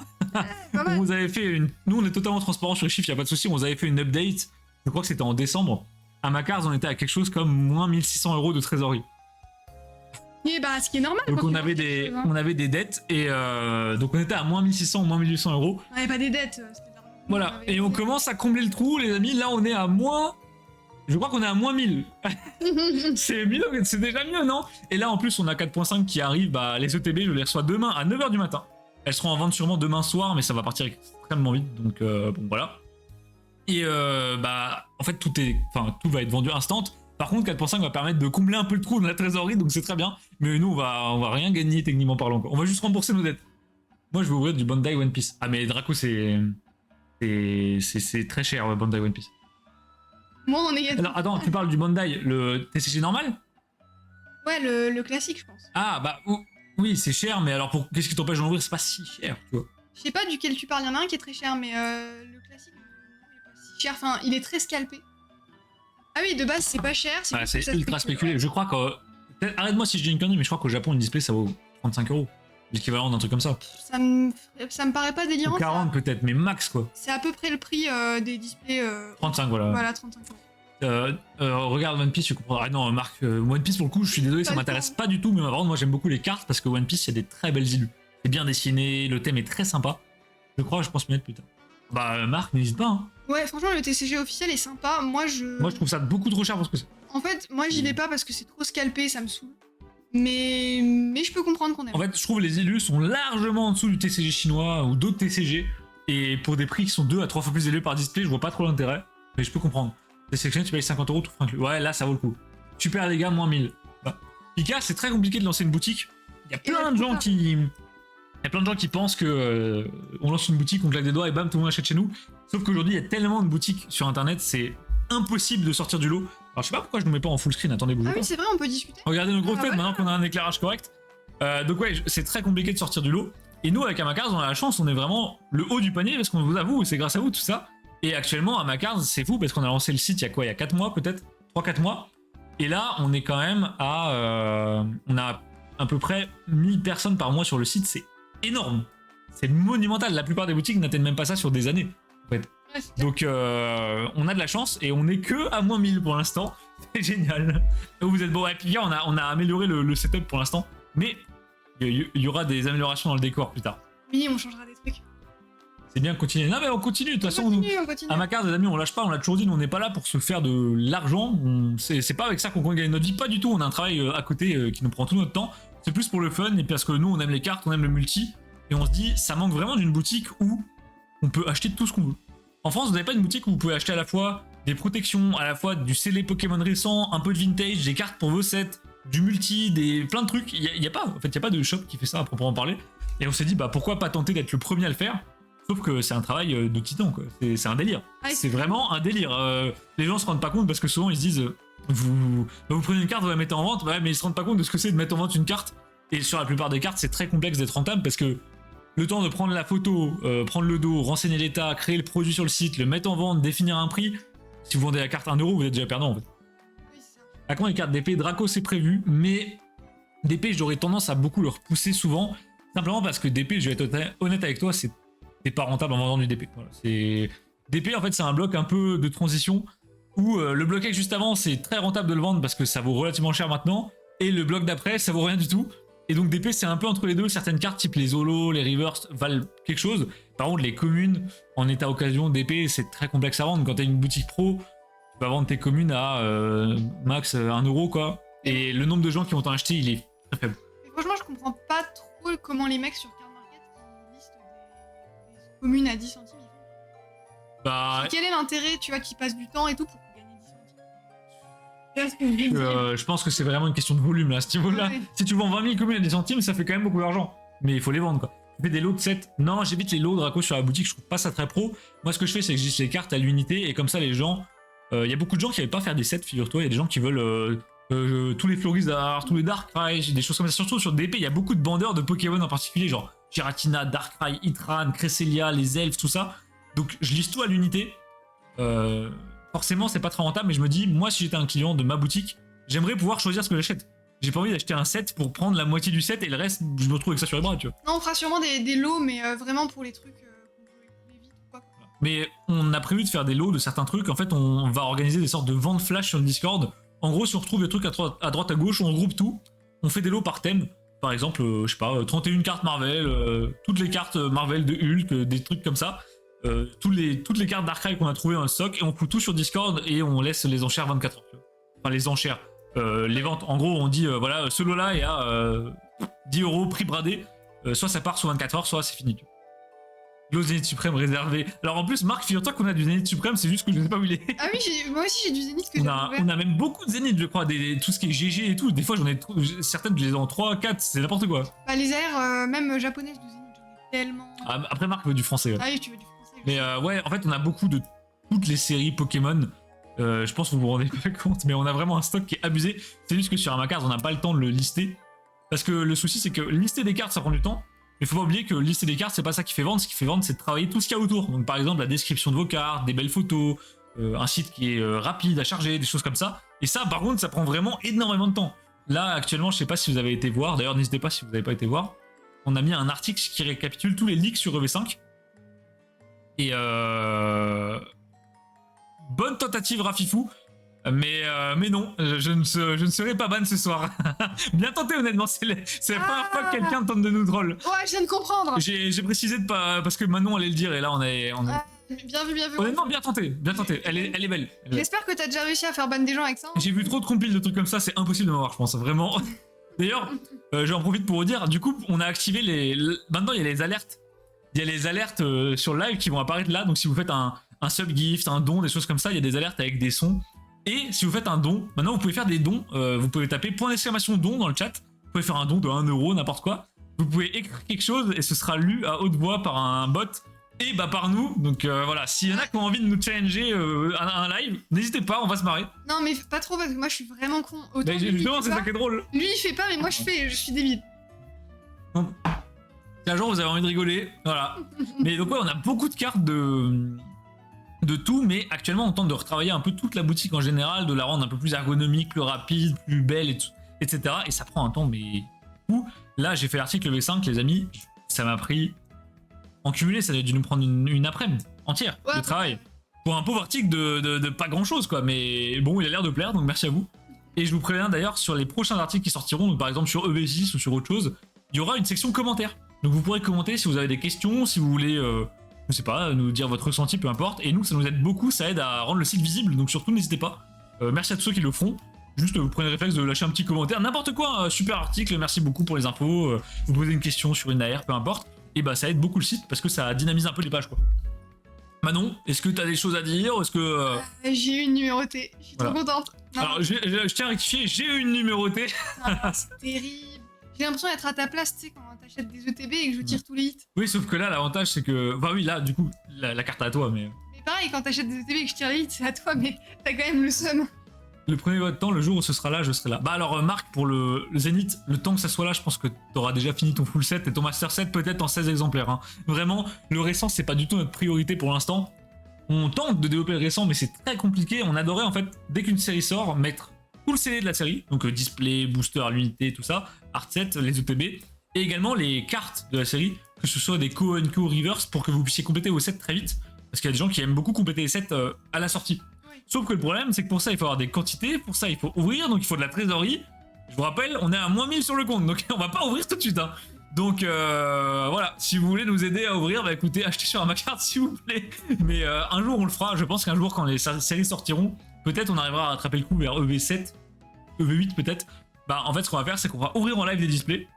Speaker 1: On vous avait fait une. Nous, on est totalement transparent sur les chiffres, y a pas de souci. On vous avait fait une update. Je crois que c'était en décembre. À Amakars, on était à quelque chose comme moins 1600 € de trésorerie.
Speaker 2: Et bah, ce qui est normal.
Speaker 1: Donc on avait des dettes et donc on était à moins 1600 ou moins 1800 €.
Speaker 2: On avait pas des dettes.
Speaker 1: Voilà. Et on commence à combler le trou, les amis. Là, on est à moins. Je crois qu'on est à moins 1000. C'est mieux, c'est déjà mieux, non? Et là, en plus, on a 4.5 qui arrive. Bah, les ETB, je les reçois demain à 9h du matin. Elles seront en vente sûrement demain soir, mais ça va partir extrêmement vite. Donc, bon, voilà. Et bah, en fait, tout va être vendu instant. Par contre, 4.5 va permettre de combler un peu le trou dans la trésorerie, donc c'est très bien. Mais nous, on va rien gagner techniquement parlant. On va juste rembourser nos dettes. Moi, je vais ouvrir du Bandai One Piece. Ah, mais Draco, c'est très cher, Bandai One Piece.
Speaker 2: Moi, on est.
Speaker 1: Alors, attends, tu parles du Bandai, le TCG normal?
Speaker 2: Ouais, le classique, je pense.
Speaker 1: Ah, bah, oui, c'est cher, mais alors, qu'est-ce qui t'empêche d'en ouvrir? C'est pas si cher, tu vois.
Speaker 2: Je sais pas duquel tu parles, il y en a un qui est très cher, mais le classique, il est pas si cher. Enfin, il est très scalpé. Ah oui, de base, c'est pas cher.
Speaker 1: C'est ultra spéculé. Ouais. Je crois que. Arrête-moi si je dis une connerie, mais je crois qu'au Japon, une display, ça vaut 35 €. L'équivalent d'un truc comme ça.
Speaker 2: Ça me paraît pas délirant.
Speaker 1: 40 peut-être, mais max quoi.
Speaker 2: C'est à peu près le prix des displays.
Speaker 1: 35, voilà.
Speaker 2: Voilà, 35 €.
Speaker 1: Regarde One Piece, tu comprendras. Ah non, Marc, One Piece pour le coup, je suis désolé, ça m'intéresse pas du tout, mais vraiment, moi j'aime beaucoup les cartes parce que One Piece, il y a des très belles illus. C'est bien dessiné, le thème est très sympa. Je pense m'y mettre plus tard. Bah, Marc, n'hésite pas. Hein.
Speaker 2: Ouais, franchement, le TCG officiel est sympa. Moi, je
Speaker 1: trouve ça beaucoup trop cher pour ce que c'est.
Speaker 2: En fait, moi, j'y vais pas parce que c'est trop scalpé, ça me saoule. Mais je peux comprendre qu'on aime.
Speaker 1: En fait, je trouve les illus sont largement en dessous du TCG chinois ou d'autres TCG. Et pour des prix qui sont 2 à 3 fois plus élevés par display, je vois pas trop l'intérêt. Mais je peux comprendre. Les sélectionnés, tu payes 50 € tout frais inclus. Ouais, là, ça vaut le coup. Super, les gars, moins 1000. Bah. Pika, c'est très compliqué de lancer une boutique. Il y a plein de gens qui pensent que on lance une boutique, on claque des doigts et bam, tout le monde achète chez nous. Sauf qu'aujourd'hui, il y a tellement de boutiques sur internet, c'est impossible de sortir du lot. Alors, je sais pas pourquoi je ne mets pas en full screen. Attendez, bougez pas.
Speaker 2: Ah oui, c'est vrai, on peut discuter.
Speaker 1: Regardez nos grosses têtes maintenant qu'on a un éclairage correct. Donc, ouais, c'est très compliqué de sortir du lot. Et nous, avec Amakars, on a la chance, on est vraiment le haut du panier parce qu'on vous avoue, c'est grâce à vous tout ça. Et actuellement, Amakars, c'est fou parce qu'on a lancé le site il y a quoi? Il y a 4 mois peut-être? 3-4 mois. Et là, on est quand même à. On a à peu près 1000 personnes par mois sur le site, c'est énorme. C'est monumental. La plupart des boutiques n'atteignent même pas ça sur des années. En fait. Ouais, donc, on a de la chance et on est que à moins 1000 pour l'instant. C'est génial. Vous êtes bon. Ouais, puis on a amélioré le setup pour l'instant. Mais il y aura des améliorations dans le décor plus tard.
Speaker 2: Oui, on changera des trucs.
Speaker 1: C'est bien de continuer. Non, mais on continue. De toute façon,
Speaker 2: on continue.
Speaker 1: Amakars, les amis, on lâche pas. On l'a toujours dit, nous, on n'est pas là pour se faire de l'argent. C'est pas avec ça qu'on gagne notre vie. Pas du tout. On a un travail à côté qui nous prend tout notre temps. C'est plus pour le fun et parce que nous, on aime les cartes, on aime le multi. Et on se dit, ça manque vraiment d'une boutique où on peut acheter tout ce qu'on veut. En France, vous n'avez pas une boutique où vous pouvez acheter à la fois des protections, à la fois du scellé Pokémon récent, un peu de vintage, des cartes pour vos sets, du multi, plein de trucs. Il y a pas, en fait, il y a pas de shop qui fait ça à proprement parler. Et on s'est dit, bah pourquoi pas tenter d'être le premier à le faire. Sauf que c'est un travail de titan, quoi. C'est un délire.
Speaker 2: Ah,
Speaker 1: C'est vraiment un délire. Les gens se rendent pas compte parce que souvent ils se disent, vous prenez une carte, vous la mettez en vente, ouais, mais ils se rendent pas compte de ce que c'est de mettre en vente une carte. Et sur la plupart des cartes, c'est très complexe d'être rentable parce que le temps de prendre la photo, prendre le dos, renseigner l'état, créer le produit sur le site, le mettre en vente, définir un prix. Si vous vendez la carte 1€, vous êtes déjà perdant en fait.
Speaker 2: Oui, c'est ça.
Speaker 1: À quand les cartes d'épée, Draco c'est prévu, mais d'épée j'aurais tendance à beaucoup le repousser souvent, simplement parce que d'épée, je vais être honnête avec toi, c'est pas rentable en vendant du DP. Voilà, DP en fait c'est un bloc un peu de transition où le bloc X juste avant c'est très rentable de le vendre parce que ça vaut relativement cher maintenant, et le bloc d'après ça vaut rien du tout. Et donc DP c'est un peu entre les deux. Certaines cartes type les Holo, les Reverse valent quelque chose. Par contre les communes en état occasion DP c'est très complexe à vendre. Quand t'as une boutique pro, tu vas vendre tes communes à max 1€ quoi. Et le nombre de gens qui vont t'en acheter il est très faible.
Speaker 2: Mais franchement, je comprends pas trop comment les mecs sur Card Market qui listent des communes à 10 centimes, ils font.
Speaker 1: Bah,
Speaker 2: Quel est l'intérêt, tu vois, qu'ils passent du temps et tout pour gagner 10 centimes? Tu vois ce que je veux dire?
Speaker 1: je pense que c'est vraiment une question de volume là, à ce niveau-là.
Speaker 2: Ouais.
Speaker 1: Si tu vends 20 000 communes à 10 centimes, ça fait quand même beaucoup d'argent. Mais il faut les vendre quoi. Tu fais des lots de 7. Non, j'évite les lots Draco sur la boutique, je trouve pas ça très pro. Moi, ce que je fais, c'est que j'ai les cartes à l'unité et comme ça, les gens. Il y a beaucoup de gens qui n'avaient pas faire des sets, figure-toi. Il y a des gens qui veulent tous les Florizards, tous les Darkrai, des choses comme ça. Surtout sur DP, il y a beaucoup de vendeurs de Pokémon en particulier, genre Giratina, Darkrai, Hitran, Cresselia, les elfes, tout ça. Donc je lise tout à l'unité. Forcément, c'est pas très rentable, mais je me dis, moi, si j'étais un client de ma boutique, j'aimerais pouvoir choisir ce que j'achète. J'ai pas envie d'acheter un set pour prendre la moitié du set et le reste, je me retrouve avec ça sur les bras, tu vois.
Speaker 2: Non, on fera sûrement des lots, mais vraiment pour les trucs qu'on peut écouler vite ou quoi.
Speaker 1: Mais on a prévu de faire des lots de certains trucs. En fait, on va organiser des sortes de ventes flash sur le Discord. En gros, si on retrouve des trucs à droite, à gauche, on regroupe tout. On fait des lots par thème. Par exemple, je sais pas, 31 cartes Marvel, toutes les cartes Marvel de Hulk, des trucs comme ça. Toutes les cartes Darkrai qu'on a trouvées dans le stock. Et on coule tout sur Discord et on laisse les enchères 24 heures. Tu vois. Enfin, les enchères. Les ventes, en gros, on dit, voilà, ce lot-là est à 10€ prix bradé. Soit ça part sous 24 heures, soit c'est fini. Tu vois. L'eau Zénith Suprême réservé. Alors en plus, Marc, figure-toi qu'on a du Zénith Suprême, c'est juste que je sais pas où il est.
Speaker 2: Ah oui, moi aussi j'ai du Zénith que
Speaker 1: On
Speaker 2: j'ai
Speaker 1: a,
Speaker 2: ouvert.
Speaker 1: on a même beaucoup de Zénith, je crois, tout ce qui est GG et tout. Des fois, j'en ai certaines, je les ai en 3, 4, c'est n'importe quoi.
Speaker 2: Bah, les airs, même japonaises de Zénith, j'en ai tellement.
Speaker 1: Après, Marc veut du français. Ouais.
Speaker 2: Ah oui, tu veux du français.
Speaker 1: Mais ouais, en fait, on a beaucoup de toutes les séries Pokémon. Je pense que vous vous rendez pas compte, mais on a vraiment un stock qui est abusé. C'est juste que sur Amacard, on n'a pas le temps de le lister. Parce que le souci, c'est que lister des cartes, ça prend du temps. Mais faut pas oublier que lister des cartes, c'est pas ça qui fait vendre. Ce qui fait vendre, c'est de travailler tout ce qu'il y a autour. Donc par exemple, la description de vos cartes, des belles photos, un site qui est rapide à charger, des choses comme ça. Et ça, par contre, ça prend vraiment énormément de temps. Là, actuellement, je sais pas si vous avez été voir. D'ailleurs, n'hésitez pas si vous n'avez pas été voir. On a mis un article qui récapitule tous les leaks sur EV5. Et bonne tentative, Rafifou. Mais non, je ne serai pas ban ce soir. Bien tenté, honnêtement. C'est la première fois que quelqu'un tente de nous troll.
Speaker 2: Ouais, je viens de comprendre.
Speaker 1: J'ai précisé de pas. Parce que Manon allait le dire et là on est.
Speaker 2: Bien vu, bien vu.
Speaker 1: Honnêtement, bien tenté. Bien tenté. Elle est belle. Elle est belle.
Speaker 2: J'espère que t'as déjà réussi à faire ban des gens avec ça.
Speaker 1: J'ai vu trop de compiles de trucs comme ça, c'est impossible de m'avoir, je pense. Vraiment. D'ailleurs, j'en profite pour vous dire, du coup, on a activé Maintenant, il y a les alertes. Il y a les alertes sur le live qui vont apparaître là. Donc si vous faites un sub-gift, un don, des choses comme ça, il y a des alertes avec des sons. Et si vous faites un don, maintenant vous pouvez faire des dons, vous pouvez taper !don dans le chat, vous pouvez faire un don de 1€, n'importe quoi, vous pouvez écrire quelque chose et ce sera lu à haute voix par un bot et bah par nous, donc voilà, s'il y en a qui ont envie de nous challenger un live, n'hésitez pas, on va se marrer.
Speaker 2: Non mais pas trop parce que moi je suis vraiment con. Autant
Speaker 1: Mais
Speaker 2: lui,
Speaker 1: justement
Speaker 2: il
Speaker 1: c'est
Speaker 2: fait
Speaker 1: ça
Speaker 2: pas.
Speaker 1: qui est drôle.
Speaker 2: Lui il fait pas mais moi je suis débile.
Speaker 1: Si un jour vous avez envie de rigoler, voilà. Mais donc ouais, on a beaucoup de cartes de tout, mais actuellement on tente de retravailler un peu toute la boutique en général, de la rendre un peu plus ergonomique, plus rapide, plus belle, etc. Et ça prend un temps, mais fou. Là, j'ai fait l'article V5, les amis, ça m'a pris... En cumulé, ça a dû nous prendre une après-midi entière de travail. Pour un pauvre article de pas grand-chose, quoi. Mais bon, il a l'air de plaire, donc merci à vous. Et je vous préviens d'ailleurs, sur les prochains articles qui sortiront, donc par exemple sur EV6 ou sur autre chose, il y aura une section commentaires. Donc vous pourrez commenter si vous avez des questions, si vous voulez... je sais pas, nous dire votre ressenti, peu importe. Et nous, ça nous aide beaucoup, ça aide à rendre le site visible, donc surtout n'hésitez pas. Merci à tous ceux qui le feront. Juste, vous prenez le réflexe de lâcher un petit commentaire, n'importe quoi, super article, merci beaucoup pour les infos. Vous posez une question sur une AR, peu importe. Et bah ça aide beaucoup le site parce que ça dynamise un peu les pages, quoi. Manon, est-ce que t'as des choses à dire? Est-ce que...
Speaker 2: J'ai eu une numérotée. Je suis
Speaker 1: Voilà.
Speaker 2: trop contente. Non,
Speaker 1: Alors, je tiens à rectifier, j'ai eu une numérotée.
Speaker 2: c'est terrible. J'ai l'impression d'être à ta place, tu sais, quand t'achètes des ETB et que je tire tous les hits.
Speaker 1: Oui, sauf que là, l'avantage, c'est que... Enfin oui, là, du coup, la carte est à toi, mais...
Speaker 2: Mais pareil, quand t'achètes des ETB et que je tire les hits, c'est à toi, mais t'as quand même le seum.
Speaker 1: Le premier vote temps, le jour où ce sera là, je serai là. Bah alors, Marc, pour le Zénith, le temps que ça soit là, je pense que t'auras déjà fini ton full set et ton master set peut-être en 16 exemplaires. Hein. Vraiment, le récent, c'est pas du tout notre priorité pour l'instant. On tente de développer le récent, mais c'est très compliqué. On adorait, en fait, dès qu'une série sort, mettre tout le CD de la série, donc display, booster, l'unité, tout ça, art set, les ETB, et également les cartes de la série, que ce soit des co and co reverse, pour que vous puissiez compléter vos sets très vite, parce qu'il y a des gens qui aiment beaucoup compléter les sets à la sortie.
Speaker 2: Oui.
Speaker 1: Sauf que le problème, c'est que pour ça, il faut avoir des quantités, pour ça, il faut ouvrir, donc il faut de la trésorerie. Je vous rappelle, on est à moins 1000 sur le compte, donc on va pas ouvrir tout de suite. Hein. Donc voilà, si vous voulez nous aider à ouvrir, bah écoutez, achetez sur Amacard s'il vous plaît. Mais un jour on le fera, je pense qu'un jour quand les séries sortiront, peut-être on arrivera à rattraper le coup vers EV7, EV8 peut-être. Bah en fait ce qu'on va faire c'est qu'on va ouvrir en live des displays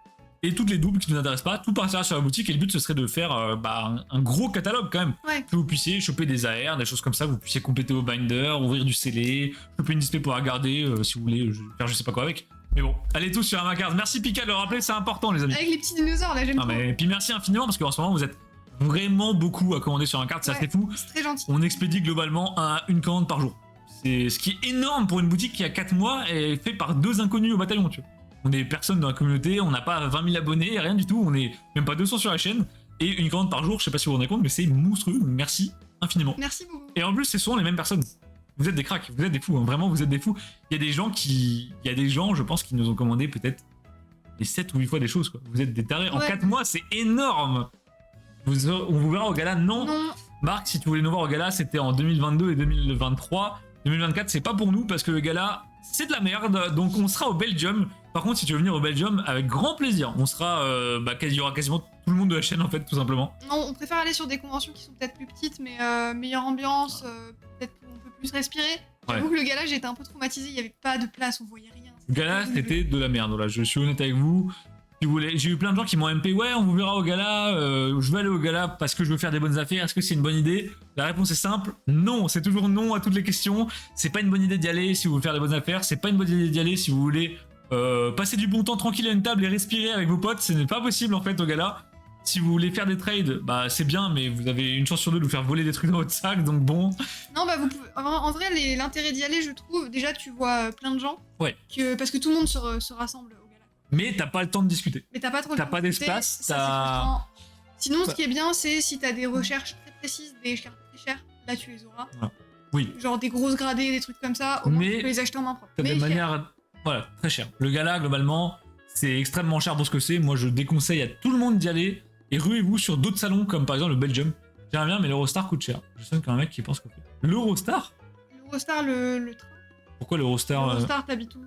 Speaker 1: et toutes les doubles qui ne nous intéressent pas, tout partira sur la boutique et le but ce serait de faire un gros catalogue quand même.
Speaker 2: Ouais.
Speaker 1: Que vous puissiez choper des AR, des choses comme ça, que vous puissiez compléter vos binders, ouvrir du scellé, choper une display pour regarder si vous voulez faire je sais pas quoi avec. Mais bon, allez tous sur Amacard. Merci Pika de le rappeler, c'est important les amis.
Speaker 2: Avec les petits dinosaures, là, j'aime
Speaker 1: Ah
Speaker 2: trop.
Speaker 1: mais puis merci infiniment parce qu'en ce moment vous êtes vraiment beaucoup à commander sur Amacard, c'est assez fou.
Speaker 2: C'est très gentil.
Speaker 1: On expédie globalement une commande par jour. C'est ce qui est énorme pour une boutique qui a 4 mois et fait par 2 inconnus au bataillon, tu vois. On est personne dans la communauté, on n'a pas 20 000 abonnés, rien du tout, on est même pas 200 sur la chaîne. Et une commande par jour, je sais pas si vous vous rendez compte, mais c'est monstrueux, merci infiniment.
Speaker 2: Merci beaucoup.
Speaker 1: Et en plus, c'est souvent les mêmes personnes. Vous êtes des cracks, vous êtes des fous, hein. Vraiment, vous êtes des fous. Il y a des gens, je pense, qui nous ont commandé peut-être les 7 ou 8 fois des choses, quoi. Vous êtes des tarés. En
Speaker 2: Ouais.
Speaker 1: 4 mois, c'est énorme. On vous verra au gala, non.
Speaker 2: Non,
Speaker 1: Marc, si tu voulais nous voir au gala, c'était en 2022 et 2023. 2024, c'est pas pour nous parce que le gala, c'est de la merde. Donc on sera au Belgium. Par contre, si tu veux venir au Belgium, avec grand plaisir. On sera, il y aura quasiment tout le monde de la chaîne en fait, tout simplement.
Speaker 2: non, on préfère aller sur des conventions qui sont peut-être plus petites, mais meilleure ambiance, peut-être on peut plus respirer. J'avoue que le gala, j'étais un peu traumatisée, il n'y avait pas de place, on voyait rien.
Speaker 1: Le gala, c'était de la merde. Voilà, je suis honnête avec vous. Si vous voulez, j'ai eu plein de gens qui m'ont MP. Ouais, on vous verra au gala. Je vais aller au gala parce que je veux faire des bonnes affaires. Est-ce que c'est une bonne idée? La réponse est simple. Non, c'est toujours non à toutes les questions. C'est pas une bonne idée d'y aller si vous voulez faire des bonnes affaires. C'est pas une bonne idée d'y aller si vous voulez passer du bon temps tranquille à une table et respirer avec vos potes. Ce n'est pas possible en fait au gala. Si vous voulez faire des trades, bah c'est bien, mais vous avez une chance sur deux de vous faire voler des trucs dans votre sac, donc bon.
Speaker 2: Non, bah vous pouvez... En vrai, l'intérêt d'y aller, je trouve, déjà tu vois plein de gens.
Speaker 1: Ouais.
Speaker 2: Parce que tout le monde se rassemble au gala.
Speaker 1: Mais t'as pas le temps de discuter.
Speaker 2: Mais t'as pas trop le
Speaker 1: T'as
Speaker 2: temps
Speaker 1: pas
Speaker 2: de discuter,
Speaker 1: d'espace,
Speaker 2: ça, c'est
Speaker 1: t'as-
Speaker 2: frustrant. Sinon, ce qui est bien, c'est si t'as des recherches très précises, des cartes très chères, là tu les auras.
Speaker 1: Voilà. Oui.
Speaker 2: Genre des grosses gradées, des trucs comme ça, au moins
Speaker 1: Mais
Speaker 2: tu peux les acheter en main propre.
Speaker 1: T'as
Speaker 2: Mais
Speaker 1: des
Speaker 2: cher.
Speaker 1: manières. Voilà, très cher. Le gala, globalement, c'est extrêmement cher pour ce que c'est. Moi, je déconseille à tout le monde d'y aller. Et ruez-vous sur d'autres salons, comme par exemple le Belgium. J'aimerais bien, mais l'Eurostar coûte cher. Je sens qu'il y a un mec qui pense qu'on fait. L'Eurostar?
Speaker 2: L'Eurostar, le train.
Speaker 1: Pourquoi l'Eurostar
Speaker 2: L'Eurostar, t'habites où?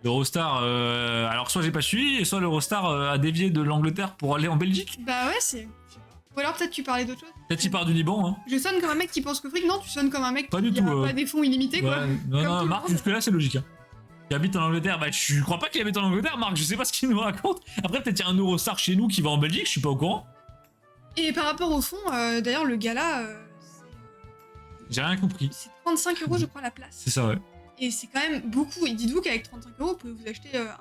Speaker 1: L'Eurostar, alors soit j'ai pas suivi, et soit l'Eurostar a dévié de l'Angleterre pour aller en Belgique.
Speaker 2: Bah ouais, c'est... Ou alors peut-être tu parlais d'autre chose.
Speaker 1: Peut-être il part du Liban, hein.
Speaker 2: Je sonne comme un mec qui pense que fric. Non, tu sonnes comme un mec
Speaker 1: Pas
Speaker 2: qui
Speaker 1: du tout,
Speaker 2: a pas des fonds illimités, quoi.
Speaker 1: Ouais, non,
Speaker 2: Comme
Speaker 1: non,
Speaker 2: tout le
Speaker 1: Marc,
Speaker 2: monde.
Speaker 1: jusque-là, c'est logique. Hein. Qui habite en Angleterre, bah je crois pas qu'il habite en Angleterre, Marc, je sais pas ce qu'il nous raconte. Après, peut-être il y a un Eurostar chez nous qui va en Belgique, je suis pas au courant.
Speaker 2: Et par rapport au fond, d'ailleurs, le gala,
Speaker 1: J'ai rien compris.
Speaker 2: c'est 35 € je crois la place.
Speaker 1: C'est ça, ouais.
Speaker 2: Et c'est quand même beaucoup. Et dites-vous qu'avec 35 €, vous pouvez vous acheter un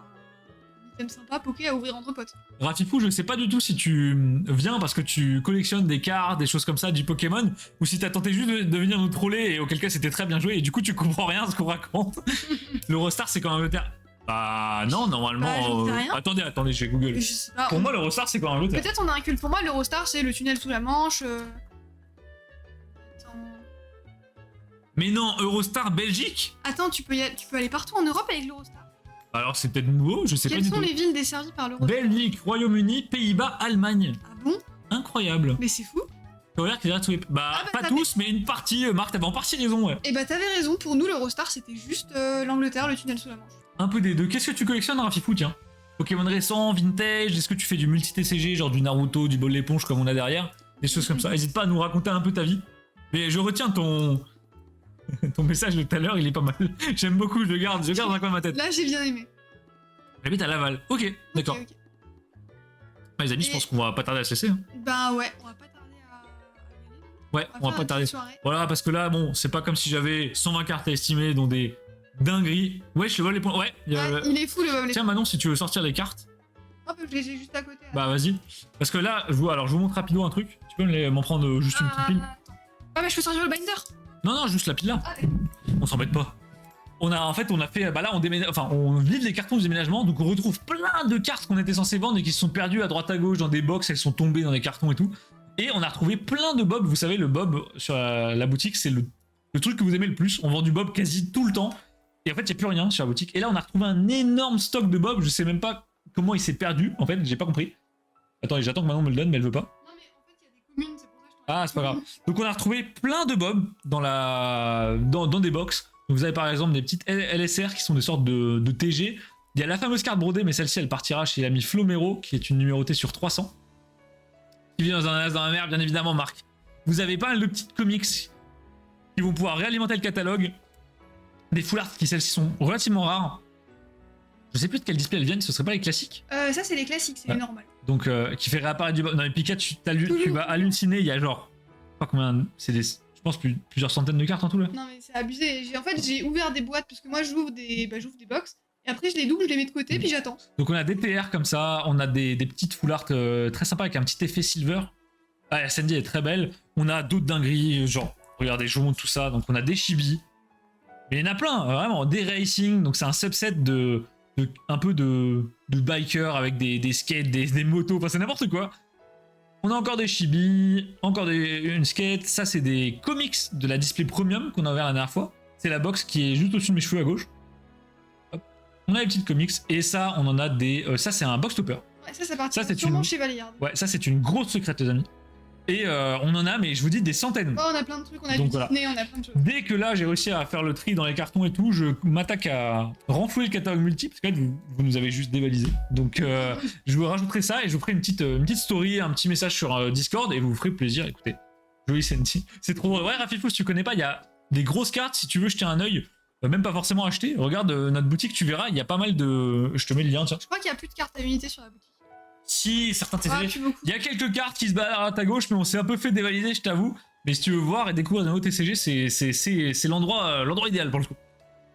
Speaker 2: item sympa, poké à ouvrir entre potes.
Speaker 1: Rafifou, je sais pas du tout si tu viens parce que tu collectionnes des cartes, des choses comme ça, du Pokémon, ou si t'as tenté juste de venir nous troller, et auquel cas c'était très bien joué, et du coup tu comprends rien à ce qu'on raconte. L'Eurostar c'est qu'en Angleterre. Bah non, normalement.
Speaker 2: Bah, j'en sais rien.
Speaker 1: Attendez, j'ai Google.
Speaker 2: Je sais pas.
Speaker 1: Pour moi, l'Eurostar c'est qu'en Angleterre.
Speaker 2: Peut-être on a un culte. Pour moi, l'Eurostar, c'est le tunnel sous la Manche.
Speaker 1: Mais non, Eurostar Belgique.
Speaker 2: Attends, tu peux aller partout en Europe avec l'Eurostar.
Speaker 1: Alors c'est peut-être nouveau, je sais pas
Speaker 2: Quelles
Speaker 1: du
Speaker 2: sont
Speaker 1: tout.
Speaker 2: les villes desservies par l'Eurostar?
Speaker 1: Belgique, Royaume-Uni, Pays-Bas, Allemagne.
Speaker 2: Ah bon?
Speaker 1: Incroyable.
Speaker 2: Mais c'est fou.
Speaker 1: Ça veut dire qu'il y a tous les- Bah,
Speaker 2: Ah bah,
Speaker 1: pas
Speaker 2: t'avais-
Speaker 1: tous, mais une partie. Marc, t'avais en partie raison, ouais.
Speaker 2: Et bah t'avais raison, pour nous l'Eurostar c'était juste l'Angleterre, le tunnel sous la Manche.
Speaker 1: Un peu des deux. Qu'est-ce que tu collectionnes, Rafifou, tiens? Pokémon récent, vintage, est-ce que tu fais du multi-TCG, genre du Naruto, du bol d'éponge comme on a derrière? Des choses comme ça. N'hésite pas à nous raconter un peu ta vie. Mais je retiens ton ton message de tout à l'heure, il est pas mal. J'aime beaucoup, je le garde dans un coin de ma tête.
Speaker 2: Là j'ai bien aimé.
Speaker 1: J'habite à Laval. Ok, d'accord.
Speaker 2: Ok, ok.
Speaker 1: Les amis, je pense qu'on va pas tarder à se laisser. Hein.
Speaker 2: Bah ouais, on va pas tarder à y aller.
Speaker 1: Ouais, on va
Speaker 2: faire
Speaker 1: pas
Speaker 2: une
Speaker 1: tarder.
Speaker 2: petite soirée.
Speaker 1: Voilà, parce que là, bon, c'est pas comme si j'avais 120 cartes à estimer, dont des dingueries. Ouais, je te vole les points. Ouais,
Speaker 2: Ouais, il est fou le Bob.
Speaker 1: Tiens, Manon, si tu veux sortir les cartes,
Speaker 2: Hop, je les ai juste à côté. Là.
Speaker 1: bah vas-y. Parce que là, je vous montre rapido un truc. Tu peux m'en prendre juste une petite pile?
Speaker 2: Attends. Ouais, mais je peux sortir le binder.
Speaker 1: Non, juste la pile là.
Speaker 2: Ah,
Speaker 1: On s'embête pas. On a fait, bah là, on déménage, enfin, on vide les cartons du déménagement, donc on retrouve plein de cartes qu'on était censé vendre et qui se sont perdues à droite à gauche dans des box, elles sont tombées dans des cartons et tout. Et on a retrouvé plein de bobs. Vous savez, le bob sur la boutique, c'est le truc que vous aimez le plus. On vend du bob quasi tout le temps. Et en fait, il n'y a plus rien sur la boutique. Et là, on a retrouvé un énorme stock de bob. Je sais même pas comment il s'est perdu. En fait, j'ai pas compris. Attends, j'attends que Manon me le donne, mais elle veut pas.
Speaker 2: non, mais en fait, il y a des communes, c'est pour ça que je
Speaker 1: Ah, c'est pas grave. Donc, on a retrouvé plein de bobs dans des box. Donc, vous avez par exemple des petites LSR qui sont des sortes de TG. Il y a la fameuse carte brodée, mais celle-ci, elle partira chez l'ami Flomero, qui est une numérotée sur 300. Qui vit dans un as dans la mer, bien évidemment, Marc. Vous avez pas mal de petites comics qui vont pouvoir réalimenter le catalogue. Des full art qui, celles-ci, sont relativement rares. Je sais plus de quel display elles viennent, ce serait pas les classiques.
Speaker 2: Ça, c'est les classiques, c'est les normales.
Speaker 1: Donc, qui fait réapparaître du... Non, mais Pikachu, tu vas halluciner, il y a genre... Je sais pas combien... C'est des... Je pense plusieurs centaines de cartes en tout, là.
Speaker 2: Non, mais c'est abusé. En fait, j'ai ouvert des boîtes parce que moi, j'ouvre des box. Et après, je les double, je les mets de côté, puis j'attends.
Speaker 1: Donc, on a des TR comme ça, on a des petites full art très sympas avec un petit effet silver. Ah, la Sandy est très belle. On a d'autres dingueries, genre... Regardez, je vous montre tout ça. Donc, on a des chibi. Mais il y en a plein, vraiment. Des racing, donc c'est un subset un peu de biker avec des skates, des motos, enfin c'est n'importe quoi. On a encore des chibi, encore une skate. Ça, c'est des comics de la display premium qu'on a ouvert la dernière fois. C'est la box qui est juste au-dessus de mes cheveux à gauche. Hop. On a les petites comics. Et ça, on en a des... ça, c'est un box topper.
Speaker 2: Ouais, ça part
Speaker 1: Ça, c'est
Speaker 2: sûrement chez Valiard.
Speaker 1: Ouais, ça, c'est une grosse secrète, les amis. Et on en a, mais je vous dis, des centaines.
Speaker 2: Oh, on a plein de trucs, on a
Speaker 1: Donc,
Speaker 2: du
Speaker 1: voilà.
Speaker 2: Disney, on a plein de choses.
Speaker 1: Dès que là j'ai réussi à faire le tri dans les cartons et tout, je m'attaque à renflouer le catalogue multi parce que là, vous nous avez juste dévalisé. Donc je vous rajouterai ça et je vous ferai une petite story, un petit message sur Discord et vous ferez plaisir. Écoutez, joli Senti. C'est trop drôle. Ouais, Rafifou, si tu connais pas, il y a des grosses cartes. Si tu veux jeter un œil, même pas forcément acheter, regarde notre boutique, tu verras, il y a pas mal de. Je te mets le lien, tiens.
Speaker 2: Je crois qu'il y a plus de cartes à unité sur la boutique.
Speaker 1: Si, certains TCG.
Speaker 2: Ah, plus beaucoup.
Speaker 1: Il y a quelques cartes qui se baladent à ta gauche, mais on s'est un peu fait dévaliser, je t'avoue. Mais si tu veux voir et découvrir de nouveaux TCG, c'est l'endroit idéal pour le coup.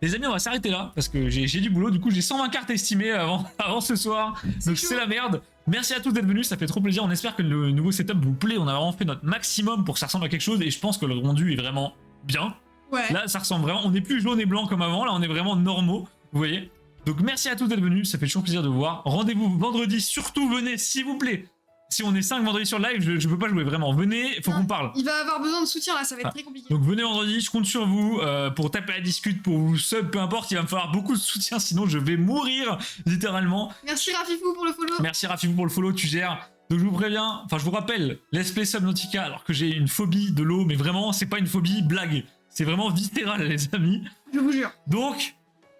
Speaker 1: Les amis, on va s'arrêter là parce que j'ai du boulot. Du coup, j'ai 120 cartes estimées avant ce soir. Donc c'est la merde. Merci à tous d'être venus, ça fait trop plaisir. On espère que le nouveau setup vous plaît. On a vraiment fait notre maximum pour que ça ressemble à quelque chose et je pense que le rendu est vraiment bien.
Speaker 2: Ouais.
Speaker 1: Là, ça ressemble vraiment. On n'est plus jaune et blanc comme avant. Là, on est vraiment normaux. Vous voyez? Donc merci à tous d'être venus, ça fait toujours plaisir de vous voir. Rendez-vous vendredi, surtout venez s'il vous plaît. Si on est 5 vendredi sur le live, je peux pas jouer vraiment. Venez, faut qu'on parle.
Speaker 2: Il va avoir besoin de soutien là, ça va être très compliqué.
Speaker 1: Donc venez vendredi, je compte sur vous pour taper la discute, pour vous sub, peu importe, il va me falloir beaucoup de soutien, sinon je vais mourir littéralement.
Speaker 2: Merci Rafifou pour le follow.
Speaker 1: Merci Rafifou pour le follow, tu gères. Donc je vous préviens, enfin je vous rappelle, let's play Subnautica alors que j'ai une phobie de l'eau, mais vraiment c'est pas une phobie blague, c'est vraiment viscéral les amis.
Speaker 2: Je vous jure.
Speaker 1: Donc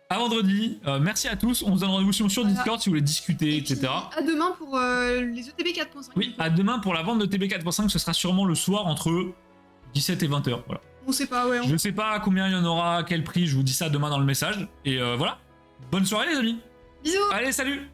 Speaker 1: à vendredi, merci à tous, on se donne rendez-vous sur Discord si vous voulez discuter, etc.
Speaker 2: À demain pour les ETB 4.5.
Speaker 1: Oui, à demain pour la vente de TB 4.5, ce sera sûrement le soir entre 17 et 20h. Voilà.
Speaker 2: On sait pas, ouais.
Speaker 1: Je sais pas combien il y en aura, à quel prix, je vous dis ça demain dans le message. Et voilà, bonne soirée les amis.
Speaker 2: Bisous.
Speaker 1: Allez, salut.